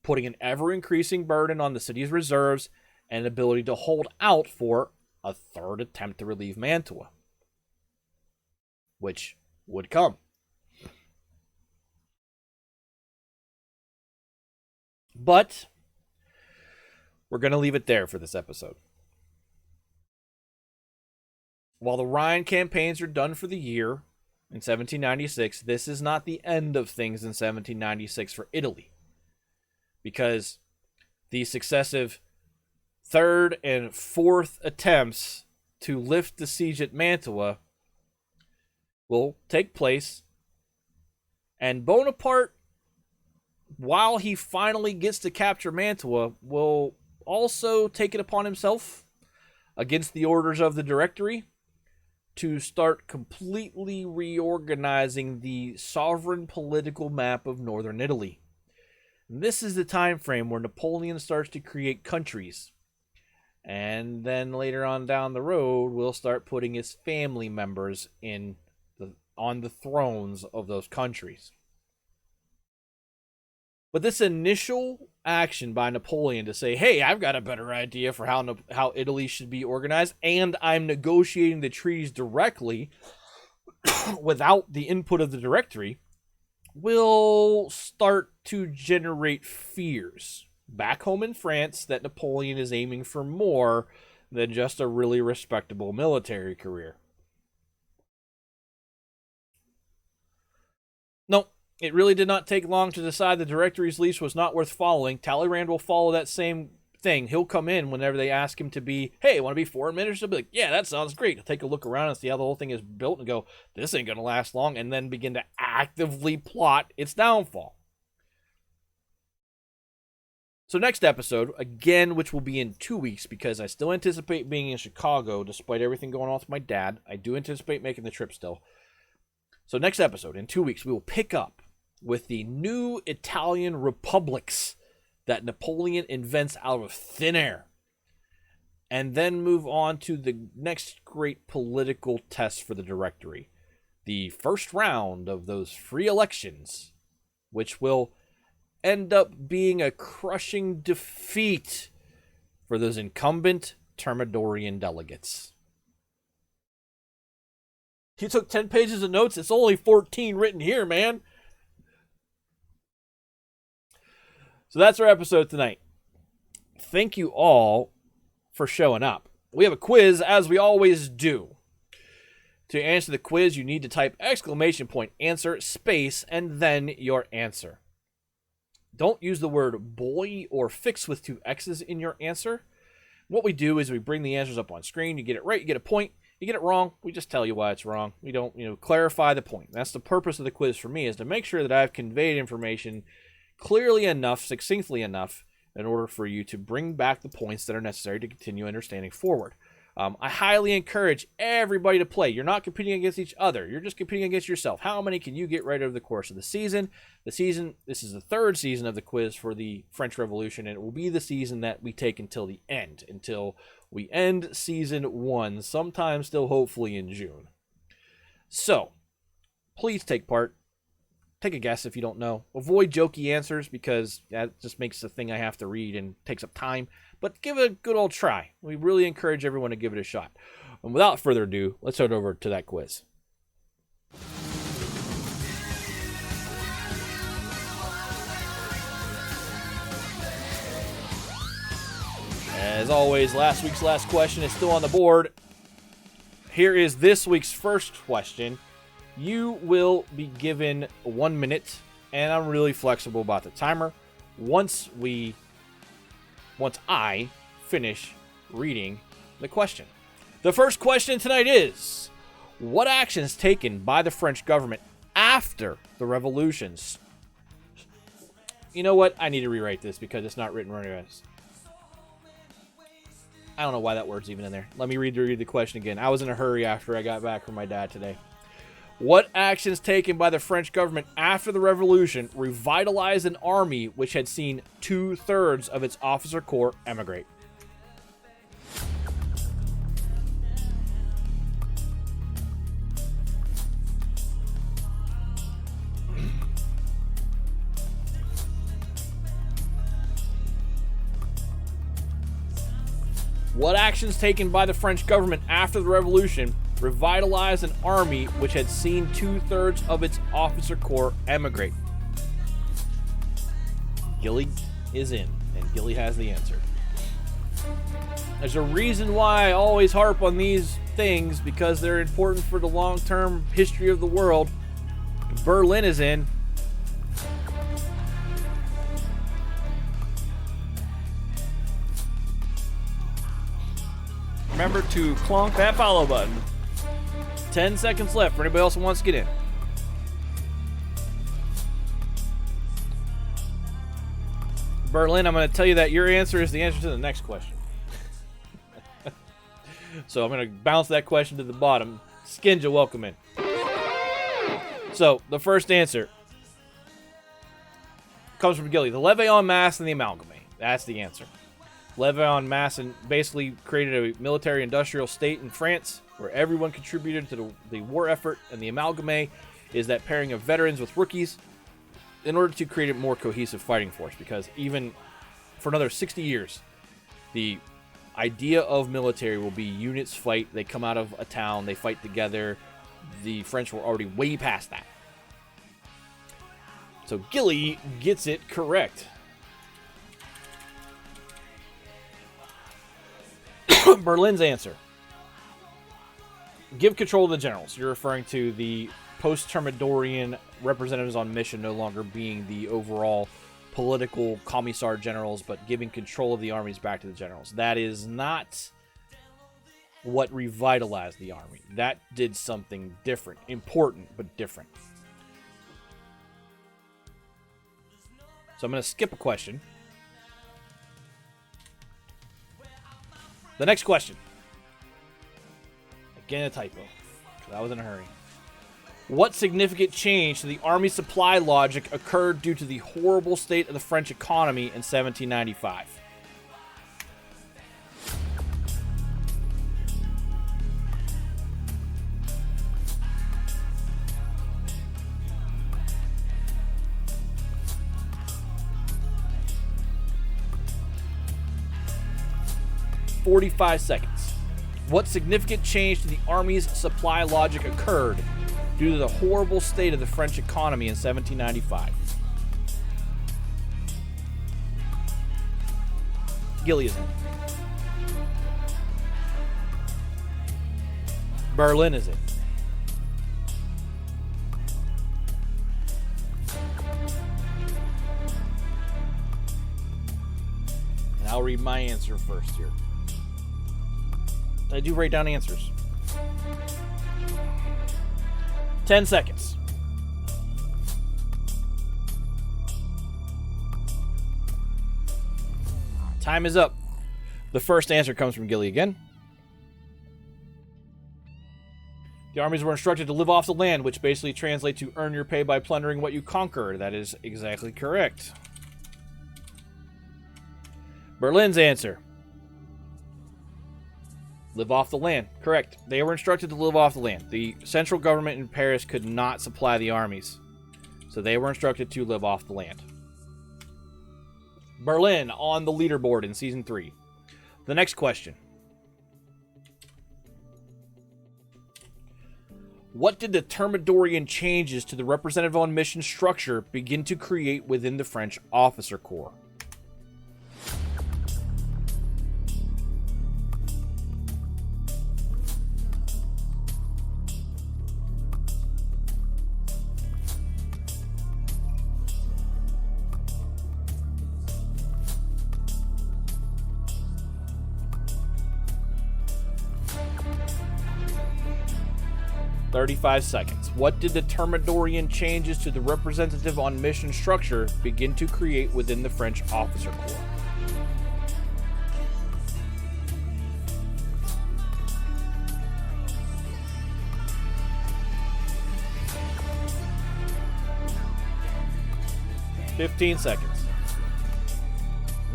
putting an ever-increasing burden on the city's reserves and ability to hold out for a third attempt to relieve Mantua, which would come. But we're going to leave it there for this episode. While the Rhine campaigns are done for the year in 1796, this is not the end of things in 1796 for Italy, because the successive third and fourth attempts to lift the siege at Mantua will take place, and Bonaparte, while he finally gets to capture Mantua, will also take it upon himself, against the orders of the Directory, to start completely reorganizing the sovereign political map of northern Italy. And this is the time frame where Napoleon starts to create countries, and then later on down the road will start putting his family members on the thrones of those countries. But this initial action by Napoleon to say, hey, I've got a better idea for how Italy should be organized, and I'm negotiating the treaties directly without the input of the Directory, will start to generate fears back home in France that Napoleon is aiming for more than just a really respectable military career. No, it really did not take long to decide the Directory's leash was not worth following. Talleyrand will follow that same thing. He'll come in whenever they ask him to be, hey, want to be foreign minister? He'll be like, yeah, that sounds great. He'll take a look around and see how the whole thing is built and go, this ain't going to last long, and then begin to actively plot its downfall. So next episode, again, which will be in 2 weeks, because I still anticipate being in Chicago despite everything going on with my dad. I do anticipate making the trip still. So next episode, in 2 weeks, we will pick up with the new Italian republics that Napoleon invents out of thin air, and then move on to the next great political test for the Directory, the first round of those free elections, which will end up being a crushing defeat for those incumbent Thermidorian delegates. You took 10 pages of notes, it's only 14 written here, man. So that's our episode tonight. Thank you all for showing up. We have a quiz, as we always do. To answer the quiz, you need to type !answer, space, and then your answer. Don't use the word boy or fix with 2 X's in your answer. What we do is we bring the answers up on screen. You get it right, you get a point. You get it wrong, we just tell you why it's wrong. We don't, clarify the point. That's the purpose of the quiz for me, is to make sure that I've conveyed information clearly enough, succinctly enough, in order for you to bring back the points that are necessary to continue understanding forward. I highly encourage everybody to play. You're not competing against each other. You're just competing against yourself. How many can you get right over the course of the season? This is the third season of the quiz for the French Revolution, and it will be the season that we take until the end, until we end season 1, sometime still hopefully in June. So, please take part. Take a guess if you don't know. Avoid jokey answers because that just makes the thing I have to read and takes up time. But give it a good old try. We really encourage everyone to give it a shot. And without further ado, let's head over to that quiz. As always, last week's last question is still on the board. Here is this week's first question. You will be given 1 minute, and I'm really flexible about the timer. Once I finish reading the question. The first question tonight is, what actions taken by the French government after the revolutions? You know what? I need to rewrite this because it's not written right. I don't know why that word's even in there. Let me read the question again. I was in a hurry after I got back from my dad today. What actions taken by the French government after the revolution revitalized an army which had seen 2/3 of its officer corps emigrate? What actions taken by the French government after the revolution revitalized an army which had seen 2/3 of its officer corps emigrate? Gilly is in, and Gilly has the answer. There's a reason why I always harp on these things, because they're important for the long-term history of the world. Berlin is in. Remember to clonk that follow button. 10 seconds left for anybody else who wants to get in. Berlin, I'm going to tell you that your answer is the answer to the next question. So I'm going to bounce that question to the bottom. Skinja, welcome in. So the first answer comes from Gilly. The Levée en masse and the amalgamate. That's the answer. Levée en masse and basically created a military-industrial state in France where everyone contributed to the war effort, and the amalgamate is that pairing of veterans with rookies in order to create a more cohesive fighting force, because even for another 60 years, the idea of military will be units fight, they come out of a town, they fight together. The French were already way past that. So Gilly gets it correct. Berlin's answer. Give control to the generals. You're referring to the post-Thermidorian representatives on mission no longer being the overall political commissar generals, but giving control of the armies back to the generals. That is not what revitalized the army. That did something different. Important, but different. So I'm going to skip a question. The next question. Again, a typo, because I was in a hurry. What significant change to the army supply logic occurred due to the horrible state of the French economy in 1795? "45 seconds. What significant change to the army's supply logic occurred due to the horrible state of the French economy in 1795? Gilly is in. Berlin is in. And I'll read my answer first here. I do write down answers. 10 seconds. Time is up. The first answer comes from Gilly again. The armies were instructed to live off the land, which basically translates to earn your pay by plundering what you conquer. That is exactly correct. Berlin's answer. Live off the land. Correct. They were instructed to live off the land. The central government in Paris could not supply the armies, so they were instructed to live off the land. Berlin on the leaderboard in Season 3. The next question. What did the Thermidorian changes to the representative on mission structure begin to create within the French officer corps? "35 seconds. What did the Thermidorian changes to the representative on mission structure begin to create within the French officer corps?" "15 seconds.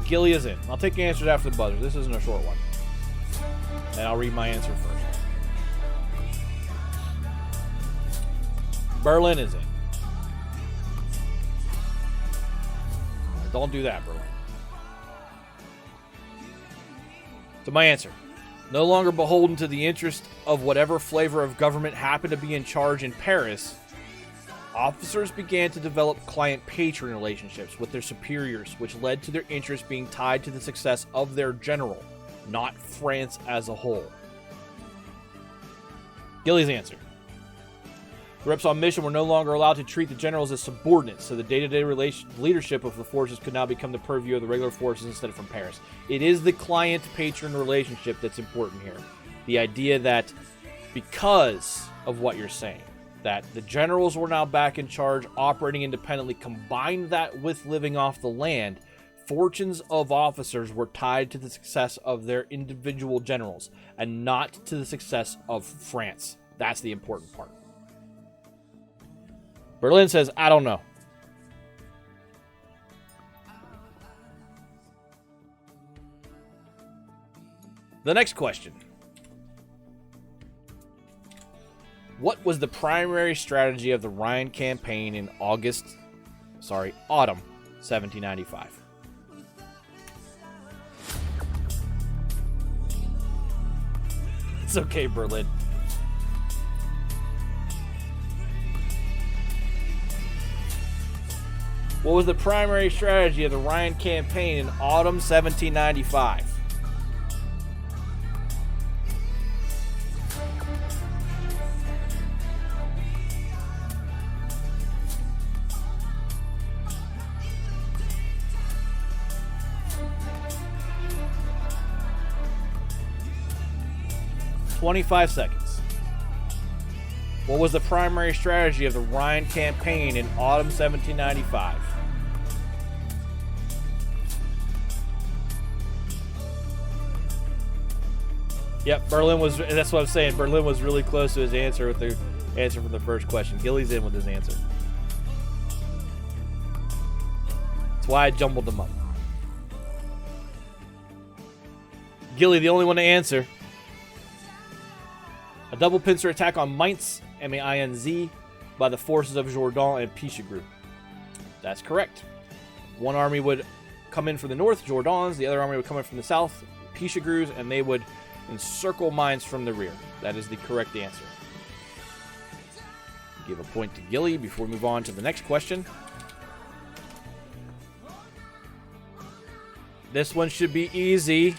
Gilly is in. I'll take answers after the buzzer. This isn't a short one. And I'll read my answer first. Berlin is in. Don't do that, Berlin. So my answer. No longer beholden to the interest of whatever flavor of government happened to be in charge in Paris, officers began to develop client-patron relationships with their superiors, which led to their interests being tied to the success of their general, not France as a whole. Gilly's answer. The reps on mission were no longer allowed to treat the generals as subordinates, so the day-to-day leadership of the forces could now become the purview of the regular forces instead of from Paris. It is the client-patron relationship that's important here. The idea that because of what you're saying, that the generals were now back in charge, operating independently, combine that with living off the land, fortunes of officers were tied to the success of their individual generals and not to the success of France. That's the important part. Berlin says, I don't know. The next question. What was the primary strategy of the Rhine campaign in autumn 1795? It's okay, Berlin. What was the primary strategy of the Rhine campaign in autumn 1795? "25 seconds. What was the primary strategy of the Rhine campaign in autumn 1795? Yep, Berlin was, that's what I'm saying. Berlin was really close to his answer with the answer from the first question. Gilly's in with his answer. That's why I jumbled them up. Gilly, the only one to answer. A double pincer attack on Mainz, M-A-I-N-Z, by the forces of Jourdan and Pichegru. That's correct. One army would come in from the north, Jourdans. The other army would come in from the south, Pichegrus, and they would encircle Mainz from the rear. That is the correct answer. Give a point to Gilly before we move on to the next question. This one should be easy.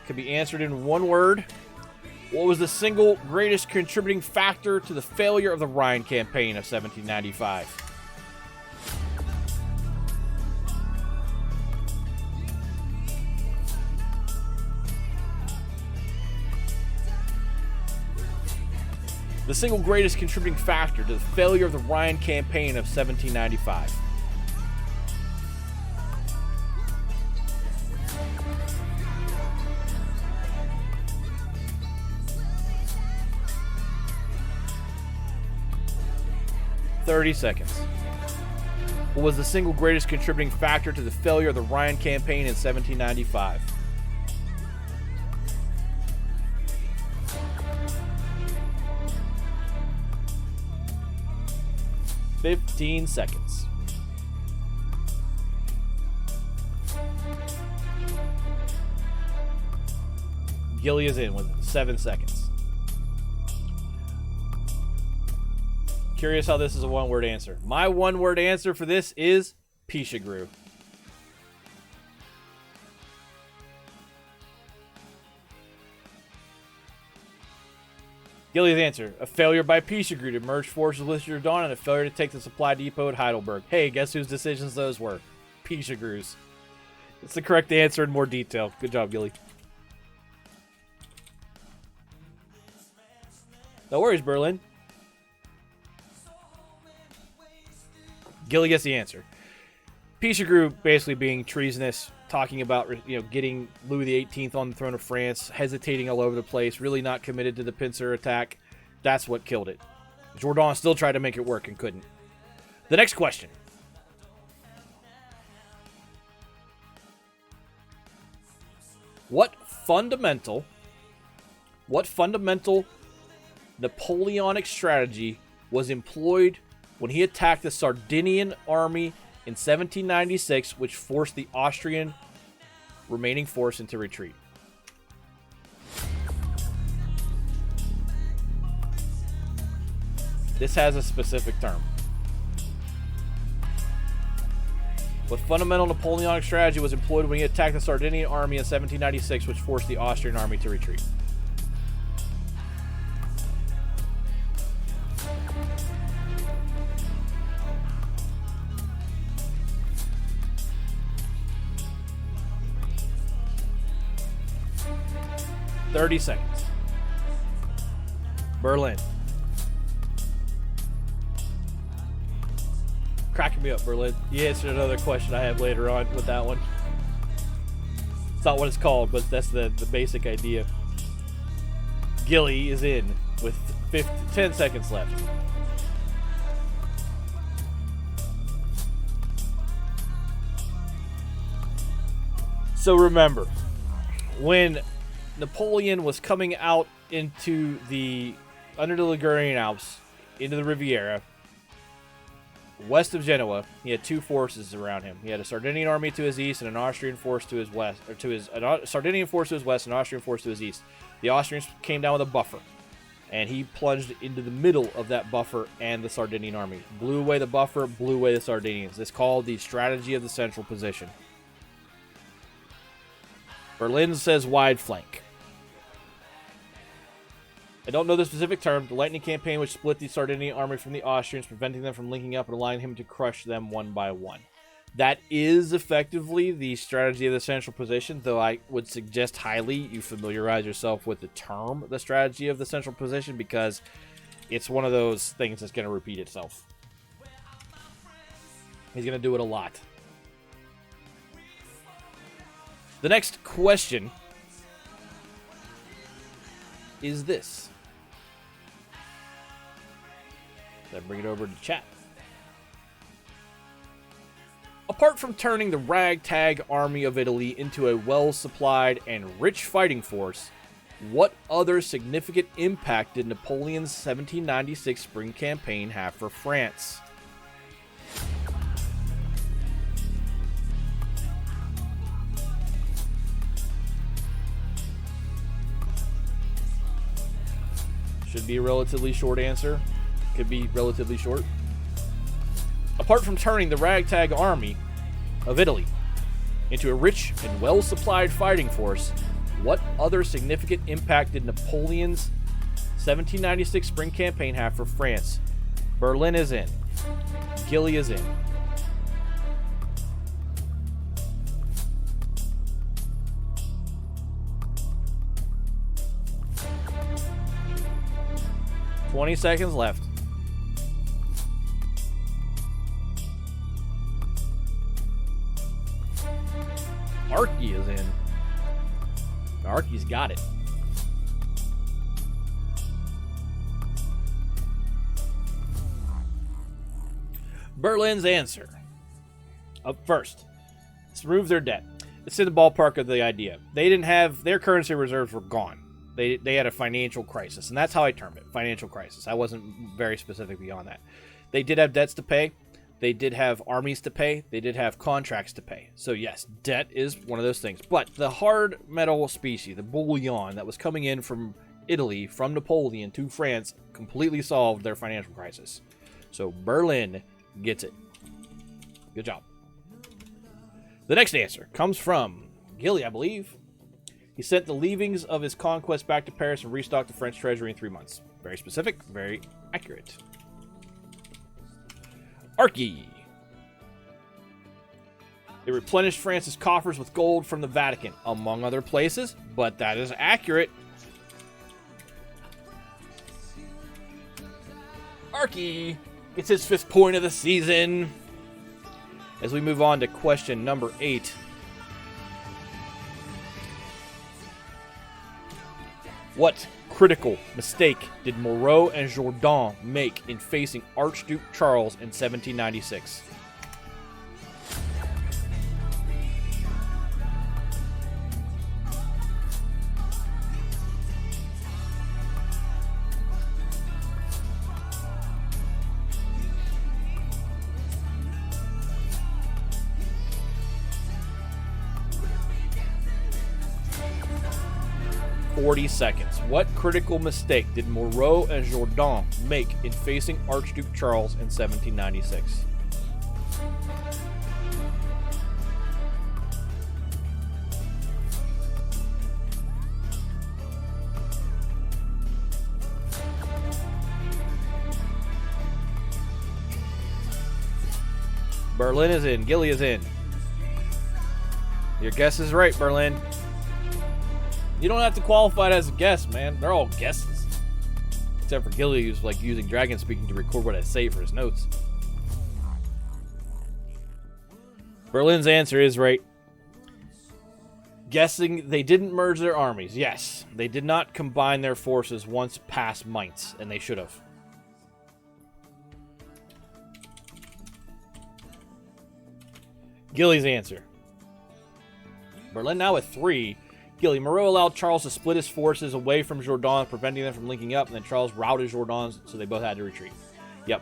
Could be answered in one word. What was the single greatest contributing factor to the failure of the Rhine campaign of 1795? The single greatest contributing factor to the failure of the Rhine campaign of 1795. 30 seconds. What was the single greatest contributing factor to the failure of the Rhine campaign in 1795? $15 seconds. Gilly is in with 7 seconds. Curious how this is a one-word answer. My one-word answer for this is Pichegru. Gilly's answer: a failure by Pichegru to merge forces with Jourdan and a failure to take the supply depot at Heidelberg. Hey, guess whose decisions those were? Pichegru's. It's the correct answer in more detail. Good job, Gilly. No worries, Berlin. Gilly gets the answer. Pichegru basically being treasonous, talking about, getting Louis XVIII on the throne of France, hesitating all over the place, really not committed to the pincer attack. That's what killed it. Jourdan still tried to make it work and couldn't. The next question. What fundamental Napoleonic strategy was employed when he attacked the Sardinian army in 1796, which forced the Austrian remaining force into retreat? This has a specific term. What fundamental Napoleonic strategy was employed when he attacked the Sardinian army in 1796, which forced the Austrian army to retreat? $30 seconds. Berlin. Cracking me up, Berlin. You answered another question I have later on with that one. It's not what it's called, but that's the basic idea. Gilly is in with 10 seconds left. So remember, when Napoleon was coming out under the Ligurian Alps, into the Riviera, west of Genoa, he had two forces around him. He had a Sardinian army to his east and an Austrian force to his west, a Sardinian force to his west and an Austrian force to his east. The Austrians came down with a buffer, and he plunged into the middle of that buffer and the Sardinian army. Blew away the buffer, blew away the Sardinians. It's called the strategy of the central position. Berlin says wide flank. I don't know the specific term. The Lightning Campaign, which split the Sardinian army from the Austrians, preventing them from linking up and allowing him to crush them one by one. That is effectively the strategy of the central position, though I would suggest highly you familiarize yourself with the term, the strategy of the central position, because it's one of those things that's going to repeat itself. He's going to do it a lot. The next question is this. Then bring it over to chat. Apart from turning the ragtag army of Italy into a well-supplied and rich fighting force, what other significant impact did Napoleon's 1796 spring campaign have for France? Should be a relatively short answer. Could be relatively short. Apart from turning the ragtag army of Italy into a rich and well-supplied fighting force, what other significant impact did Napoleon's 1796 spring campaign have for France? Berlin is in. Gilly is in. $20 seconds left. Archie is in. Archie's got it. Berlin's answer. Up first, let's remove their debt. It's in the ballpark of the idea. They didn't have, their currency reserves were gone. They had a financial crisis, and that's how I termed it, financial crisis. I wasn't very specific beyond that. They did have debts to pay. They did have armies to pay. They did have contracts to pay. So yes, debt is one of those things. But the hard metal specie, the bullion that was coming in from Italy, from Napoleon to France, completely solved their financial crisis. So Berlin gets it. Good job. The next answer comes from Gilly, I believe. He sent the leavings of his conquest back to Paris and restocked the French treasury in 3 months. Very specific, very accurate. Archie. They replenished France's coffers with gold from the Vatican, among other places, but that is accurate. Archie gets his 5th point of the season. As we move on to question number 8. What critical mistake did Moreau and Jourdan make in facing Archduke Charles in 1796? Seconds. What critical mistake did Moreau and Jourdan make in facing Archduke Charles in 1796? Berlin is in. Gilly is in. Your guess is right, Berlin. You don't have to qualify it as a guess, man. They're all guesses. Except for Gilly, who's like using dragon speaking to record what I say for his notes. Berlin's answer is right. Guessing they didn't merge their armies. Yes, they did not combine their forces once past Mainz, and they should have. Gilly's answer. Berlin now with 3. Gilly, Moreau allowed Charles to split his forces away from Jourdan, preventing them from linking up, and then Charles routed Jourdan, so they both had to retreat. Yep,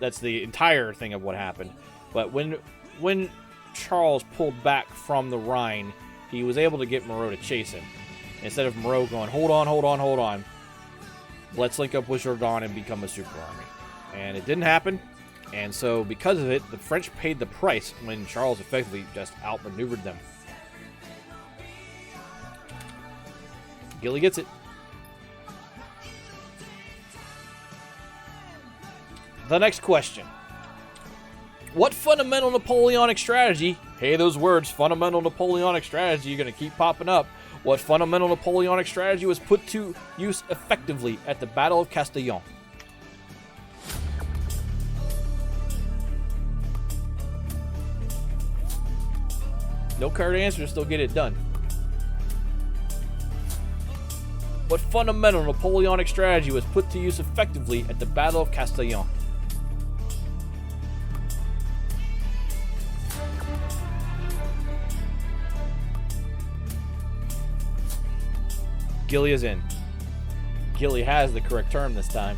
that's the entire thing of what happened. But when Charles pulled back from the Rhine, he was able to get Moreau to chase him. Instead of Moreau going, hold on, let's link up with Jourdan and become a super army. And it didn't happen, and so because of it, the French paid the price when Charles effectively just outmaneuvered them. Gilly gets it. The next question. What fundamental Napoleonic strategy, hey, those words, fundamental Napoleonic strategy, are going to keep popping up. What fundamental Napoleonic strategy was put to use effectively at the Battle of Castillon? No correct answer to still get it done. What fundamental Napoleonic strategy was put to use effectively at the Battle of Castillon? Gilly is in. Gilly has the correct term this time.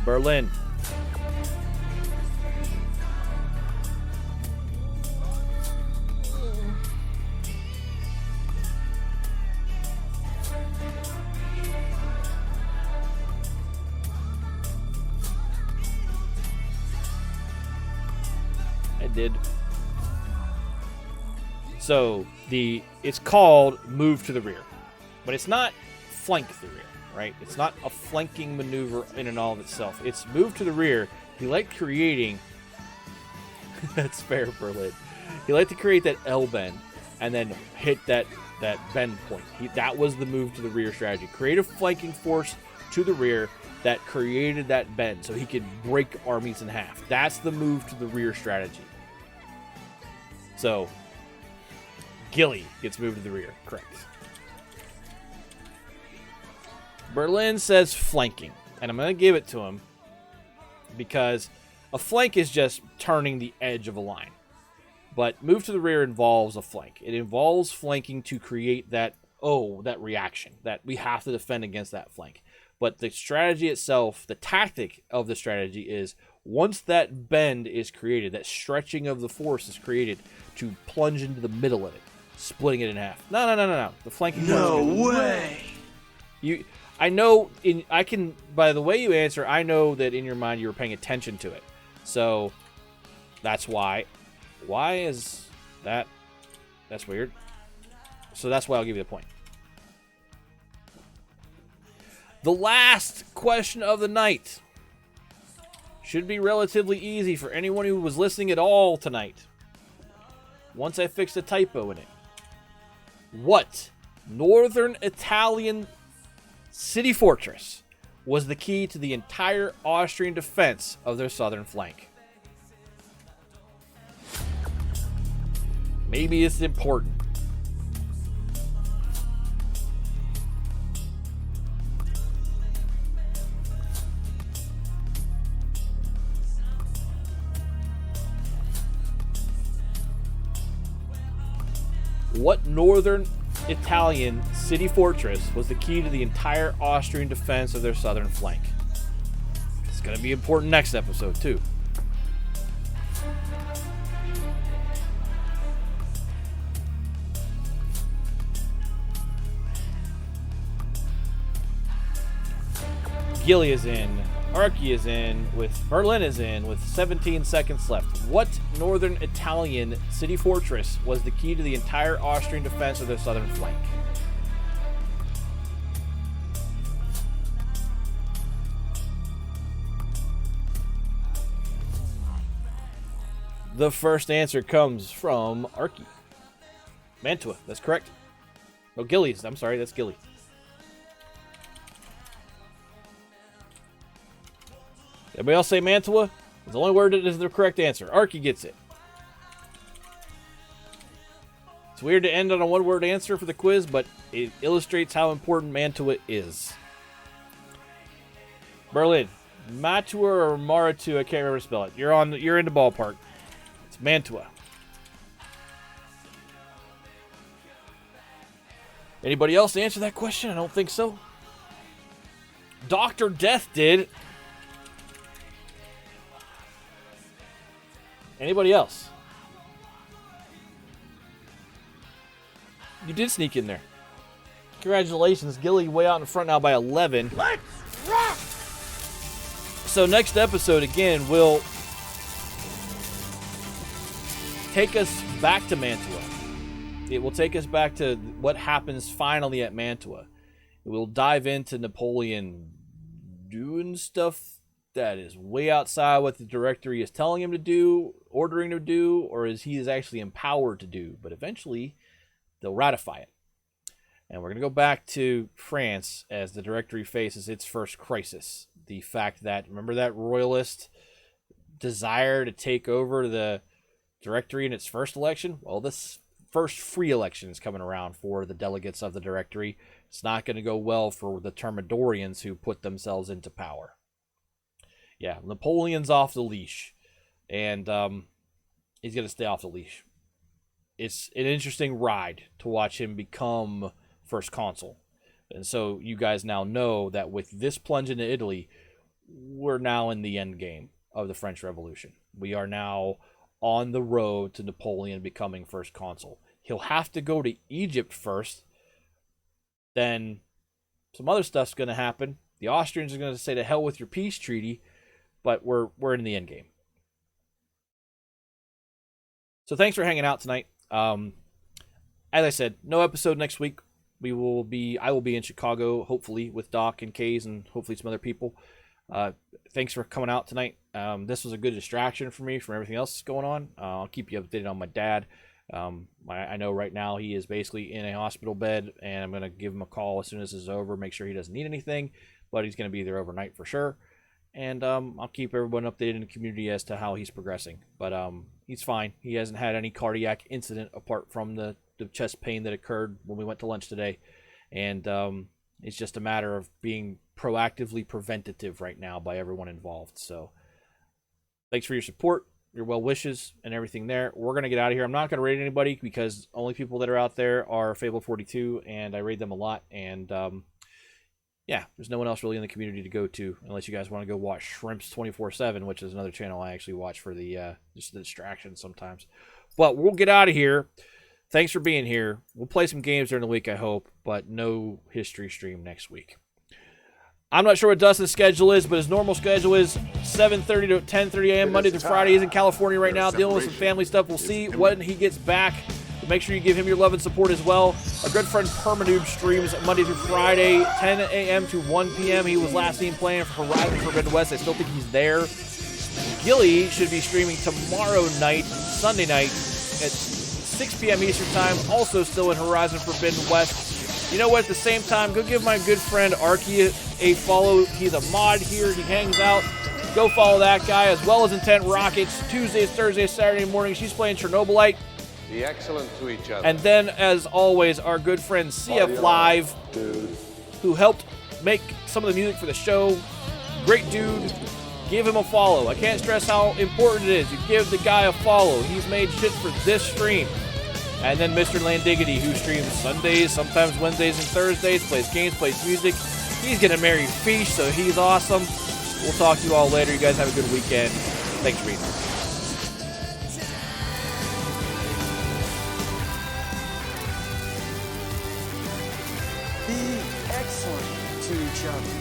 Berlin. Did. So it's called move to the rear, but it's not flank the rear, right? It's not a flanking maneuver in and all of itself. It's move to the rear. He liked creating. That's fair, Berlin. He liked to create that L bend and then hit that bend point. That was the move to the rear strategy. Create a flanking force to the rear that created that bend so he could break armies in half. That's the move to the rear strategy. So, Gilly gets moved to the rear. Correct. Berlin says flanking, and I'm going to give it to him because a flank is just turning the edge of a line. But move to the rear involves a flank. It involves flanking to create that reaction, that we have to defend against that flank. But the strategy itself, the tactic of the strategy is once that bend is created, that stretching of the force is created to plunge into the middle of it, splitting it in half. No. The flanking. No way. By the way you answer, I know that in your mind you were paying attention to it. So that's why. Why is that? That's weird. So that's why I'll give you the point. The last question of the night should be relatively easy for anyone who was listening at all tonight. Once I fixed a typo in it. What northern Italian city fortress was the key to the entire Austrian defense of their southern flank? Maybe it's important. What northern Italian city fortress was the key to the entire Austrian defense of their southern flank? It's going to be important next episode, too. Gilly is in. Archie is in. Berlin is in with 17 seconds left. What northern Italian city fortress was the key to the entire Austrian defense of their southern flank? The first answer comes from Archie. Mantua, that's correct. Oh, Gilly's. I'm sorry, that's Gilly. Everybody else say Mantua? It's the only word that is the correct answer. Archie gets it. It's weird to end on a one-word answer for the quiz, but it illustrates how important Mantua is. Berlin. Mantua or Maritu, I can't remember to spell it. You're in the ballpark. It's Mantua. Anybody else answer that question? I don't think so. Dr. Death did. Anybody else? You did sneak in there. Congratulations, Gilly, way out in front now by 11. Let's rock! So next episode, again, will take us back to Mantua. It will take us back to what happens finally at Mantua. We'll dive into Napoleon doing stuff that is way outside what the directory is telling him to do, ordering him to do, or is he is actually empowered to do. But eventually, they'll ratify it. And we're going to go back to France as the directory faces its first crisis. The fact that, remember that royalist desire to take over the directory in its first election? Well, this first free election is coming around for the delegates of the directory. It's not going to go well for the Thermidorians who put themselves into power. Yeah, Napoleon's off the leash, and he's going to stay off the leash. It's an interesting ride to watch him become first consul. And so you guys now know that with this plunge into Italy, we're now in the end game of the French Revolution. We are now on the road to Napoleon becoming first consul. He'll have to go to Egypt first. Then some other stuff's going to happen. The Austrians are going to say to hell with your peace treaty. But we're in the end game. So thanks for hanging out tonight. As I said, no episode next week. I will be in Chicago, hopefully, with Doc and Kays and hopefully some other people. Thanks for coming out tonight. This was a good distraction for me from everything else going on. I'll keep you updated on my dad. I know right now he is basically in a hospital bed, and I'm going to give him a call as soon as this is over, make sure he doesn't need anything, but he's going to be there overnight for sure. And I'll keep everyone updated in the community as to how he's progressing. But he's fine. He hasn't had any cardiac incident apart from the chest pain that occurred when we went to lunch today. And It's just a matter of being proactively preventative right now by everyone involved. So thanks for your support, your well wishes, and everything there. We're going to get out of here. I'm not going to raid anybody because only people that are out there are Fable42, and I raid them a lot. And yeah, there's no one else really in the community to go to unless you guys want to go watch Shrimps 24/7, which is another channel I actually watch for the just the distraction sometimes. But we'll get out of here. Thanks for being here. We'll play some games during the week, I hope, but no history stream next week. I'm not sure what Dustin's schedule is, but his normal schedule is 7:30 to 10:30 a.m. Monday through Friday. He's in California right now dealing with some family stuff. We'll see when he gets back. Make sure you give him your love and support as well. Our good friend Permanoob streams Monday through Friday, 10 a.m. to 1 p.m. He was last seen playing for Horizon Forbidden West. I still think he's there. Gilly should be streaming tomorrow night, Sunday night, at 6 p.m. Eastern Time, also still in Horizon Forbidden West. You know what? At the same time, go give my good friend Arky a follow. He's a mod here. He hangs out. Go follow that guy, as well as Intent Rockets. Tuesdays, Thursdays, Saturday mornings. She's playing Chernobylite. Be excellent to each other. And then, as always, our good friend CF Live, who helped make some of the music for the show. Great dude. Give him a follow. I can't stress how important it is. You give the guy a follow. He's made shit for this stream. And then Mr. Landiggity, who streams Sundays, sometimes Wednesdays and Thursdays, plays games, plays music. He's going to marry Fish, so he's awesome. We'll talk to you all later. You guys have a good weekend. Thanks for being here. Be excellent to each other.